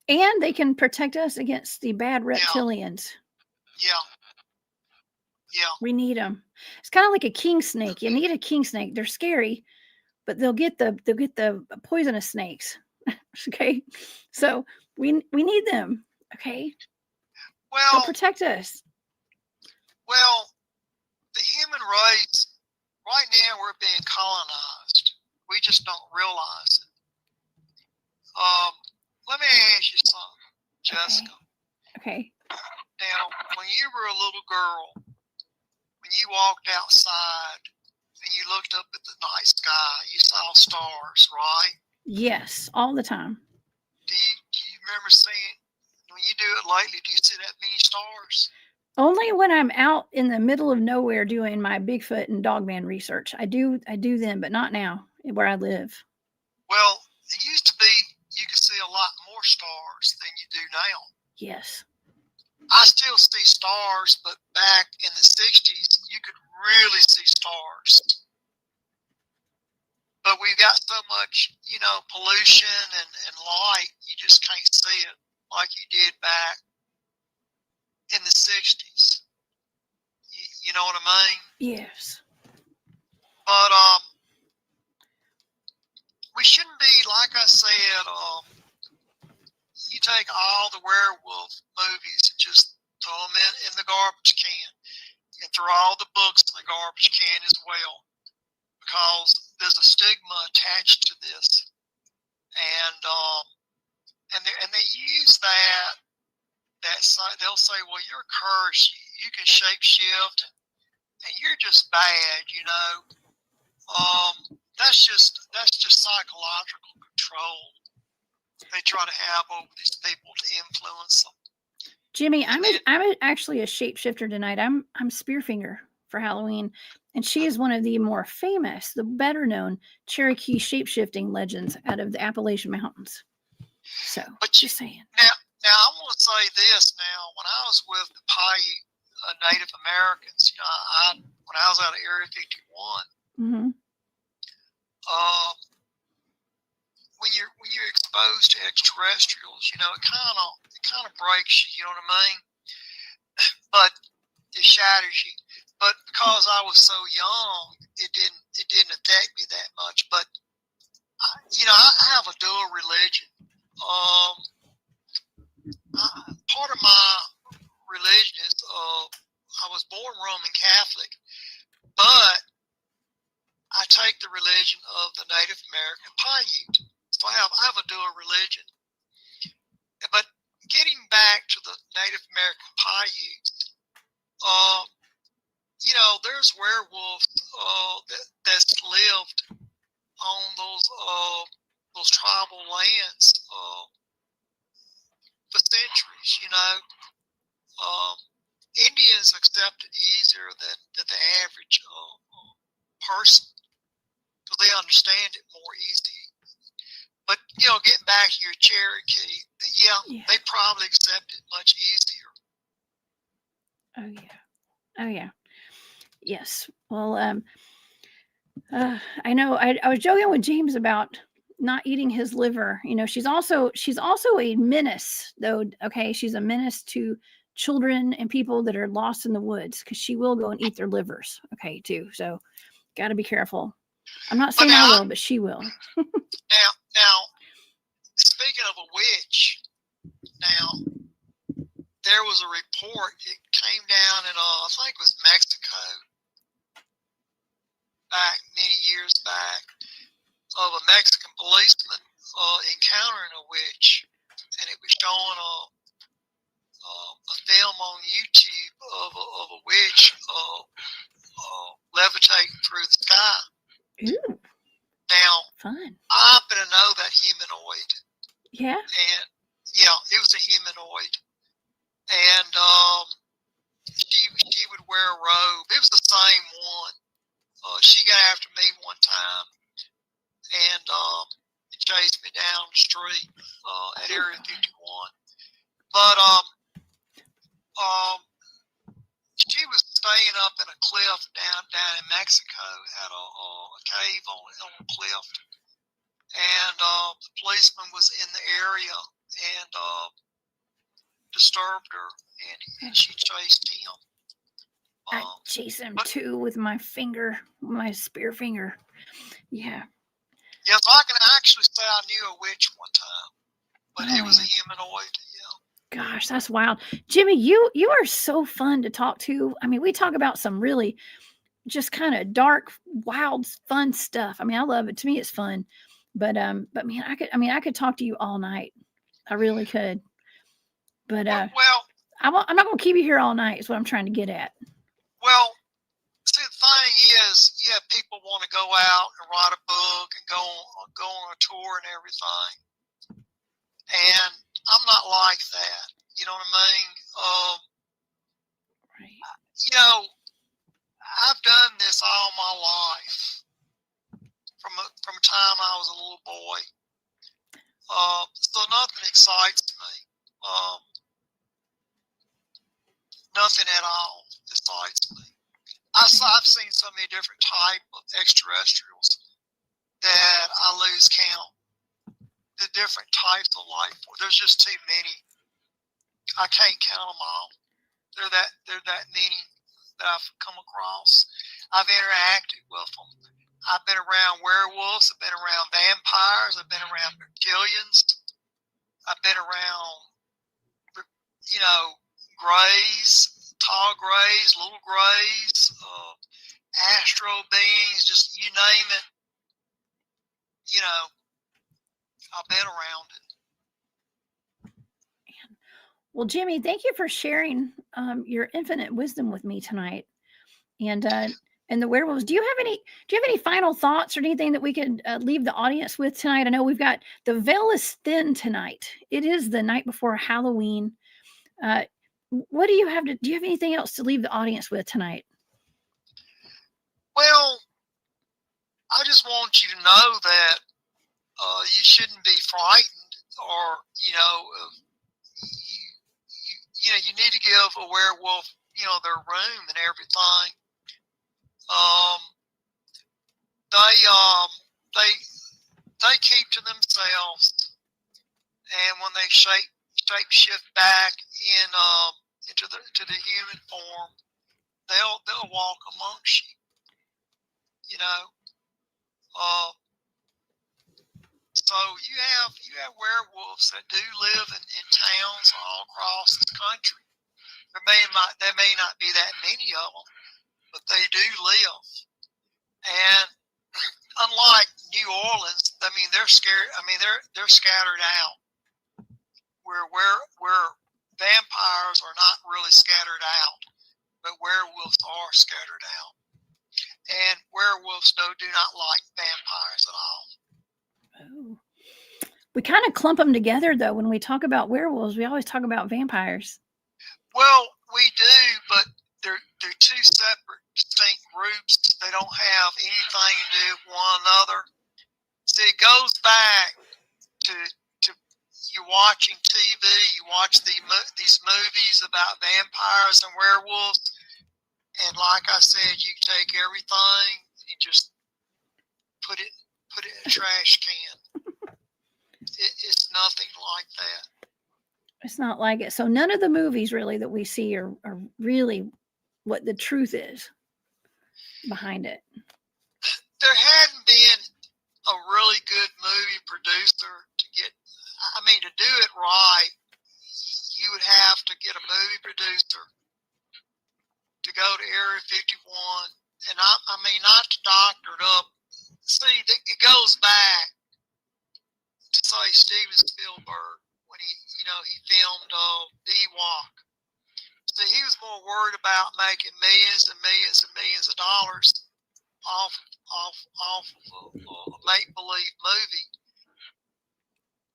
And they can protect us against the bad reptilians. Yeah. We need them. It's kind of like a king snake. You need a king snake. They're scary, but they'll get the poisonous snakes. Okay, so we need them. Okay, they'll protect us. Well, the human race right now, we're being colonized. We just don't realize it. Let me ask you something, Jessica. Okay. Now, when you were a little girl, when you walked outside and you looked up at the night sky, you saw stars, right? Yes, all the time. Do you remember seeing, when you do it lately, do you see that many stars? Only when I'm out in the middle of nowhere doing my Bigfoot and Dogman research. I do then, but not now where I live. Well, it used to be you could see a lot more stars than you do now. Yes. I still see stars, but back in the 60s, you could really see stars. But we've got so much, pollution and light, you just can't see it like you did back in the 60s. You know what I mean? Yes. But we shouldn't be, like I said, you take all the werewolf movies and just throw them in the garbage can, and throw all the books in the garbage can as well, because there's a stigma attached to this, and they use that they'll say, well, you're cursed, you can shapeshift, and you're just bad, That's just psychological control they try to have over these people to influence them. Jimmy, I'm actually a shapeshifter tonight. I'm Spearfinger for Halloween, and she is one of the more famous, the better known Cherokee shapeshifting legends out of the Appalachian Mountains. So, but just saying. Now I want to say this. Now, when I was with the Paiute Native Americans, when I was out of Area 51. Mm-hmm. When you're exposed to extraterrestrials, it kind of breaks you. You know what I mean? But it shatters you. But because I was so young, it didn't affect me that much. But I have a dual religion. Part of my religion is I was born Roman Catholic, but I take the religion of the Native American Paiute. So I have a dual religion. But getting back to the Native American Paiute, there's werewolves that's lived on those tribal lands for centuries. Indians accept it easier than the average person, because they understand it more easy. But getting back to your Cherokee, they probably accept it much easier. Oh yeah. Yes. Well, I know. I was joking with James about not eating his liver. She's also a menace, though. Okay, she's a menace to children and people that are lost in the woods, because she will go and eat their livers. Okay, too. So, got to be careful. I'm not saying I will, but she will. Now, speaking of a witch, there was a report. It came down in I think it was Mexico, back many years back, of a Mexican policeman encountering a witch, and it was showing a film on YouTube of a witch levitating through the sky. Ooh, now, fun. I happen to know that humanoid. Yeah. And Yeah, it was a humanoid, and she would wear a robe. It was the same one. She got after me one time, and it chased me down the street at Area 51. But she was staying up in a cliff down in Mexico. Had a cave on a cliff, and the policeman was in the area and disturbed her, and she chased him. I chase him too with my finger, my spear finger. Yeah. Yes, I can actually say I knew a witch one time, but it was a humanoid. Yeah. Gosh, that's wild. Jimmy, you are so fun to talk to. I mean, we talk about some really just kind of dark, wild, fun stuff. I mean, I love it. To me, it's fun. But man, I could talk to you all night. I really could. But well, I'm not going to keep you here all night. Is what I'm trying to get at. Well, see, the thing is, yeah, people want to go out and write a book and go on a tour and everything, and I'm not like that. You know what I mean? Right. You know, I've done this all my life from a time I was a little boy. So nothing excites me. Nothing at all excites me. I've seen so many different type of extraterrestrials that I lose count. The different types of life. There's just too many. I can't count them all. They're that many that I've come across. I've interacted with them. I've been around werewolves. I've been around vampires. I've been around reptilians. I've been around, grays, tall grays, little grays, astral beings, just you name it. I've been around it. Well, Jimmy, thank you for sharing your infinite wisdom with me tonight, and the werewolves. Do you have any final thoughts or anything that we could leave the audience with tonight? I know we've got the veil is thin tonight. It is the night before Halloween. What do you have anything else to leave the audience with tonight? Well, I just want you to know that you shouldn't be frightened, or you need to give a werewolf their room and everything. They keep to themselves, and when they shape shift back into the human form, they'll walk amongst you. So you have werewolves that do live in towns all across the country. There may not be that many of them, but they do live. And unlike New Orleans, I mean, they're scared. I mean, they're scattered out. Where vampires are not really scattered out, but werewolves are scattered out. And werewolves do not like vampires at all. Oh. We kind of clump them together, though. When we talk about werewolves, we always talk about vampires. Well, we do, but they're two separate, distinct groups. They don't have anything to do with one another. See, it goes back to you're watching TV, you watch these movies about vampires and werewolves, and like I said, you take everything and you just put it in a trash can. It's nothing like that. It's not like it. So none of the movies really that we see are really what the truth is behind it. There hadn't been a really good movie producer to do it right. You would have to get a movie producer to go to Area 51, and not to doctor it up. See, it goes back to say Steven Spielberg when he filmed Ewok. See, he was more worried about making millions and millions and millions of dollars off of a make-believe movie.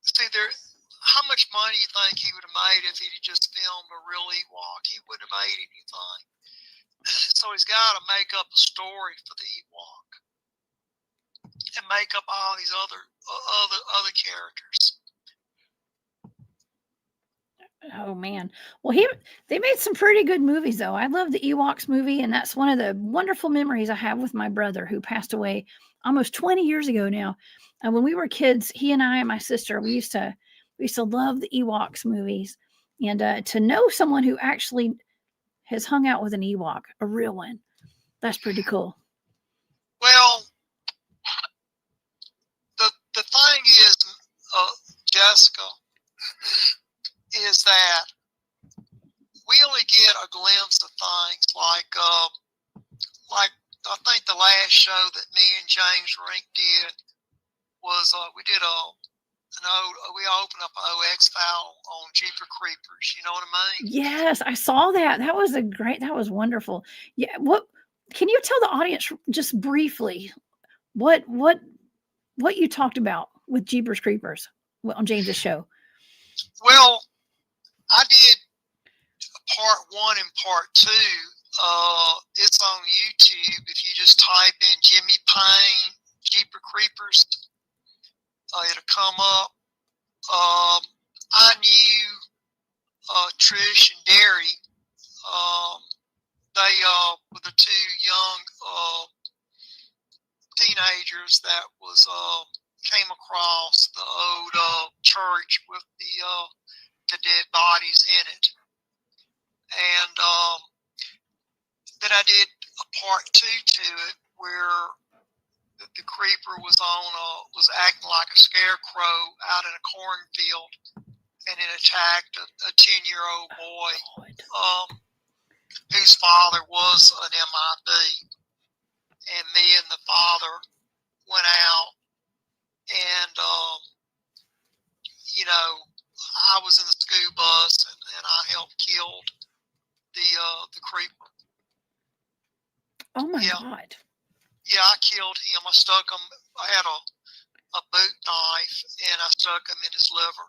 See, how much money money you think he would have made if he'd just filmed a real Ewok? He wouldn't have made anything. So he's got to make up a story for the Ewok and make up all these other characters. Oh man. Well, they made some pretty good movies though. I love the Ewoks movie, and that's one of the wonderful memories I have with my brother who passed away almost 20 years ago now. When we were kids, he and I and my sister, we used to love the Ewoks movies, and to know someone who actually has hung out with an Ewok, a real one, that's pretty cool. Well, the thing is, Jessica, is that we only get a glimpse of things like I think the last show that me and James Rink did was we did we opened up an OX file on Jeeper Creepers. You know what I mean? Yes, I saw that. That was wonderful. Yeah. What can you tell the audience just briefly what you talked about with Jeepers Creepers on James's show? Well, I did part 1 and part 2. It's on YouTube. If you just type in Jimmy Paine, Jeeper Creepers, it'll come up. I knew Trish and Derry. They were the 2 young teenagers that was came across the old church with the dead bodies in it, and then I did a part 2 to it where the creeper was acting like a scarecrow out in a cornfield, and it attacked a 10-year-old boy whose father was an MIB, and me and the father went out, and I was in the school bus, and I helped kill the creeper. Oh my Yeah. God. Yeah, I killed him. I stuck him. I had a boot knife, and I stuck him in his liver.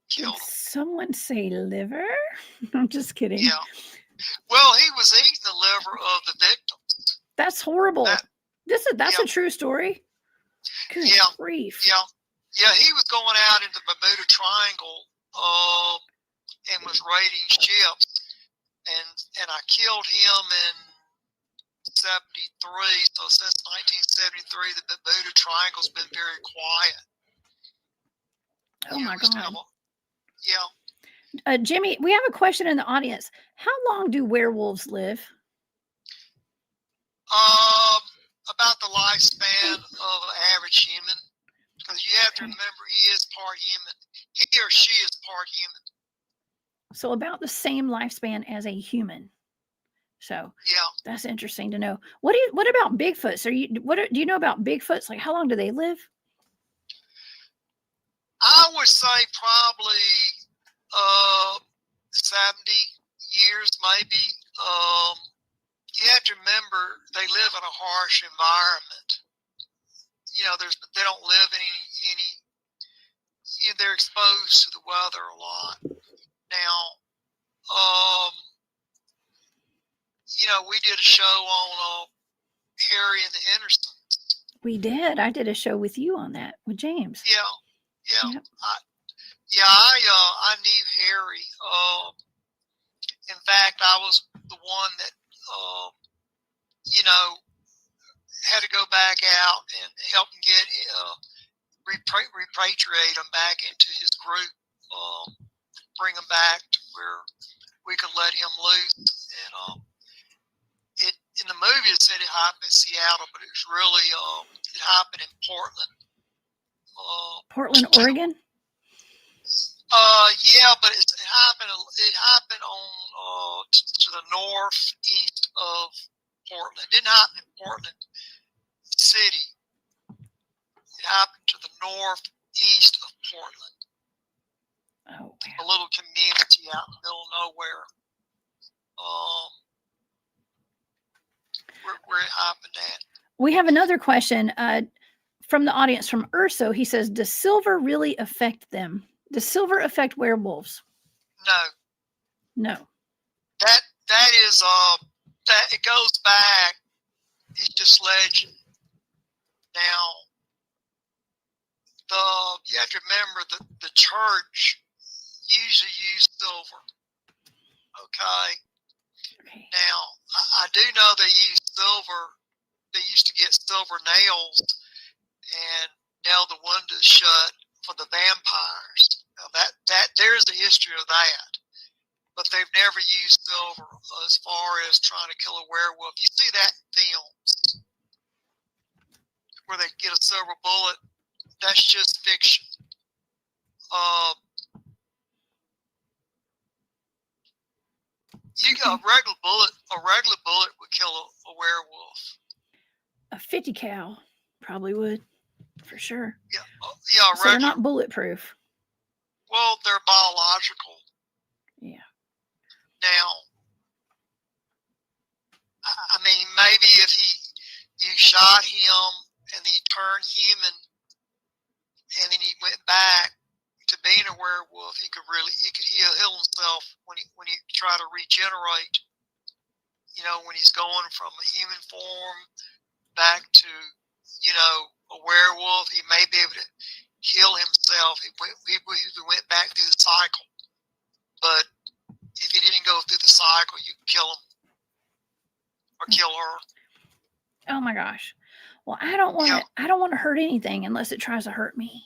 Killed Did him. someone say liver? I'm just kidding. Yeah. Well, he was eating the liver of the victims. That's horrible. That- That's yeah. a true story. Good Yeah. grief. Yeah. Yeah, he was going out into the Bermuda Triangle and was raiding ships. And I killed him in 73. So since 1973, the Bermuda Triangle's been very quiet. Oh You my understand God. what- Yeah. Jimmy, we have a question in the audience. How long do werewolves live? About the lifespan of an average human, because you have to Okay. remember he is part human. He or she is part human. So about the same lifespan as a human. So Yeah. that's interesting to know. What about Bigfoots? Do you know about Bigfoots? Like how long do they live? I would say probably 70 years, maybe. You have to remember they live in a harsh environment. They don't live in any they're exposed to the weather a lot. Now, we did a show on Harry and the Hendersons. We did. I did a show with you on that with James. Yeah. Yep. I knew Harry. In fact, I was the one that had to go back out and help him get repatriate him back into his group, bring him back to where we could let him loose. And in the movie it said it happened in Seattle, but it was really it happened in Portland. Portland, Oregon? Yeah, but it happened on to the northeast of Portland. It didn't happen in Portland City. It happened to the northeast of Portland. Oh, A little community out in the middle of nowhere. Where it happened at. We have another question from the audience from Urso. He says, does silver really affect them? Does silver affect werewolves? No. No. That is that it goes back. It's just legend. Now, you have to remember that the church usually use silver. Okay. Now, I do know they use silver. They used to get silver nails and nail the windows shut for the vampires. Now that there's the history of that. But they've never used silver as far as trying to kill a werewolf. You see that in films where they get a silver bullet. That's just fiction. You got a regular bullet would kill a werewolf. A 50 cal probably would, for sure. Yeah. So they're not bulletproof. Well, they're biological. Yeah. Now, I mean, maybe if you shot him and he turned human, and then he went back to being a werewolf, he could heal himself when he try to regenerate. You know, when he's going from a human form back to, you know, a werewolf, he may be able to heal himself. He went back through the cycle. But if he didn't go through the cycle, you could kill him or kill her. Oh my gosh. Well, I don't want to hurt anything unless it tries to hurt me.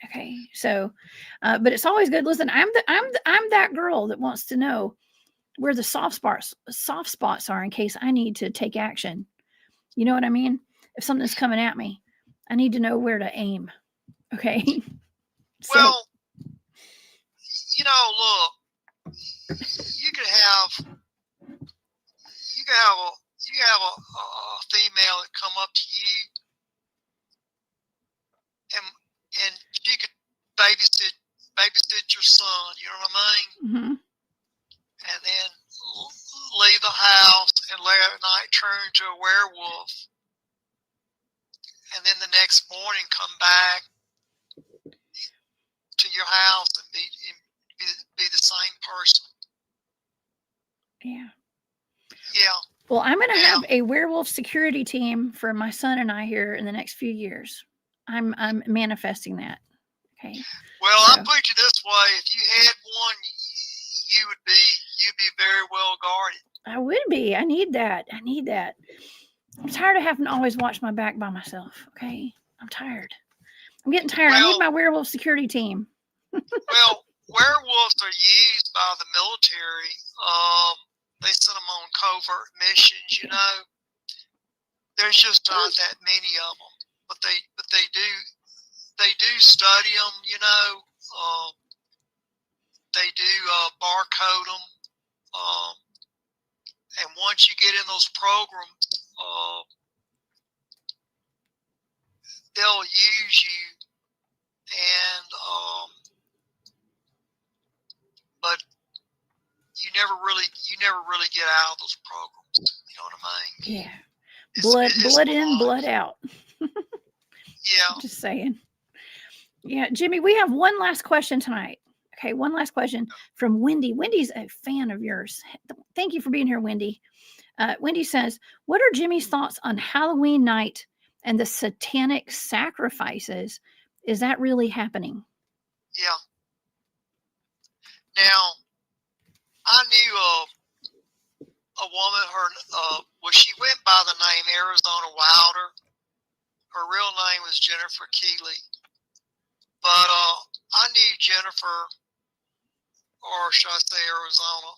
Okay. So, but it's always good. Listen, I'm that girl that wants to know where the soft spots are in case I need to take action. You know what I mean? If something's coming at me, I need to know where to aim. Okay. So, well, you know, look, you could have a female that come up to you and she could babysit your son, you know what I mean? Mm-hmm. And then leave the house and late at night turn into a werewolf. And then the next morning come back to your house and be the same person. Yeah. Yeah. Well, I'm going to have a werewolf security team for my son and I here in the next few years. I'm manifesting that. Okay. Well, so, I'll put it this way: if you had one, you'd be very well guarded. I would be. I need that. I'm tired of having to always watch my back by myself. Okay. I'm tired. I'm getting tired. I need my werewolf security team. Well, werewolves are used by the military. They send them on covert missions. You know, there's just not that many of them, but they do study them. You know, they do barcode them. And once you get in those programs, they'll use you, and but you never really get out of those programs. You know what I mean? Yeah. Blood in, blood out. Yeah. Just saying. Yeah, Jimmy, we have one last question tonight. Okay, one last question from Wendy. Wendy's a fan of yours. Thank you for being here, Wendy. Wendy says, what are Jimmy's thoughts on Halloween night and the satanic sacrifices? Is that really happening? Yeah. Now, I knew a woman, she went by the name Arizona Wilder. Her real name was Jennifer Keeley. But I knew Jennifer, or should I say Arizona.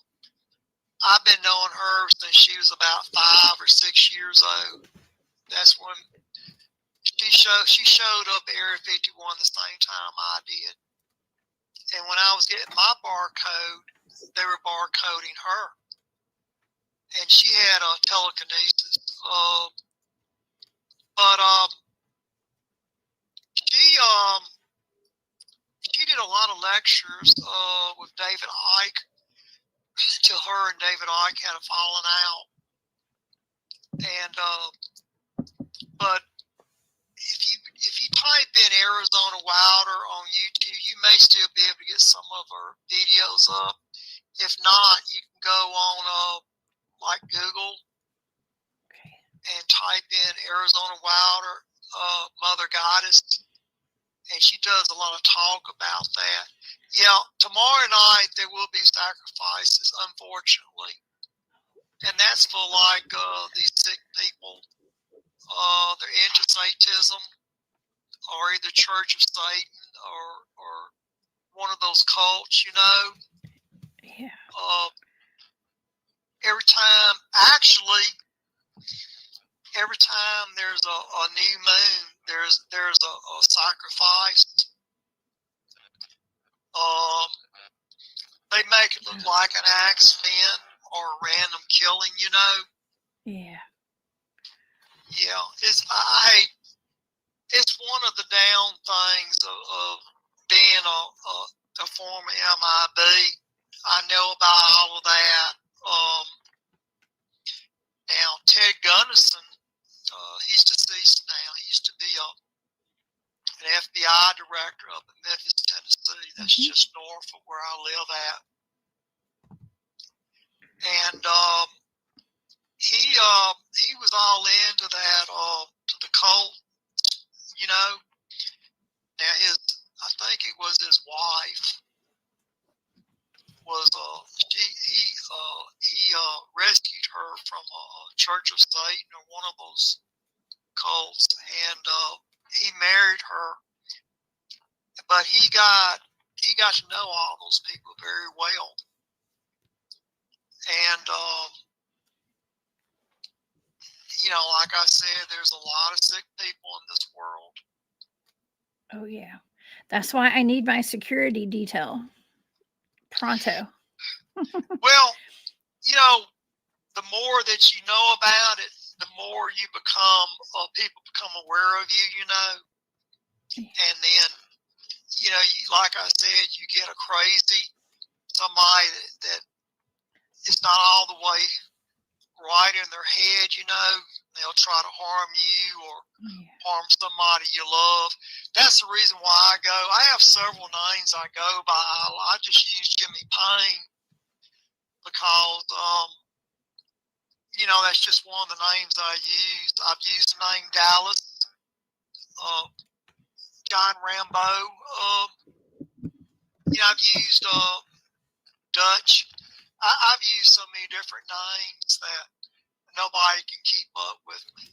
I've been knowing her since she was about 5 or 6 years old. That's when she showed up at Area 51 the same time I did. And when I was getting my barcode, they were barcoding her. And she had a telekinesis. She did a lot of lectures with David Icke till her and David Icke had a falling out. And but if you type in Arizona Wilder on YouTube, you may still be able to get some of her videos up. If not, you can go on like Google and type in Arizona Wilder Mother Goddess, and she does a lot of talk about that. Yeah, tomorrow night there will be sacrifices, unfortunately, and that's for like these sick people. They're into Satanism, or either Church of Satan, or one of those cults, you know. Yeah. Every time, actually, every time there's a new moon, there's a sacrifice. They make it look like an accident or a random killing, you know. Yeah. Yeah, it's one of the down things of being a former MIB. I know about all of that. Now Ted Gunnison, he's deceased now. He used to be an FBI director up in Memphis, Tennessee. That's just north of where I live at. And he was all into that to the cult, you know. Now I think it was his wife was he rescued her from Church of Satan or one of those cults, and he married her. But he got to know all those people very well, and you know, like I said, there's a lot of sick people in this world. Oh yeah, that's why I need my security detail pronto. Well, you know, the more that you know about it, the more you become, people become aware of you, you know. And then, you know, like I said, you get a crazy, somebody that is not all the way right in their head, you know. They'll try to harm you or harm somebody you love. That's the reason why I go. I have several names I go by. I just use Jimmy Paine because, you know, that's just one of the names I use. I've used the name Dallas, John Rambo. You know, I've used Dutch. I've used so many different names that nobody can keep up with me.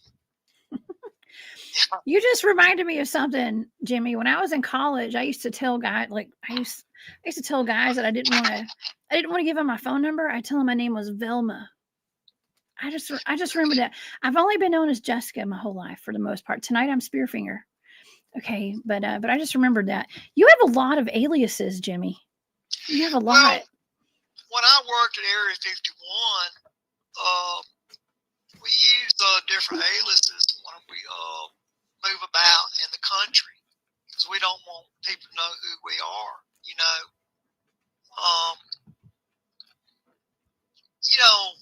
Yeah. You just reminded me of something, Jimmy. When I was in college, I used to tell guys I used to tell guys that I didn't want to give them my phone number. I tell them my name was Velma. I just remember that. I've only been known as Jessica my whole life for the most part. Tonight I'm Spearfinger. Okay, but I just remembered that. You have a lot of aliases, Jimmy. You have a lot. Well, when I worked at Area 51, we used different aliases when we move about in the country because we don't want people to know who we are, you know. You know,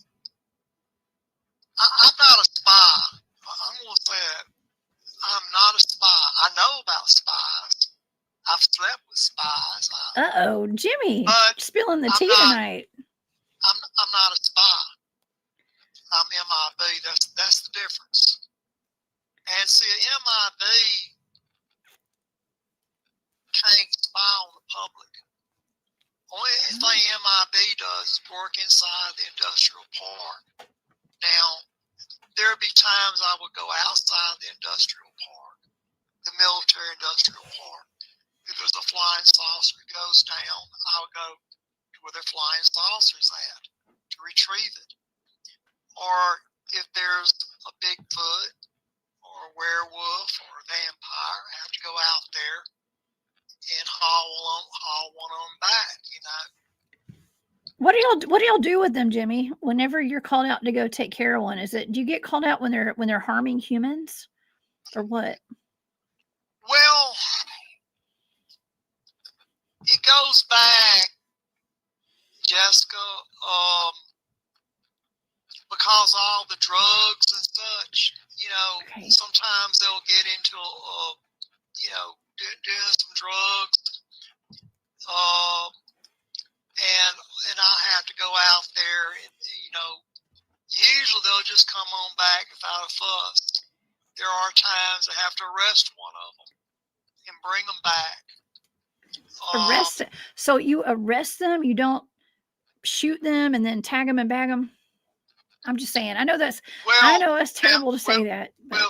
I'm not a spy. I'm going to say it. I'm not a spy. I know about spies. I've slept with spies. Uh-oh, Jimmy, spilling the tea tonight. I'm not a spy. I'm MIB. That's the difference. And see, MIB can't spy on the public. Only thing MIB does is work inside the industrial park. Now, there'd be times I would go outside the industrial park, the military industrial park. If there's a flying saucer that goes down, I would go to where the flying saucer's at to retrieve it. Or if there's a Bigfoot or a werewolf or a vampire, I have to go out there and haul one of them back, you know. What do y'all do with them, Jimmy? Whenever you're called out to go take care of one, do you get called out when they're harming humans, or what? Well, it goes back, Jessica, because all the drugs and such, you know, sometimes they'll get into, you know, doing some drugs, And I have to go out there, and usually they'll just come on back without a fuss. There are times I have to arrest one of them and bring them back. Arrest. So you arrest them. You don't shoot them and then tag them and bag them. I'm just saying. I know that's terrible to say that. But.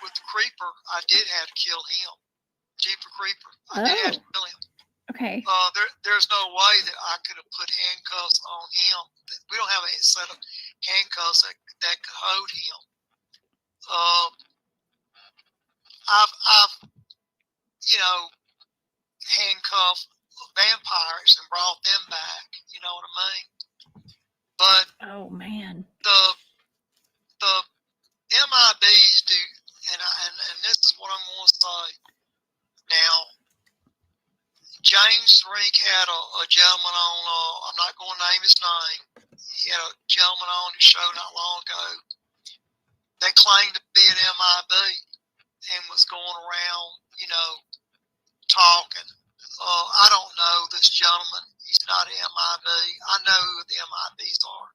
With the creeper, I did have to kill him. Jeeper creeper. I did have to kill him. Okay. There's no way that I could have put handcuffs on him. We don't have a set of handcuffs that could hold him. I've handcuffed vampires and brought them back. You know what I mean? But oh man, the MIBs do, and this is what I'm going to say. Now, James Rink had a gentleman on, I'm not going to name his name. He had a gentleman on his show not long ago that claimed to be an MIB and was going around, talking. I don't know this gentleman. He's not an MIB. I know who the MIBs are.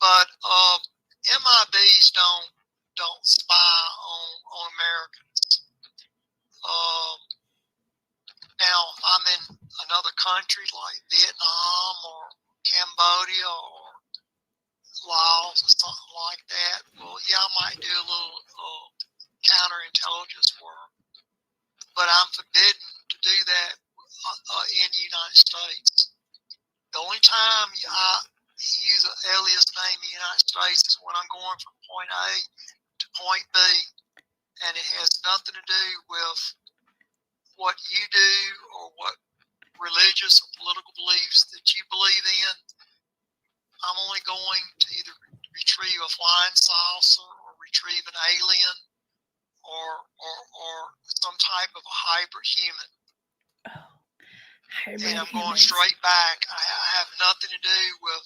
But MIBs don't spy on Americans. Now, if I'm in another country like Vietnam or Cambodia or Laos or something like that, well, yeah, I might do a little counterintelligence work. But I'm forbidden to do that in the United States. The only time I use an alias name in the United States is when I'm going from point A to point B, and it has nothing to do with what you do or what religious or political beliefs that you believe in. I'm only going to either retrieve a flying saucer or retrieve an alien or some type of a hybrid human. And I'm going straight back. I have nothing to do with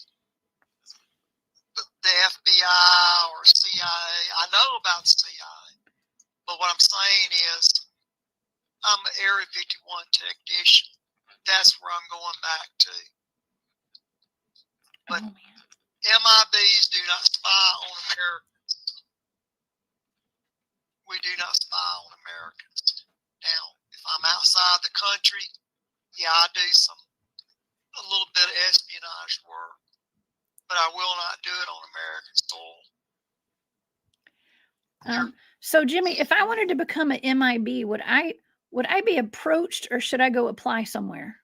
the FBI or CIA. I know about the CIA, but what I'm saying is I'm an Area 51 technician. That's where I'm going back to. But MIBs do not spy on Americans. We do not spy on Americans. Now, if I'm outside the country, yeah, I do a little bit of espionage work, but I will not do it on American soil. So Jimmy, if I wanted to become an MIB, would I be approached, or should I go apply somewhere?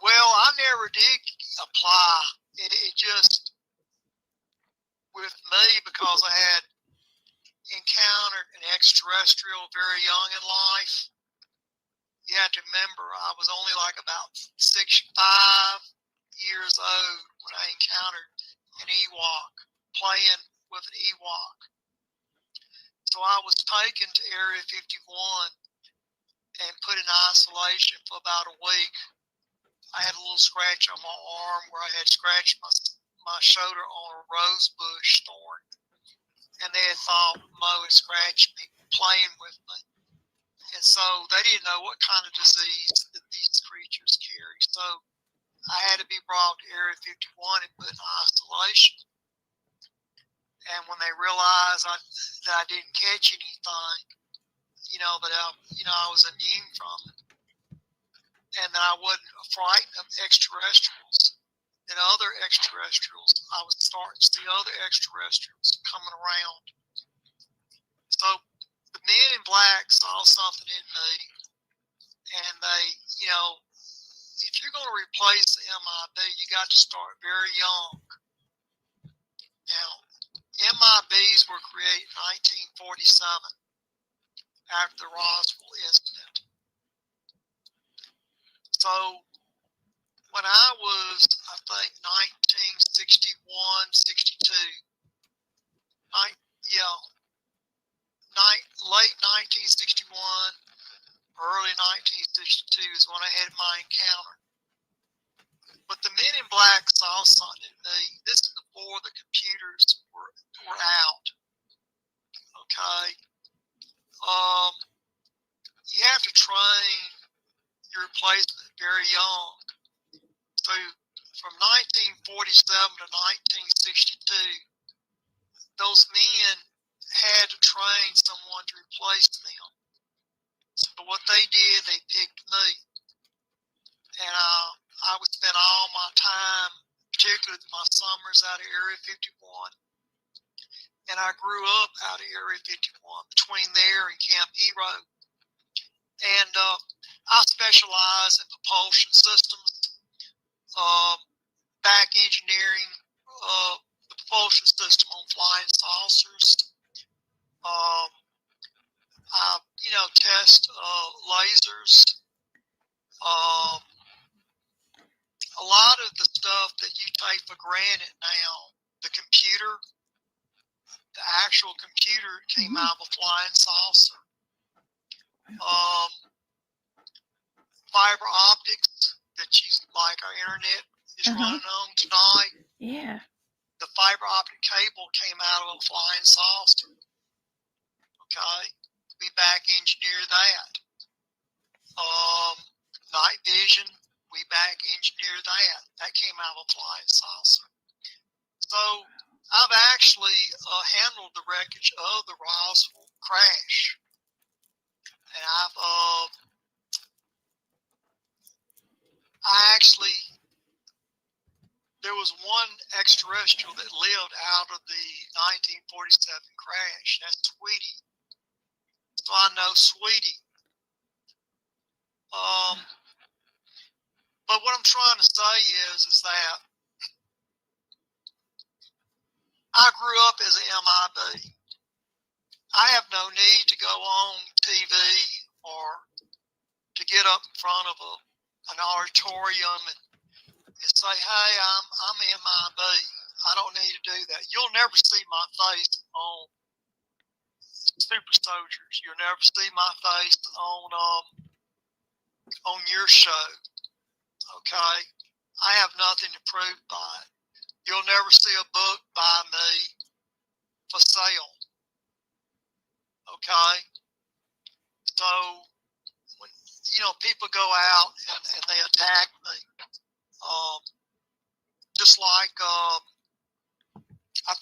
Well, I never did apply. It just, with me, because I had encountered an extraterrestrial very young in life. You have to remember, I was only like about 5 years old when I encountered an Ewok, playing with an Ewok. So I was taken to Area 51 and put in isolation for about a week. I had a little scratch on my arm where I had scratched my shoulder on a rose bush thorn. And they had thought Mo had scratched me, playing with me. And so they didn't know what kind of disease that these creatures carry. So I had to be brought to Area 51 and put in isolation. And when they realized that I didn't catch anything, that I was immune from it, and that I wasn't frightened of extraterrestrials and other extraterrestrials, I was starting to see other extraterrestrials coming around. So the men in black saw something in me, and they, if you're going to replace the MIB, you got to start very young. Now, MIBs were created in 1947 after the Roswell incident. So when I was, I think, 1961, 62, late 1961, early 1962 is when I had my encounter. But the men in black saw something in me. This is before the computers were out. Okay. You have to train replacement very young. So from 1947 to 1962, those men had to train someone to replace them. So what they did, they picked me. And I would spend all my time, particularly my summers, out of Area 51. And I grew up out of Area 51, between there and Camp Hero. And I specialize in propulsion systems, back engineering the propulsion system on flying saucers. I, test lasers. A lot of the stuff that you take for granted now, the computer, the actual computer came out of a flying saucer. Fiber optics that you, like our internet is running on tonight. Yeah. The fiber optic cable came out of a flying saucer. Okay, we back engineer that. Night vision, we back engineer that. That came out of a flying saucer. So I've actually handled the wreckage of the Roswell crash, and there was one extraterrestrial that lived out of the 1947 crash. That's Sweetie. So I know Sweetie. But what I'm trying to say is that I grew up as an MIB. I have no need to go on TV or to get up in front of an auditorium and say, hey, I'm MIB. I don't need to do that. You'll never see my face on Super Soldiers. You'll never see my face on your show. Okay? I have nothing to prove by it. You'll never see a book by me for sale. Okay? So, when, people go out and they attack me, just like I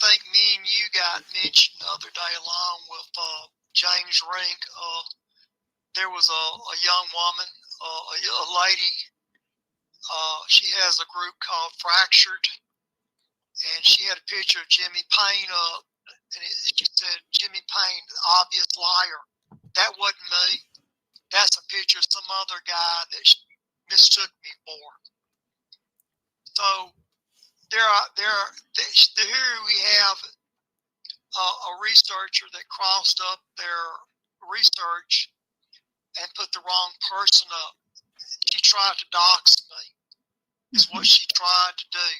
think me and you got mentioned the other day along with James Rink. There was a young woman, a lady. She has a group called Fractured, and she had a picture of Jimmy Paine up, and she said, Jimmy Paine, the obvious liar. That wasn't me. That's a picture of some other guy that she mistook me for. So here we have a researcher that crossed up their research and put the wrong person up. She tried to dox me, is what she tried to do.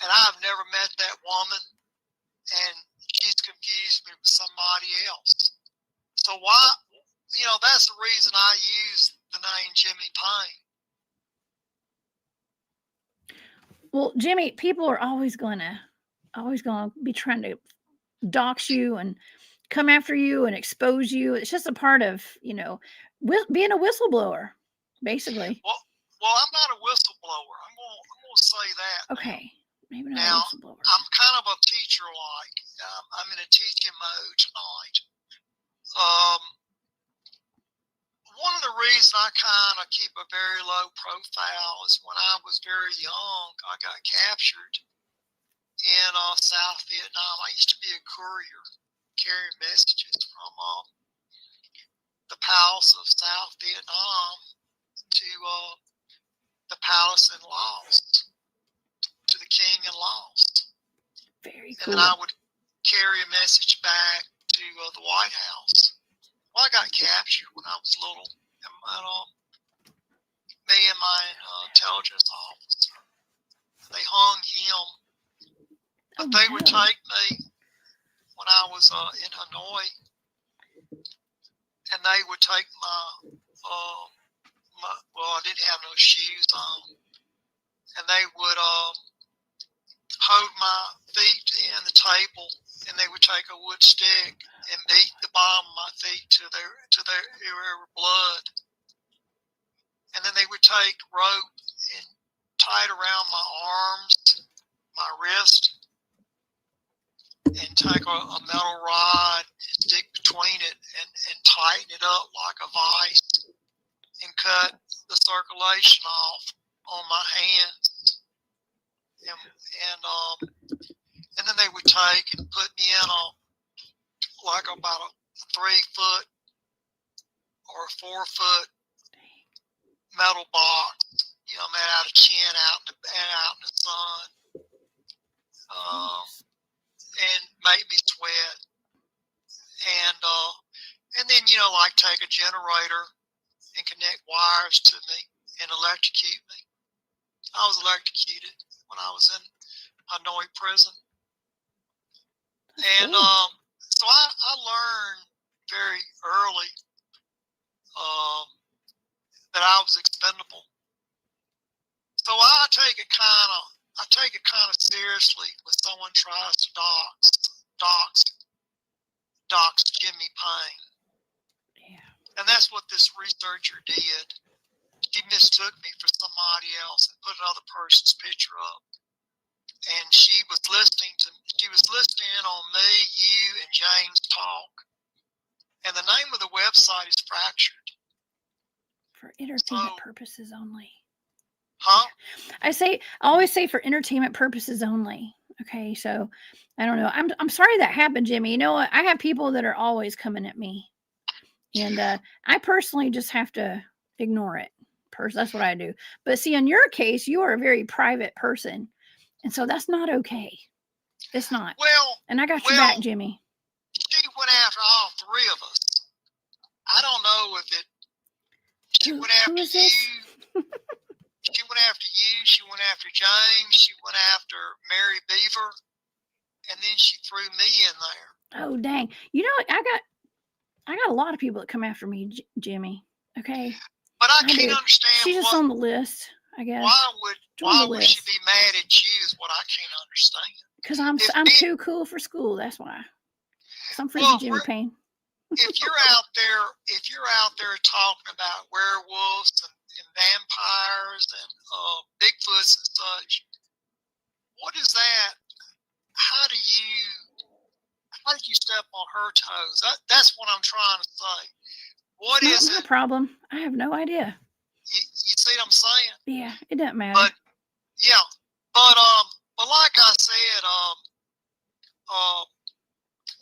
And I've never met that woman, and she's confused me with somebody else. So why, that's the reason I use the name Jimmy Paine. Well, Jimmy, people are always going to be trying to dox you and come after you and expose you. It's just a part of, being a whistleblower, basically. Well, I'm not a whistleblower. I'm gonna say that. Okay, maybe not now, a whistleblower. I'm kind of a teacher-like. I'm in a teaching mode tonight. One of the reasons I kind of keep a very low profile is when I was very young, I got captured in South Vietnam. I used to be a courier, carrying messages from the palace of South Vietnam to the palace in Laos, to the king in Laos. Very cool. And then I would carry a message back to the White House. Well, I got captured when I was little, and me and my intelligence officer, they hung him. But they would take me when I was in Hanoi, and they would take my I didn't have no shoes on, and they would hold my feet in the table, and they would take a wood stick and beat the bottom of my feet to their blood. and then they would take rope and tie it around my arms, my wrist, and take a metal rod and stick between it and tighten it up like a vice and cut the circulation off on my hands. And then they would take and put me in about a 3-foot or a 4-foot metal box, made out of tin out in the sun, and make me sweat. And then, like take a generator and connect wires to me and electrocute me. I was electrocuted when I was in Hanoi prison. And so I learned very early that I was expendable. So I take it kind of seriously when someone tries to dox Jimmy Paine. Yeah. And that's what this researcher did. She mistook me for somebody else and put another person's picture up. And she was listening in on me, you, and James talk. And the name of the website is Fractured. For entertainment purposes only. Huh? I always say for entertainment purposes only. Okay, so I don't know. I'm sorry that happened, Jimmy. You know what? I have people that are always coming at me, and I personally just have to ignore it. That's what I do. But see, in your case, you are a very private person, and so that's not okay. It's not. Well, and I got your back, Jimmy. She went after all 3 of us. I don't know if it. She went after you. She went after you. She went after James. She went after Mary Beaver, and then she threw me in there. Oh dang! You know, I got a lot of people that come after me, Jimmy. Okay. But I can't understand. She's just on the list, I guess. Why would she be mad at you? Is what I can't understand. Because I'm too cool for school. That's why. Because I'm friends with Jimmy Paine. If you're out there talking about werewolves and vampires and Bigfoots and such, what is that? How did you step on her toes? That's what I'm trying to say. What is it? No problem. I have no idea. You see what I'm saying? Yeah, it doesn't matter. But like I said,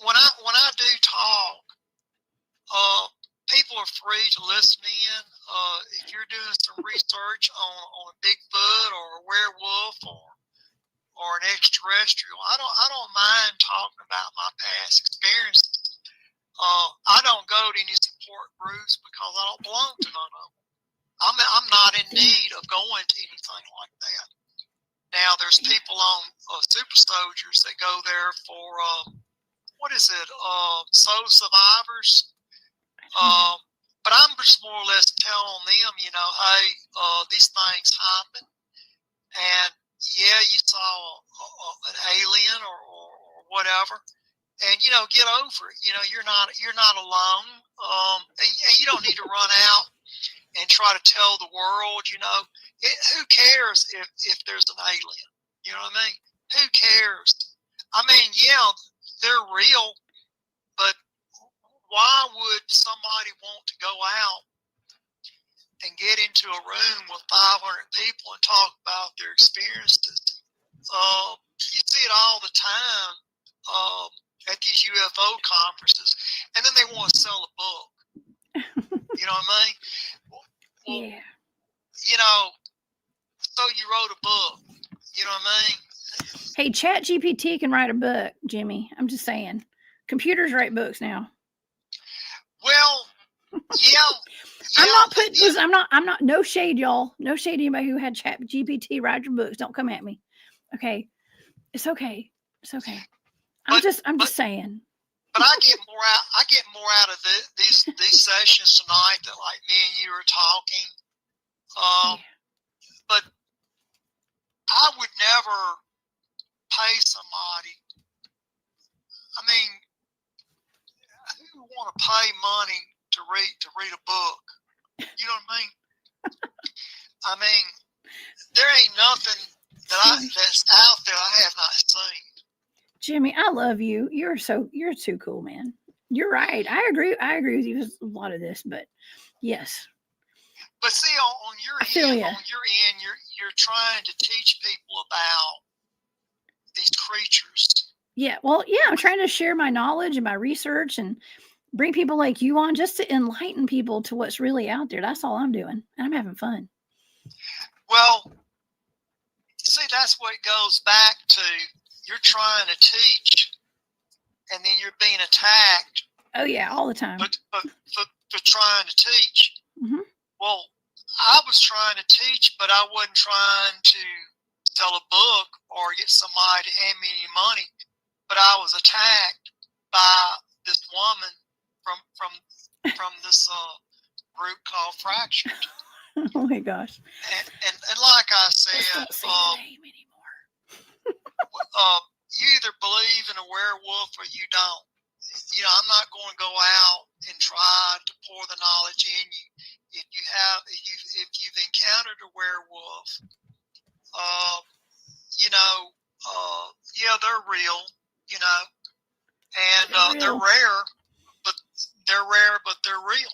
when I do talk, people are free to listen in. If you're doing some research on a Bigfoot or a werewolf or an extraterrestrial, I don't mind talking about my past experiences. I don't go to any support groups because I don't belong to none of them. I'm not in need of going to anything like that. Now there's people on Super Soldiers that go there for Soul Survivors. But I'm just more or less telling them, hey, these things happen, and yeah, you saw an alien or whatever, and get over it. You're not alone, and you don't need to run out and try to tell the world. Who cares if there's an alien? You know what I mean? Who cares? I mean, yeah, they're real, but why would somebody want to go out and get into a room with 500 people and talk about their experiences? You see it all the time at these UFO conferences, and then they want to sell a book. You know what I mean? Well, yeah. So you wrote a book. You know what I mean? Hey, ChatGPT can write a book, Jimmy. I'm just saying. Computers write books now. Well, yeah. I'm not, no shade, y'all. No shade to anybody who had ChatGPT write your books. Don't come at me. Okay. It's okay. I'm just saying. But I get more out of these sessions tonight that like me and you are talking. But I would never pay somebody. I mean, who would want to pay money to read a book? You know what I mean? I mean, there ain't nothing that's out there I have not seen. Jimmy, I love you. You're too cool, man. You're right. I agree with you with a lot of this, but yes. But see, on your end, you're trying to teach people about these creatures. Yeah, well, yeah, I'm trying to share my knowledge and my research and bring people like you on just to enlighten people to what's really out there. That's all I'm doing. And I'm having fun. Well, see, that's what it goes back to. You're trying to teach, and then you're being attacked. Oh, yeah, all the time. But for trying to teach. Mm-hmm. Well, I was trying to teach, but I wasn't trying to sell a book or get somebody to hand me any money. But I was attacked by this woman from this group called Fractured. Oh my gosh! And like I said, name anymore. you either believe in a werewolf or you don't. You know, I'm not going to go out and try to pour the knowledge in you. If you've encountered a werewolf, yeah, they're real, you know, and they're rare, but they're real.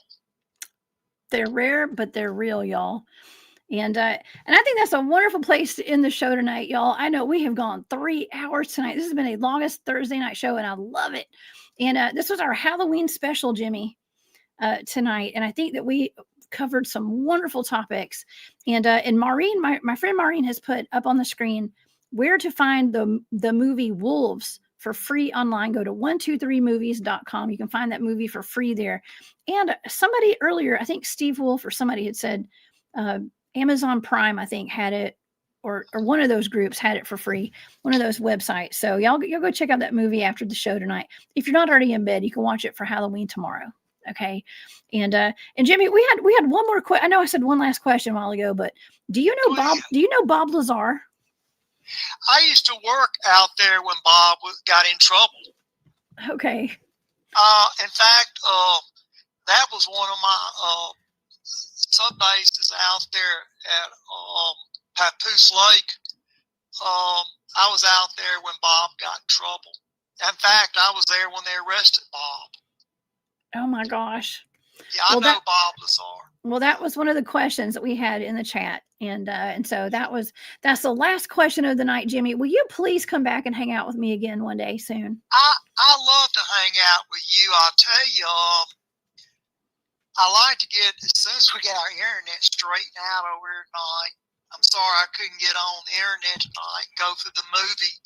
They're rare, but they're real, y'all. And I think that's a wonderful place to end the show tonight, y'all. I know we have gone 3 hours tonight. This has been the longest Thursday night show, and I love it. And this was our Halloween special, Jimmy, tonight. And I think that we covered some wonderful topics. And Maureen, my friend Maureen, has put up on the screen where to find the movie Wolves for free online. Go to 123movies.com. You can find that movie for free there. And somebody earlier, I think Steve Wolf or somebody had said Amazon Prime, I think, had it, or one of those groups had it for free, one of those websites. So y'all go check out that movie after the show tonight. If you're not already in bed, you can watch it for Halloween tomorrow. Okay. And Jimmy, we had one more question. I know I said one last question a while ago, but do you know Bob? Do you know Bob Lazar? I used to work out there when Bob got in trouble. Okay. In fact, that was one of my sub bases out there at Papoose Lake. I was out there when Bob got in trouble. In fact, I was there when they arrested Bob. Oh my gosh. Yeah, I know Bob Lazar. Well, that was one of the questions that we had in the chat. And so that's the last question of the night, Jimmy. Will you please come back and hang out with me again one day soon? I love to hang out with you. I'll tell you, I like to get, as soon as we get our internet straightened out over here tonight, I'm sorry I couldn't get on the internet tonight and go through the movie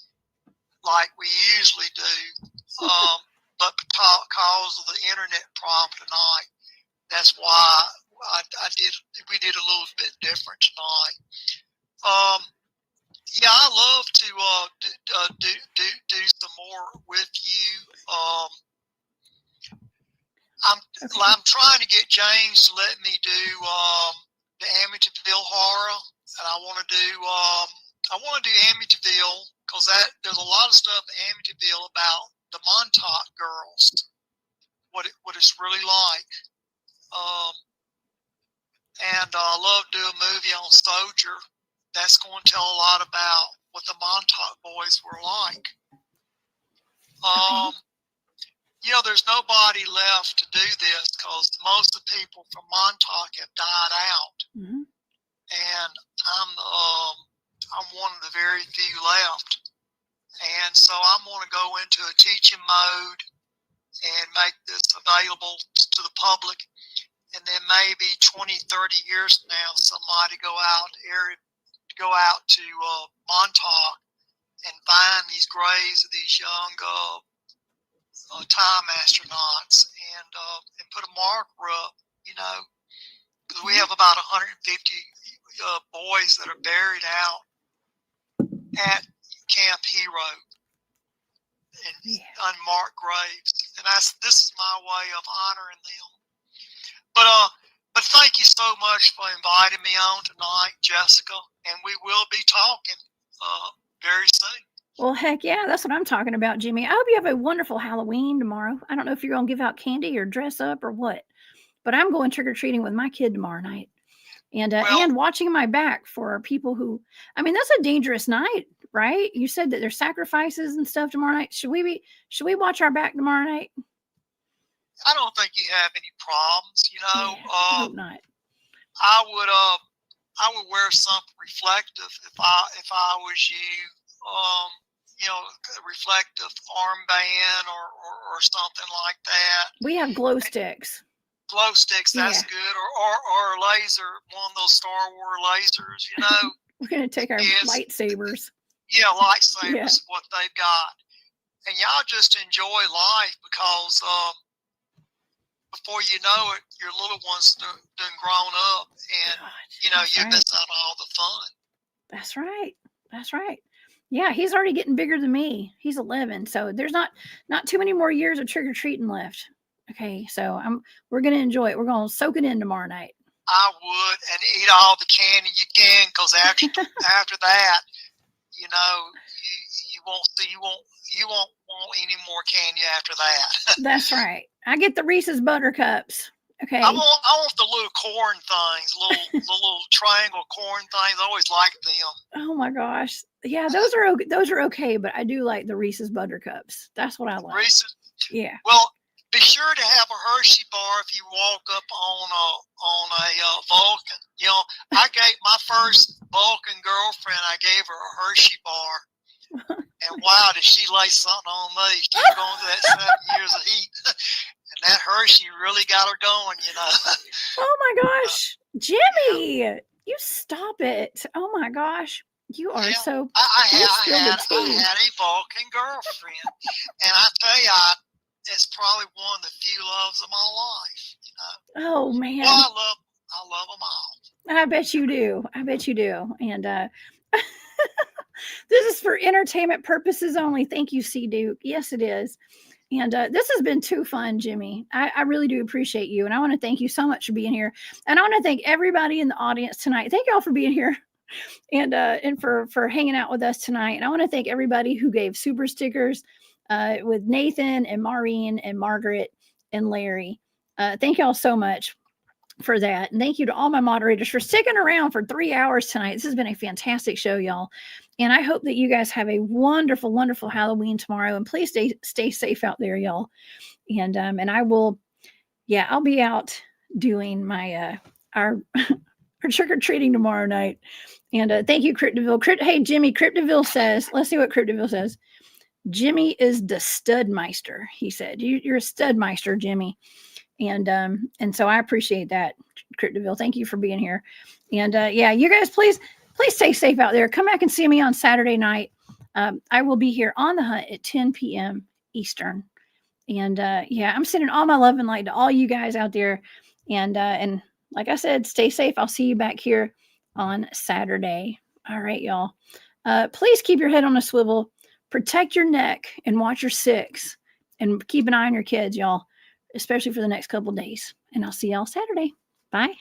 like we usually do. But because of the internet problem tonight, that's why we did a little bit different tonight. Yeah, I love to do some more with you. I'm trying to get James to let me do the Amityville horror, and I want to do Amityville because there's a lot of stuff in Amityville about the Montauk girls, what it's really like. And I love to do a movie on Soldier that's going to tell a lot about what the Montauk boys were like. You know, there's nobody left to do this because most of the people from Montauk have died out. Mm-hmm. And I'm one of the very few left. And so I'm going to go into a teaching mode and make this available to the public. And then maybe 20, 30 years from now, somebody go out to Montauk and find these graves of these young time astronauts and put a marker up, you know, because we have about 150 boys that are buried out at Camp Hero in unmarked graves, and this is my way of honoring them. But thank you so much for inviting me on tonight, Jessica, and we will be talking very soon. Well, heck yeah, that's what I'm talking about, Jimmy. I hope you have a wonderful Halloween tomorrow. I don't know if you're going to give out candy or dress up or what, but I'm going trick-or-treating with my kid tomorrow night. and watching my back for people who, I mean, that's a dangerous night, right? You said that there's sacrifices and stuff tomorrow night. Should we watch our back tomorrow night? I don't think you have any problems, you know. Yeah, I hope not. I would wear something reflective if I was you. You know, reflective armband or something like that. We have glow sticks. Glow sticks, that's Yeah. good. Or a laser, one of those Star Wars lasers, you know. We're gonna take our Yes. lightsabers. Yeah, lightsabers, Yeah. what they've got. And y'all just enjoy life because before you know it, your little one's done grown up, and God, you know that's you right. miss out on all the fun. That's right. That's right. Yeah, he's already getting bigger than me. He's 11, so there's not too many more years of trick or treating left. Okay, so we're gonna enjoy it. We're gonna soak it in tomorrow night. I would, and eat all the candy you can, because after that, you know, you won't want any more candy after that. That's right. I get the Reese's Buttercups. Okay. I want the little corn things, the little triangle corn things. I always like them. Oh my gosh. Yeah, those are okay, but I do like the Reese's Buttercups. That's what I like. Reese's. Yeah. Well, be sure to have a Hershey bar if you walk up on a Vulcan. You know, I gave my first Vulcan girlfriend. I gave her a Hershey bar, and wow, did she lay something on me? She kept going through that 7 years of heat, and that Hershey really got her going. You know. Oh my gosh, Jimmy, you stop it. Oh my gosh, you are Yeah, so. I you spilled the tea. had a Vulcan girlfriend, and I tell you, it's probably one of the few loves of my life. You know. Oh man. Well, I love them all. I bet you do. I bet you do. And this is for entertainment purposes only. Thank you, C. Duke. Yes, it is. And this has been too fun, Jimmy. I really do appreciate you. And I want to thank you so much for being here. And I want to thank everybody in the audience tonight. Thank y'all for being here and for hanging out with us tonight. And I want to thank everybody who gave super stickers with Nathan and Maureen and Margaret and Larry. Thank y'all so much for that. And thank you to all my moderators for sticking around for 3 hours tonight. This has been a fantastic show, y'all. And I hope that you guys have a wonderful, wonderful Halloween tomorrow. And please stay safe out there, y'all. And I will, I'll be out doing my our trick-or-treating tomorrow night. And thank you, Cryptidville. Hey, Jimmy, Cryptidville says, let's see what Cryptidville says. Jimmy is the studmeister, he said. You're a studmeister, Jimmy. And so I appreciate that, Cryptidville. Thank you for being here. And you guys, please stay safe out there. Come back and see me on Saturday night. I will be here on the hunt at 10 p.m. Eastern. And I'm sending all my love and light to all you guys out there. And like I said, stay safe. I'll see you back here on Saturday. All right, y'all. Please keep your head on a swivel. Protect your neck and watch your six. And keep an eye on your kids, y'all, especially for the next couple of days. And I'll see y'all Saturday. Bye.